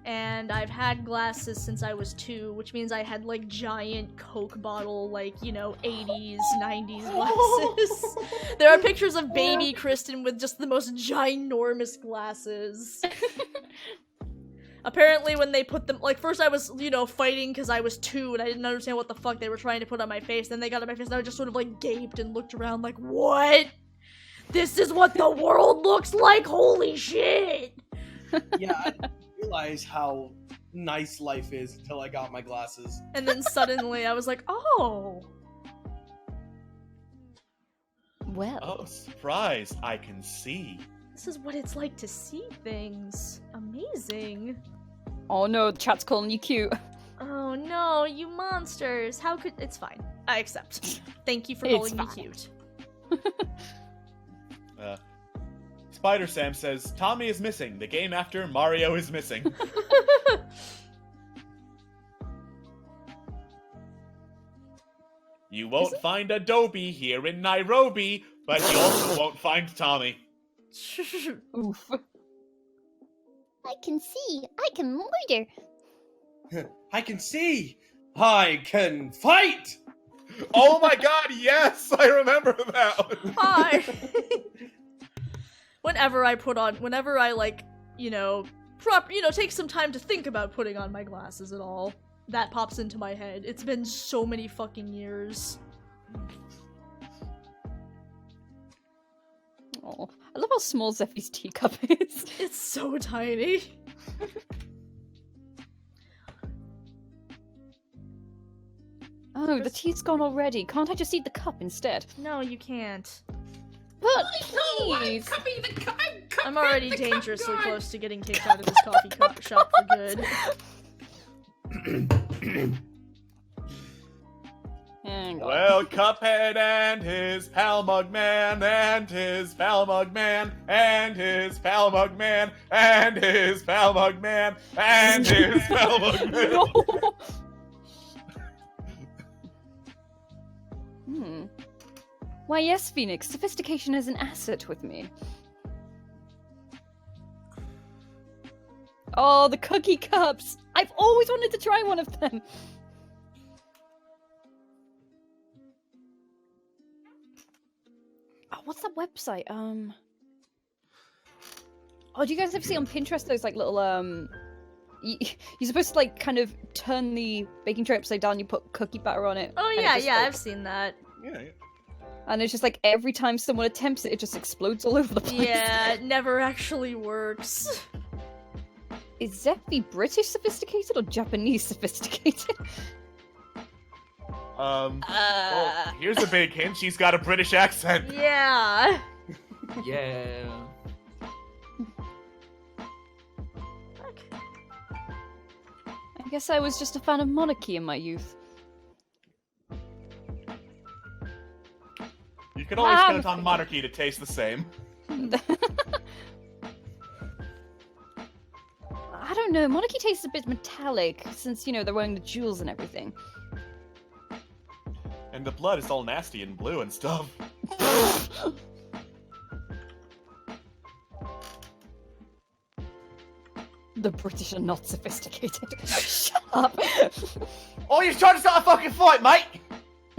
And I've had glasses since I was 2, which means I had, like, giant Coke bottle, like, 80s, 90s glasses. There are pictures of baby Kristen with just the most ginormous glasses. Apparently when they put them, like, first I was, fighting because I was 2 and I didn't understand what the fuck they were trying to put on my face. Then they got on my face and I just sort of, like, gaped and looked around like, what? This is what the world looks like? Holy shit! Yeah, I didn't realize how nice life is until I got my glasses. And then suddenly I was like, oh. Well. Oh, surprise! I can see. This is what it's like to see things. Amazing. Oh no, the chat's calling you cute. Oh no, you monsters. How could... It's fine. I accept. Thank you for calling me cute. Spider Sam says, Tommy is missing. The game after Mario is missing. You won't find Adobe here in Nairobi, but you also won't find Tommy. Oof. I can see. I can murder. I can see. I can fight. Oh my god, yes! I remember that. Hi. Whenever I take some time to think about putting on my glasses at all, that pops into my head. It's been so many fucking years. Oh, I love how small Zeffy's teacup is. It's so tiny. Oh, the tea's gone already. Can't I just eat the cup instead? No, you can't. But please! I'm already dangerously close to getting kicked out of this coffee shop for good. Well, Cuphead and his pal Mugman, and his pal Mugman, and his pal Mugman, and his pal Mugman, and his pal Mugman. Why, yes, Phoenix. Sophistication is an asset with me. Oh, the cookie cups! I've always wanted to try one of them! Oh, what's that website? Oh, do you guys ever see on Pinterest those, like, little, you're supposed to, like, kind of turn the baking tray upside down, you put cookie batter on it. Oh, yeah, yeah, I've seen that. Yeah. And it's just like every time someone attempts it, it just explodes all over the place. Yeah, it never actually works. Is Zeffy British sophisticated or Japanese sophisticated? Well, here's a big hint. She's got a British accent. Yeah. Yeah. I guess I was just a fan of monarchy in my youth. You can always count on monarchy to taste the same. I don't know, monarchy tastes a bit metallic, since, they're wearing the jewels and everything. And the blood is all nasty and blue and stuff. The British are not sophisticated. Shut up! Oh, you're trying to start a fucking fight, mate!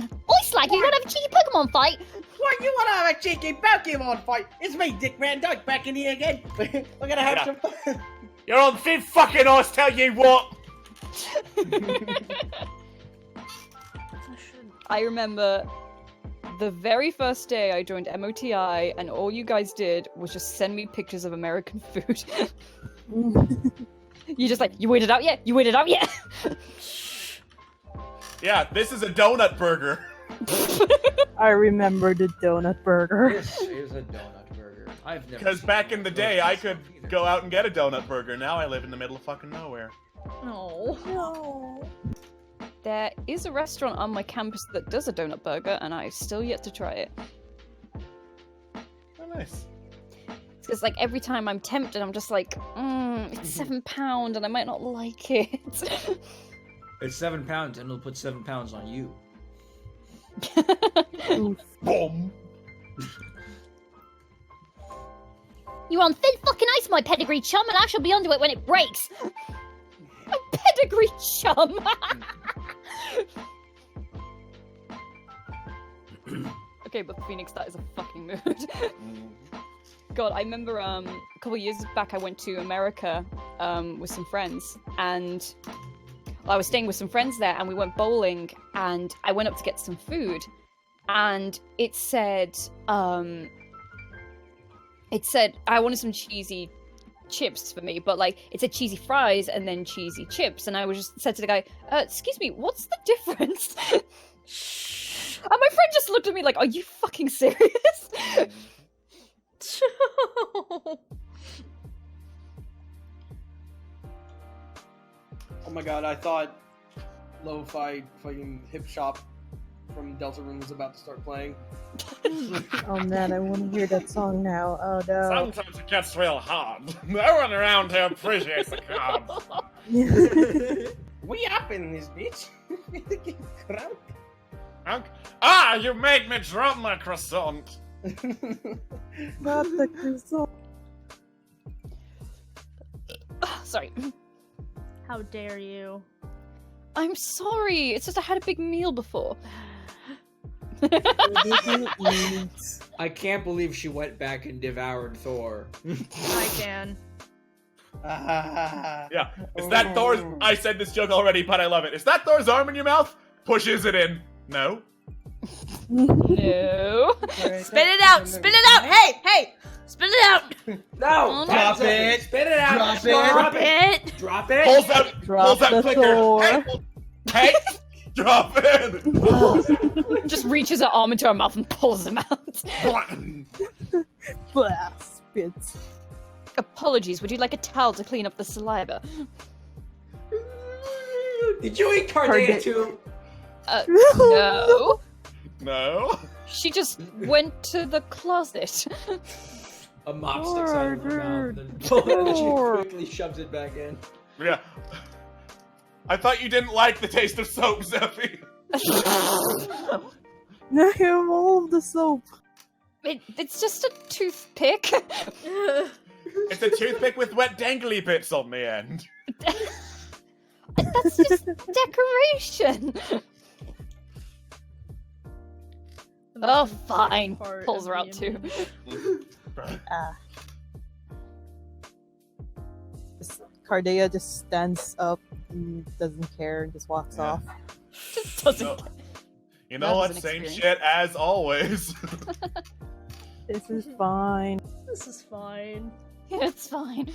Oi, Slag, you wanna have a cheeky Pokemon fight? What, you wanna have a cheeky Pokemon fight? It's me, Dick Van Dyke, back in here again. We're gonna have some fun. You're on thin fucking ice, tell you what! I remember the very first day I joined MOTI, and all you guys did was just send me pictures of American food. You're just like, you waited out yet? You waited out yet? Yeah, this is a donut burger. I remember the donut burger. This is a donut burger. I've never. Because seen back one in the of day, those I could either. go out and get a donut burger. Now I live in the middle of fucking nowhere. No. There is a restaurant on my campus that does a donut burger, and I've still yet to try it. Oh, nice. Because like every time I'm tempted, I'm just like, it's £7 and I might not like it. It's £7 and it'll put £7 on you. Boom. You on thin fucking ice, my pedigree chum, and I shall be onto it when it breaks. My pedigree chum. Okay, but Phoenix, that is a fucking mood. God, I remember a couple years back I went to America with some friends, and I was staying with some friends there, and we went bowling, and I went up to get some food, and it said I wanted some cheesy chips for me, but like it said cheesy fries and then cheesy chips, and I was just said to the guy, excuse me, what's the difference? And my friend just looked at me like, are you fucking serious? Oh my god, I thought Lo-Fi fucking hip shop from Deltarune was about to start playing. Oh man, I want to hear that song now. Oh no. Sometimes it gets real hard. No one around here appreciates the carb. We up in this bitch. Ah, you made me drop my croissant. Not the croissant. Sorry. How dare you? I'm sorry. It's just I had a big meal before. I can't believe she went back and devoured Thor. I can. Yeah, is that Thor's? I said this joke already, but I love it. Is that Thor's arm in your mouth? Pushes it in. No. No. Spit it out! Spit it out! Hey! Spit it out! No! Drop it! Spit it out! Drop it! Drop it! Drop it! Pulls out Drop the clicker. Thor. Hey, drop it! Just reaches her arm into her mouth and pulls him out. Blah, spits. Apologies, would you like a towel to clean up the saliva? Did you eat Cardea too? No. No. She just went to the closet. A mop sticks out of her mouth and she quickly shoves it back in. Yeah. I thought you didn't like the taste of soap, Zephy. Now you have all of the soap. It's just a toothpick. It's a toothpick with wet dangly bits on the end. That's just decoration. Oh, fine. Pulls her out too. Cardea just stands up and doesn't care and just walks off. Just doesn't. You know what? Same shit as always. This is fine. This is fine. Yeah, it's fine.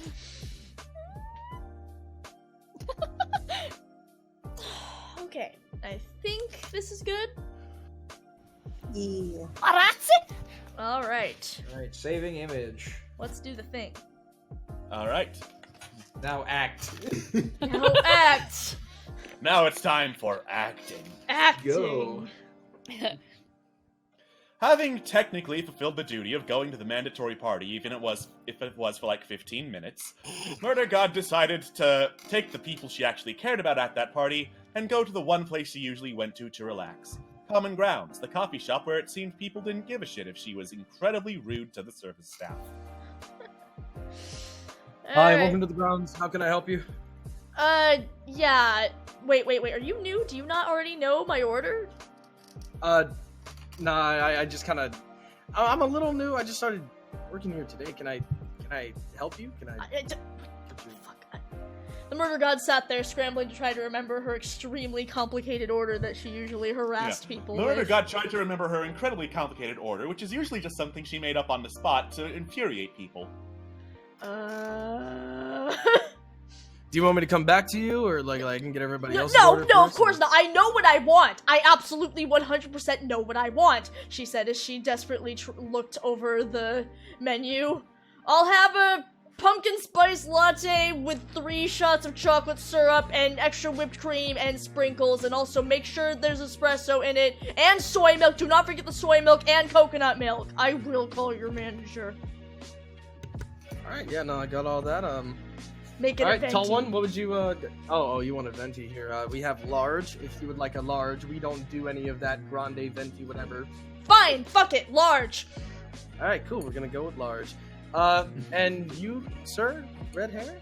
Okay, I think this is good. Yeah. Alright, Alright, saving image. let's do the thing. All right. Now act. Now act! Now it's time for acting. Acting! Go. Having technically fulfilled the duty of going to the mandatory party, even if it was for like 15 minutes, Murder God decided to take the people she actually cared about at that party and go to the one place she usually went to relax. Common Grounds, the coffee shop where it seemed people didn't give a shit if she was incredibly rude to the service staff. Hi, Alright. welcome to the grounds. How can I help you? Yeah. Wait, are you new? Do you not already know my order? Nah, I just kind of... I'm a little new. I just started working here today. Can I help you? Can I... Fuck. The murder god sat there scrambling to try to remember her extremely complicated order that she usually harassed people Murder with. God tried to remember her incredibly complicated order, which is usually just something she made up on the spot to infuriate people. Do you want me to come back to you, or like I can get everybody else? No, of course not. I know what I want. I absolutely 100% know what I want, she said as she desperately looked over the menu. I'll have a pumpkin spice latte with 3 shots of chocolate syrup and extra whipped cream and sprinkles, and also make sure there's espresso in it, and soy milk. Do not forget the soy milk and coconut milk. I will call your manager. Alright, yeah, no, I got all that. Make it a Alright, venti. tall one, what would you, Oh, you want a venti here. We have large, if you would like a large. We don't do any of that grande, venti, whatever. Fine, fuck it, large. Alright, cool, we're gonna go with large. And you, sir? Red hair?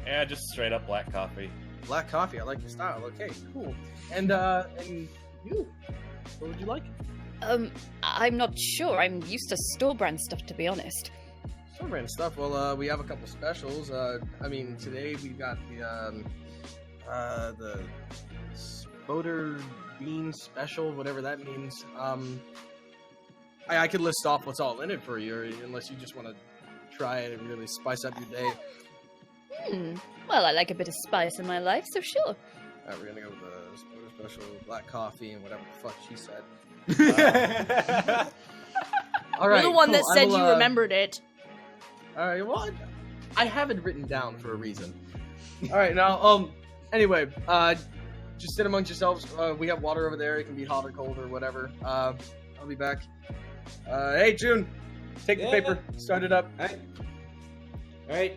Yeah, just straight up black coffee. Black coffee, I like your style. Okay, cool. And you? What would you like? I'm not sure. I'm used to store brand stuff, to be honest. Store brand stuff. Well, we have a couple specials. I mean, today we got the Spoder Bean Special, whatever that means. I could list off what's all in it for you, unless you just want to try it and really spice up your day. Well, I like a bit of spice in my life, so sure. Alright, we're gonna go with the Spoder Special, black coffee, and whatever the fuck she said. Alright, You're the one cool. that said you remembered it. Alright, well, I have it written down for a reason. Alright, now, anyway, just sit amongst yourselves. We have water over there. It can be hot or cold or whatever. I'll be back. Hey, June, take the paper. Start it up. Alright.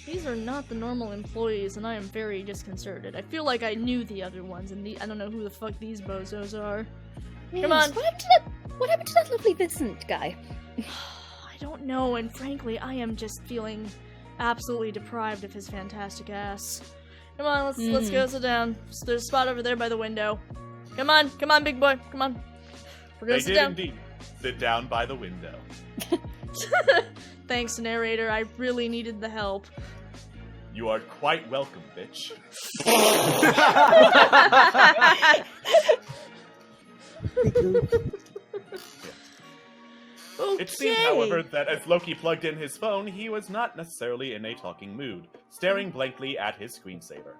These are not the normal employees, and I am very disconcerted. I feel like I knew the other ones, and I don't know who the fuck these bozos are. Yes, Come on. What happened to that lovely Vincent guy? I don't know, and frankly, I am just feeling absolutely deprived of his fantastic ass. Come on, let's go sit down. There's a spot over there by the window. Come on, big boy, come on. We're gonna sit down. Indeed sit down by the window. Thanks, narrator. I really needed the help. You are quite welcome, bitch. Okay. It seemed, however, that as Loki plugged in his phone, he was not necessarily in a talking mood, staring blankly at his screensaver.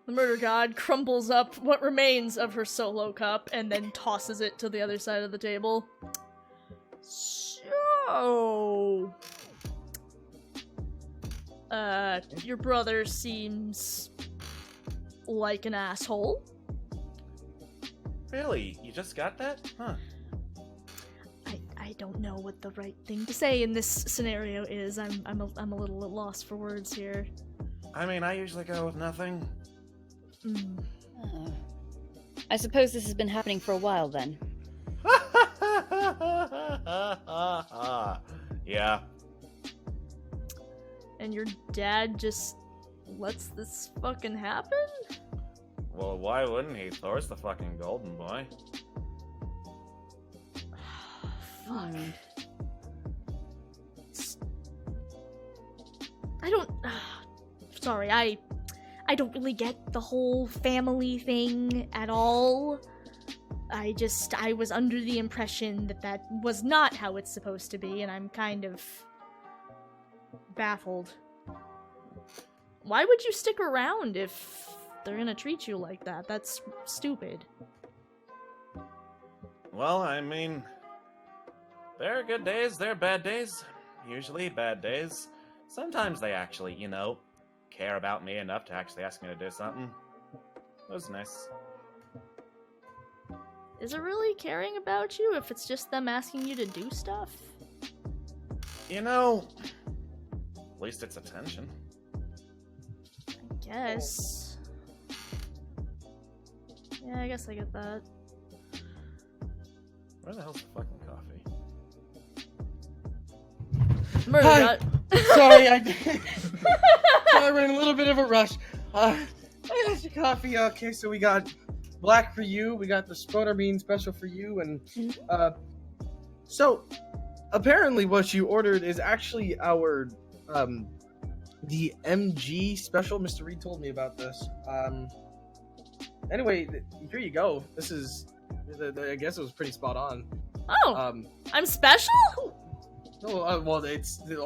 The murder god crumbles up what remains of her solo cup and then tosses it to the other side of the table. So... your brother seems like an asshole. Really? You just got that? Huh. I don't know what the right thing to say in this scenario is. I'm a little at loss for words here. I mean, I usually go with nothing. I suppose this has been happening for a while then. Yeah. And your dad just lets this fucking happen? Well, why wouldn't he? Thor's the fucking golden boy. Fuck. I don't... sorry, I don't really get the whole family thing at all. I was under the impression that was not how it's supposed to be, and I'm kind of baffled. Why would you stick around if they're gonna treat you like that? That's stupid. Well, I mean, there are good days, there are bad days. Usually bad days. Sometimes they actually, care about me enough to actually ask me to do something. It was nice. Is it really caring about you if it's just them asking you to do stuff? At least it's attention. I guess. Yeah, I guess I get that. Where the hell's the fucking coffee? Murder Hi. got- Sorry, I ran a little bit of a rush. Here's your coffee. Okay, so we got black for you. We got the Spoder Bean Special for you, and so apparently what you ordered is actually our the MG special. Mr. Reed told me about this. Anyway, here you go. This is, I guess it was pretty spot on. Oh, I'm special? Oh, well,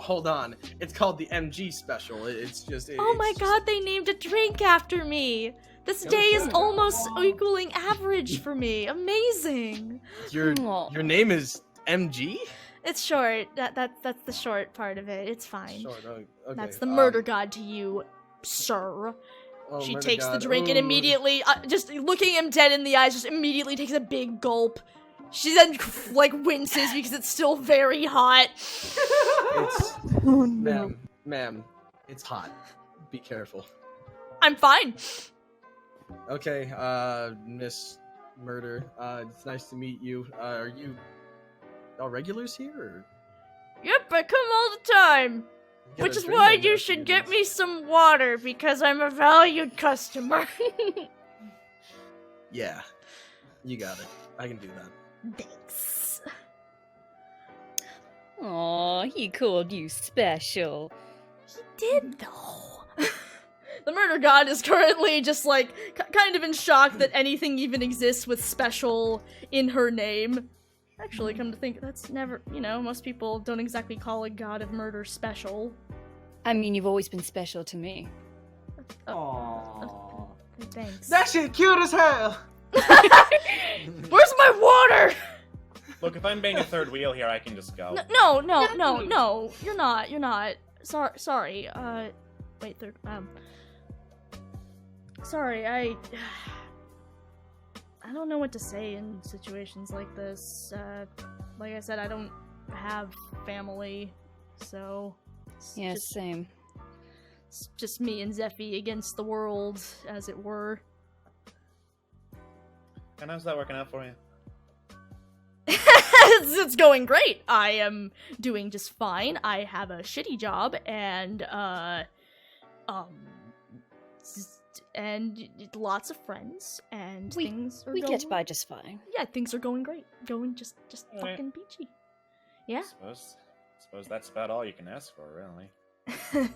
hold on. It's called the MG special. Oh my god, they named a drink after me. This day is almost equaling average for me. Amazing. Your name is MG? It's short. That's the short part of it. It's fine. Short, okay. That's the murder god to you, sir. Oh, She murder takes the god. drink and Ooh. immediately, just looking him dead in the eyes, just immediately takes a big gulp. She then, like, winces because it's still very hot. It's, Oh, no. ma'am, it's hot. Be careful. I'm fine. Okay, Miss Murder, it's nice to meet you. Are you all regulars here, or? Yep, I come all the time. Get Which a is drink why on you that should for get guys. me some water, because I'm a valued customer. Yeah, you got it. I can do that. Thanks. Aw, he called you special. He did, though. The murder god is currently just, like, kind of in shock that anything even exists with special in her name. Actually, come to think, that's never, most people don't exactly call a god of murder special. I mean, you've always been special to me. Aww. Thanks. That shit cute as hell. Where's my water? Look, if I'm being a third wheel here, I can just go. No, you're not. Sorry, wait, sorry, I don't know what to say in situations like this. Like I said, I don't have family, so... Yeah, same. It's just me and Zeffy against the world, as it were. And how's that working out for you? It's going great. I am doing just fine. I have a shitty job, and lots of friends, and things are We going... get by just fine. Yeah, things are going great. Going just Alright. fucking peachy. Yeah? Suppose that's about all you can ask for, really.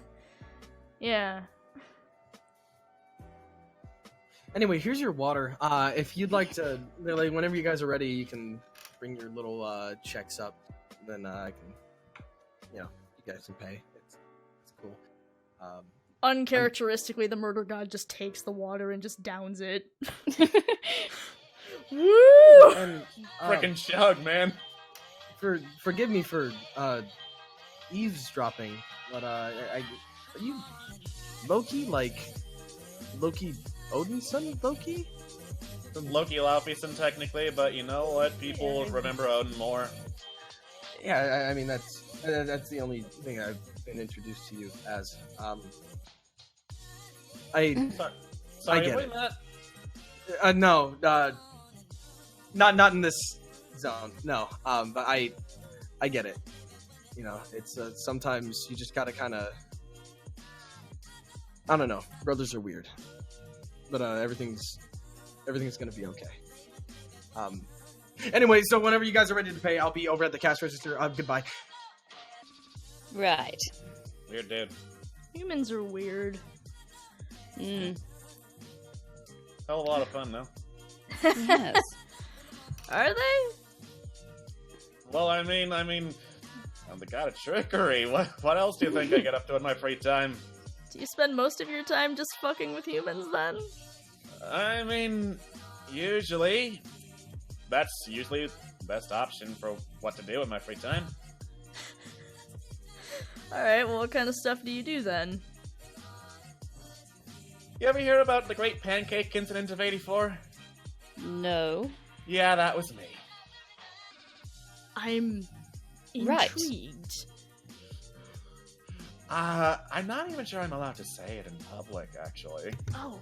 Yeah. Anyway, here's your water. If you'd like to, like, whenever you guys are ready, you can bring your little checks up. Then I can, you guys can pay. It's cool. Uncharacteristically, the murder god just takes the water and just downs it. Woo! And Frickin' chug, man. forgive me for eavesdropping, but are you Loki? Like Loki Odin's son, Loki? Loki Laufeyson, technically, but you know what? People remember Odin more. Yeah, I mean that's the only thing I've been introduced to you as. Sorry, get wait it. a minute. No, not in this zone. No, but I get it. It's sometimes you just gotta kind of, I don't know. Brothers are weird, but everything's gonna be okay. Anyway, so whenever you guys are ready to pay, I'll be over at the cash register. Goodbye. Right. Weird dude. Humans are weird. Mm. Hell of a lot of fun, though. Yes. Are they? Well, I mean, I'm the god of trickery. What else do you think I get up to in my free time? Do you spend most of your time just fucking with humans, then? I mean, usually. That's usually the best option for what to do in my free time. Alright, well, what kind of stuff do you do, then? You ever hear about the Great Pancake Incident of '84? No. Yeah, that was me. I'm Right. intrigued. I'm not even sure I'm allowed to say it in public, actually. Oh.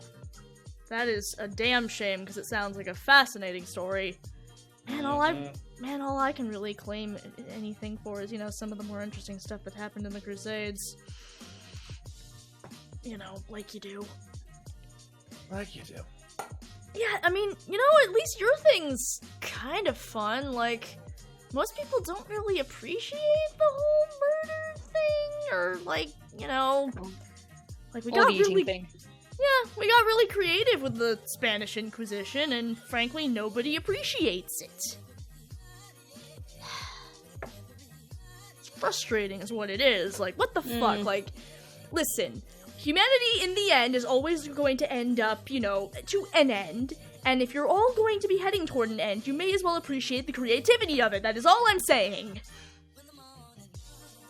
That is a damn shame, because it sounds like a fascinating story. And all I can really claim anything for is, some of the more interesting stuff that happened in the Crusades. Like you do. Like you do. Yeah, I mean, at least your thing's kind of fun. Like, most people don't really appreciate the whole murder thing, or, like, Like, we Or got the eating really... thing. Yeah, we got really creative with the Spanish Inquisition, and frankly, nobody appreciates it. It's frustrating is what it is. Like, what the fuck? Like, listen, humanity in the end is always going to end up, you know, to an end, and if you're all going to be heading toward an end, you may as well appreciate the creativity of it. That is all I'm saying.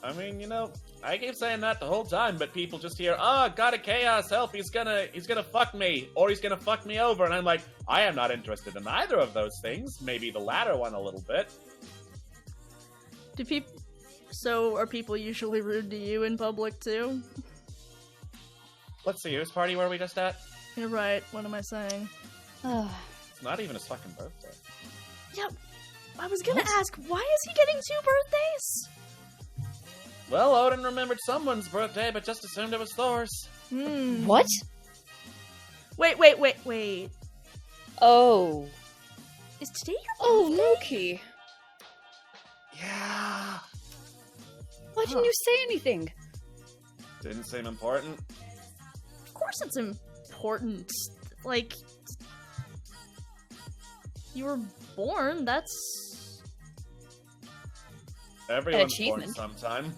I mean, you know, I keep saying that the whole time, but people just hear, "Oh, God of Chaos, help! He's gonna fuck me, or he's gonna fuck me over," and I'm like, I am not interested in either of those things. Maybe the latter one a little bit. So are people usually rude to you in public too? Let's see, whose party were we just at? You're right. What am I saying? It's not even his fucking birthday. Yeah, I was gonna ask, why is he getting 2 birthdays? Well, Odin remembered someone's birthday, but just assumed it was Thor's. What? Wait. Oh. Is today your birthday? Oh, Loki. Yeah. Why didn't you say anything? Didn't seem important. Of course it's important. Like, you were born, that's... Everyone's born achievement. sometime.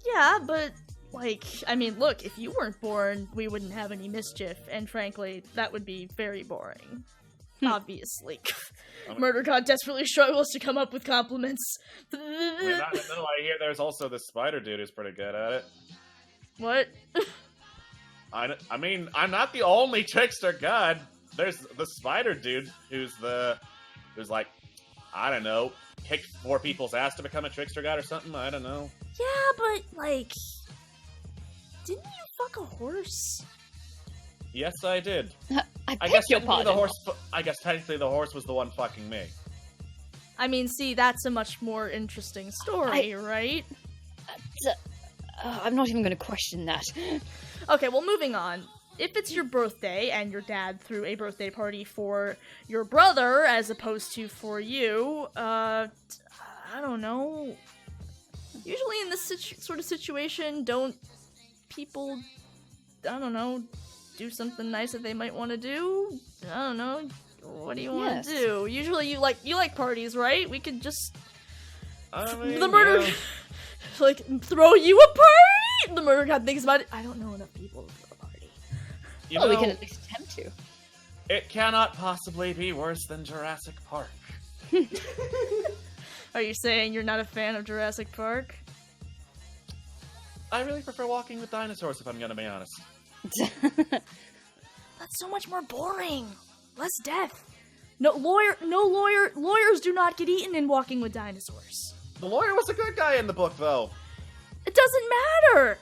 Yeah, but, like, I mean, look, if you weren't born, we wouldn't have any mischief, and frankly, that would be very boring. Obviously. Murder God desperately struggles to come up with compliments. I mean, I hear there's also this spider dude who's pretty good at it. What? I mean, I'm not the only trickster god. There's the spider dude who's like, I don't know, kicked 4 people's ass to become a trickster god or something. I don't know. Yeah, but, like, didn't you fuck a horse? Yes, I did. I guess your technically pardon. I guess technically the horse was the one fucking me. I mean, see, that's a much more interesting story, right? I'm not even going to question that. Okay, well, moving on. If it's your birthday and your dad threw a birthday party for your brother as opposed to for you, I don't know. Usually in this sort of situation, don't people, I don't know, do something nice that they might want to do? I don't know. What do you want to do? Usually you like parties, right? We could just the murder like throw you a party. The murder god thinks about it. I don't know enough people to throw a party. Well, we can at least attempt to. It cannot possibly be worse than Jurassic Park. Are you saying you're not a fan of Jurassic Park? I really prefer Walking with Dinosaurs, if I'm gonna be honest. That's so much more boring. Less death. Lawyers do not get eaten in Walking with Dinosaurs. The lawyer was a good guy in the book, though. It doesn't matter.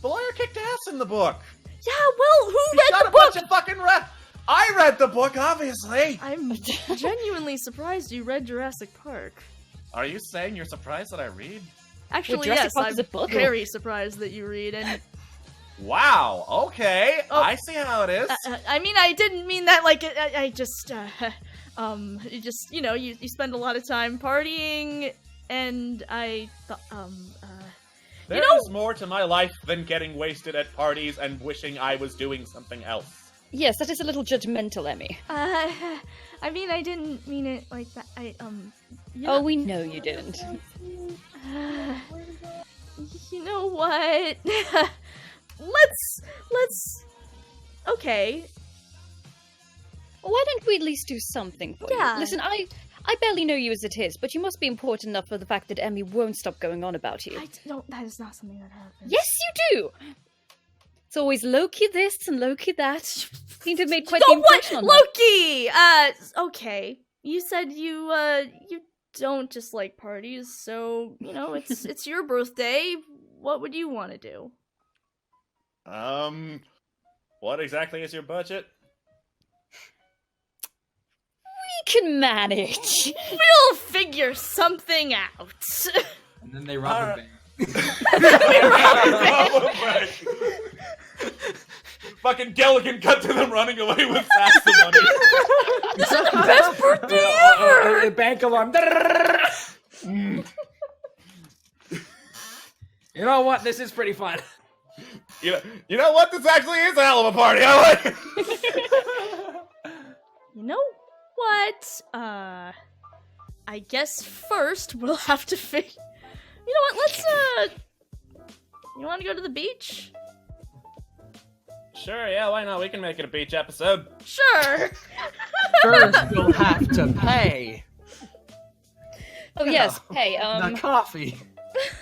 The lawyer kicked ass in the book. Yeah, well, who He read got the a book? bunch of fucking I read the book, obviously. I'm genuinely surprised you read Jurassic Park. Are you saying you're surprised that I read? Actually, Jurassic yes, Park I'm is a book? very surprised that you read. And Wow. Okay. Oh. I see how it is. I mean, I didn't mean that like I just you just you spend a lot of time partying, and I thought There is more to my life than getting wasted at parties and wishing I was doing something else. Yes, that is a little judgmental, Emmy. I mean, I didn't mean it like that. Oh, we know you didn't. You know what? let's. Okay. Why don't we at least do something for Yeah. you? Listen, I barely know you as it is, but you must be important enough for the fact that Emmy won't stop going on about you. No, that is not something that happens. Yes, you do! It's always Loki this and Loki that. Seem to have made quite Oh, the impression on her. Loki! Okay. You said you don't just like parties, so, it's your birthday. What would you want to do? What exactly is your budget? We can manage. We'll figure something out. And then they rob a bank. Fucking Gilligan cut to them running away with fast money. This is the best birthday ever! Bank alarm. You know what? This is pretty fun. You know what? This actually is a hell of a party. I like it. You know what? I guess first we'll have to figure. You know what? Let's You want to go to the beach? Sure, yeah, why not? We can make it a beach episode. Sure. First, you'll have to pay. Oh yes, pay. The coffee.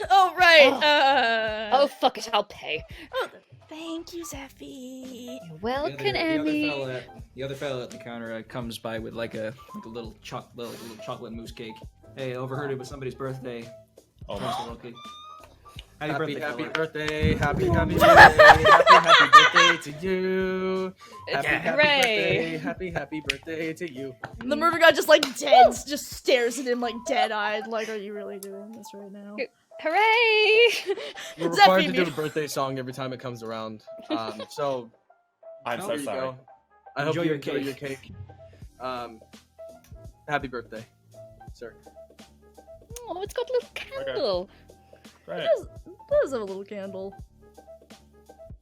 Oh right. Oh fuck it, I'll pay. Oh, thank you, Zeffy. You're welcome, The Emmy. other fellow at the counter comes by with like a little chocolate mousse cake. Hey, overheard it was somebody's birthday. Oh, Mr. Loki. Happy fella. birthday, happy birthday to you. Hooray. Happy birthday to you. The murder guy just like just stares at him like dead-eyed, like, are you really doing this right now? Hooray! We're Zeffy required to do me- a birthday song every time it comes around. So I'm there so you sorry. go. I hope Enjoy you your enjoy cake. your cake. Happy birthday, sir. Oh, it's got a little candle. Great. Does have a little candle.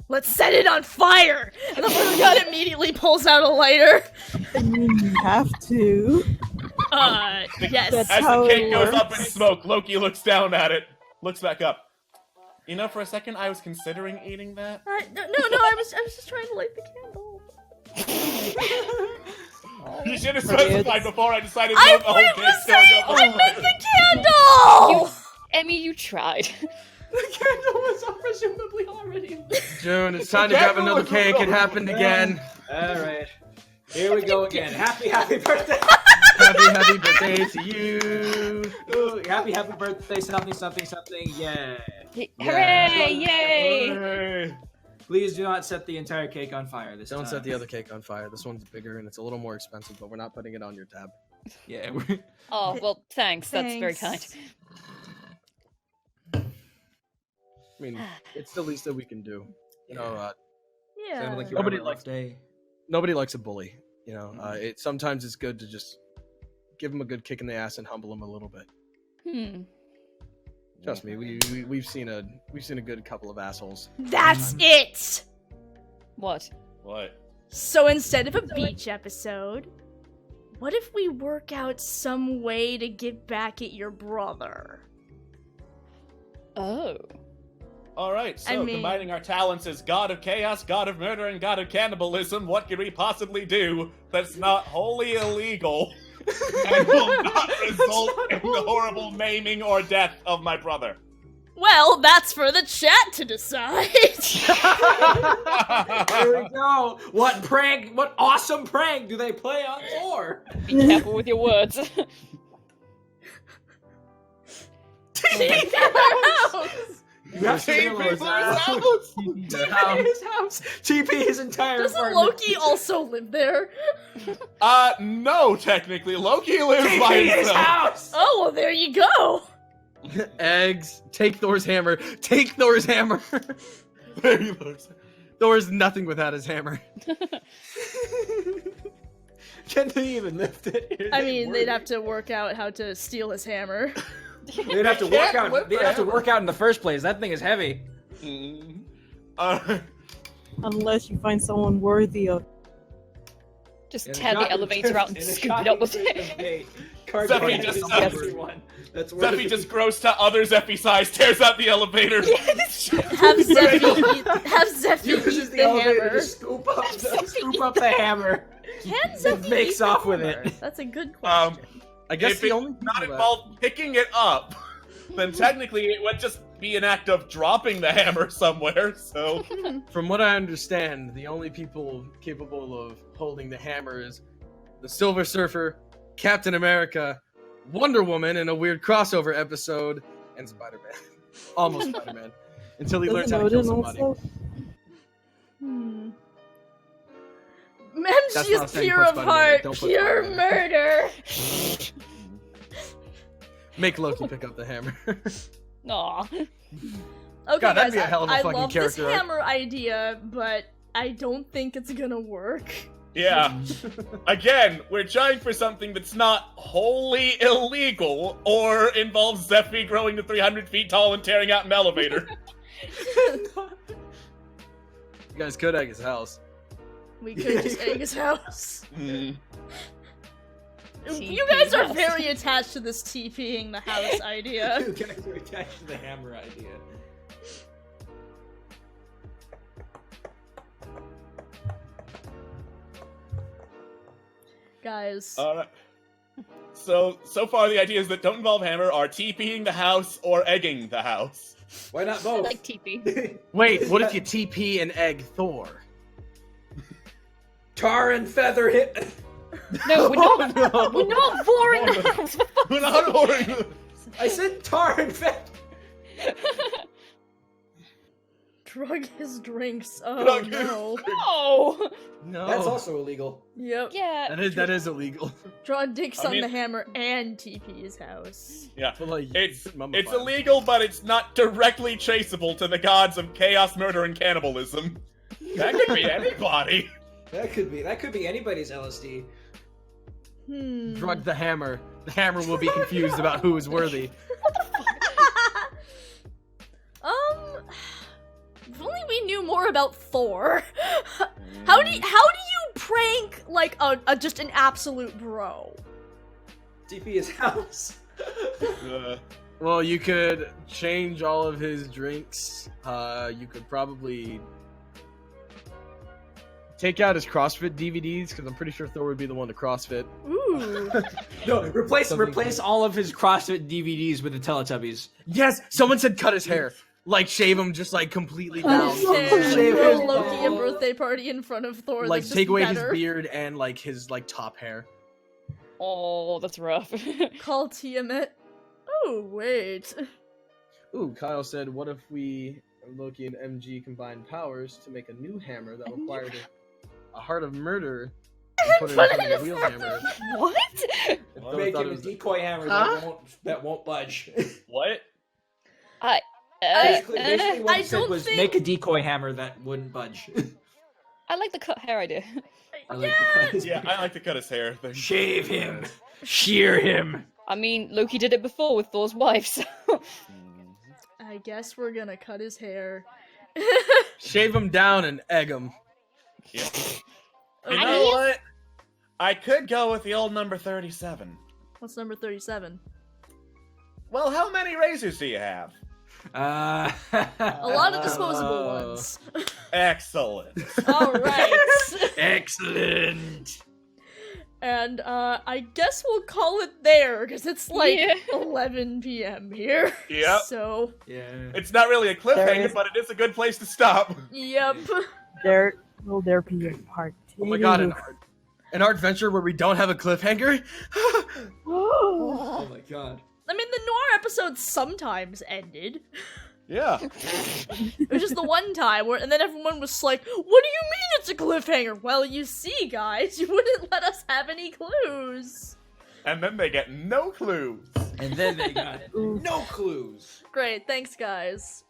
Let's set it on fire! And the murder guy immediately pulls out a lighter. I mean, you have to. Yes. That's As how the it cake goes up in works. smoke, Loki looks down at it, looks back up. You know, for a second, I was considering eating that. No, I was just trying to light the candle. You should have Brilliant. specified before I decided I the whole cake's saying going up. I lit the candle! Emmy, you tried. The candle was presumably already lit. June, it's time to grab another cake. It happened again. Alright. Here we go again. Happy birthday! Happy birthday to you. Ooh, happy birthday, something, yeah. Hooray! Yay! Hey. Please do not set the entire cake on fire this time. Don't set the other cake on fire. This one's bigger and it's a little more expensive, but we're not putting it on your tab. Yeah, Oh, well, thanks. That's very kind. Thanks. I mean, it's the least that we can do. You know, Yeah. sounded like you Nobody were having a rough likes- day. nobody likes a bully. You know, sometimes it's good to just give him a good kick in the ass and humble him a little bit. Trust me, we've seen a good couple of assholes. That's it! What? What? So instead of a beach episode, what if we work out some way to get back at your brother? Oh. Alright, so I mean- combining our talents as God of Chaos, God of Murder, and God of Cannibalism, what can we possibly do that's not wholly illegal and will not result in the horrible maiming or death of my brother? Well, that's for the chat to decide. Here we go. What awesome prank do they play on tour? Be careful with your words. You have to TP realize for that. house. His house. TP his entire Doesn't apartment. Loki also live there? No, technically. Loki lives by TP his himself. house. Oh, well, there you go. Eggs. Take Thor's hammer. Take Thor's hammer. There he looks. Thor's nothing without his hammer. Can they even lift it? I mean, they'd have to work out how to steal his hammer. They'd have to work out. lift They'd the have to hammer. work out in the first place. That thing is heavy. Unless you find someone worthy of. Just tear the elevator out and scoop it up with it. Zeffy just- That's Zeffy just grows to other Zeffy size, tears out the elevator. Have Zeffy uses eat the elevator hammer. to scoop up the hammer. Can Zeffy makes eat the off with hammer? it. That's a good question. I guess If the it's only not people that- involved picking it up, then technically it would just be an act of dropping the hammer somewhere, so... From what I understand, the only people capable of holding the hammer is the Silver Surfer, Captain America, Wonder Woman in a weird crossover episode, and Spider-Man. Almost Spider-Man. Until he learns how to kill Odin somebody. also? Memshi That's not is saying pure put of Spider-Man in. heart, Don't put pure Spider-Man in. murder. Make Loki pick up the hammer. Aw. Okay, God, that'd guys, be a hell of a I fucking love character this arc. hammer idea, but I don't think it's gonna work. Yeah. Again, we're trying for something that's not wholly illegal or involves Zeffy growing to 300 feet tall and tearing out an elevator. guys could egg his house. We could just egg his house. Mm. You guys are very attached to this TPing the house idea. You guys are attached to the hammer idea. Guys. So far the ideas that don't involve hammer are TPing the house or egging the house. Why not I both? like TP. Wait, what if you TP and egg Thor? Tar and feather hit. No, we're not. no. We're not boring the house. We're not boring. I said tar and feather. Drug his drinks. Oh Drug his no. No. No. That's also illegal. Yep. Yeah. That is illegal. Draw dicks I on mean- the hammer and TP his house. Yeah. But, like, It's mummified. illegal, but it's not directly traceable to the gods of chaos, murder, and cannibalism. That could be anybody. That could be anybody's LSD. Drug the hammer. The hammer will be confused about who is worthy. If only we knew more about Thor. How do you prank like a just an absolute bro? TP his house. Well, you could change all of his drinks. You could probably take out his CrossFit DVDs because I'm pretty sure Thor would be the one to CrossFit. Ooh. No, replace Something- all of his CrossFit DVDs with the Teletubbies. Yes, someone said cut his hair. Like shave him just like completely down. Shave Throw his Loki a ball. birthday party in front of Thor. Like that's take just away better. his beard and like his like top hair. Oh, that's rough. Call Tiamat. Oh wait. Ooh, Kyle said, what if we Loki and MG combined powers to make a new hammer that required a heart of murder and put it into a real hammer? What? And Thor Make thought him it a was- decoy hammer Huh? that won't budge. What? Basically, what I he said don't was think- make a decoy hammer that wouldn't budge. I like the cut hair idea. I like to cut his Yeah, I like to cut his hair. Shave him. Shear him. I mean, Loki did it before with Thor's wife, so... I guess we're gonna cut his hair. Shave him down and egg him. Yeah. Okay. You know what? I could go with the old number 37. What's number 37? Well, how many razors do you have? A lot of disposable ones. Excellent. Alright. Excellent. And I guess we'll call it there, because it's like Yeah. 11 p.m. here. Yep. So, Yeah. It's not really a There cliffhanger, is- but it is a good place to stop. yep. Will there be a part 2? Oh my god, an Artventure where we don't have a cliffhanger? Oh my god. I mean, the Noir episodes sometimes ended. Yeah. It was just the one time where, and then everyone was like, "What do you mean it's a cliffhanger?" Well, you see, guys, you wouldn't let us have any clues. And then they get no clues. And then they got no clues. Great, thanks, guys.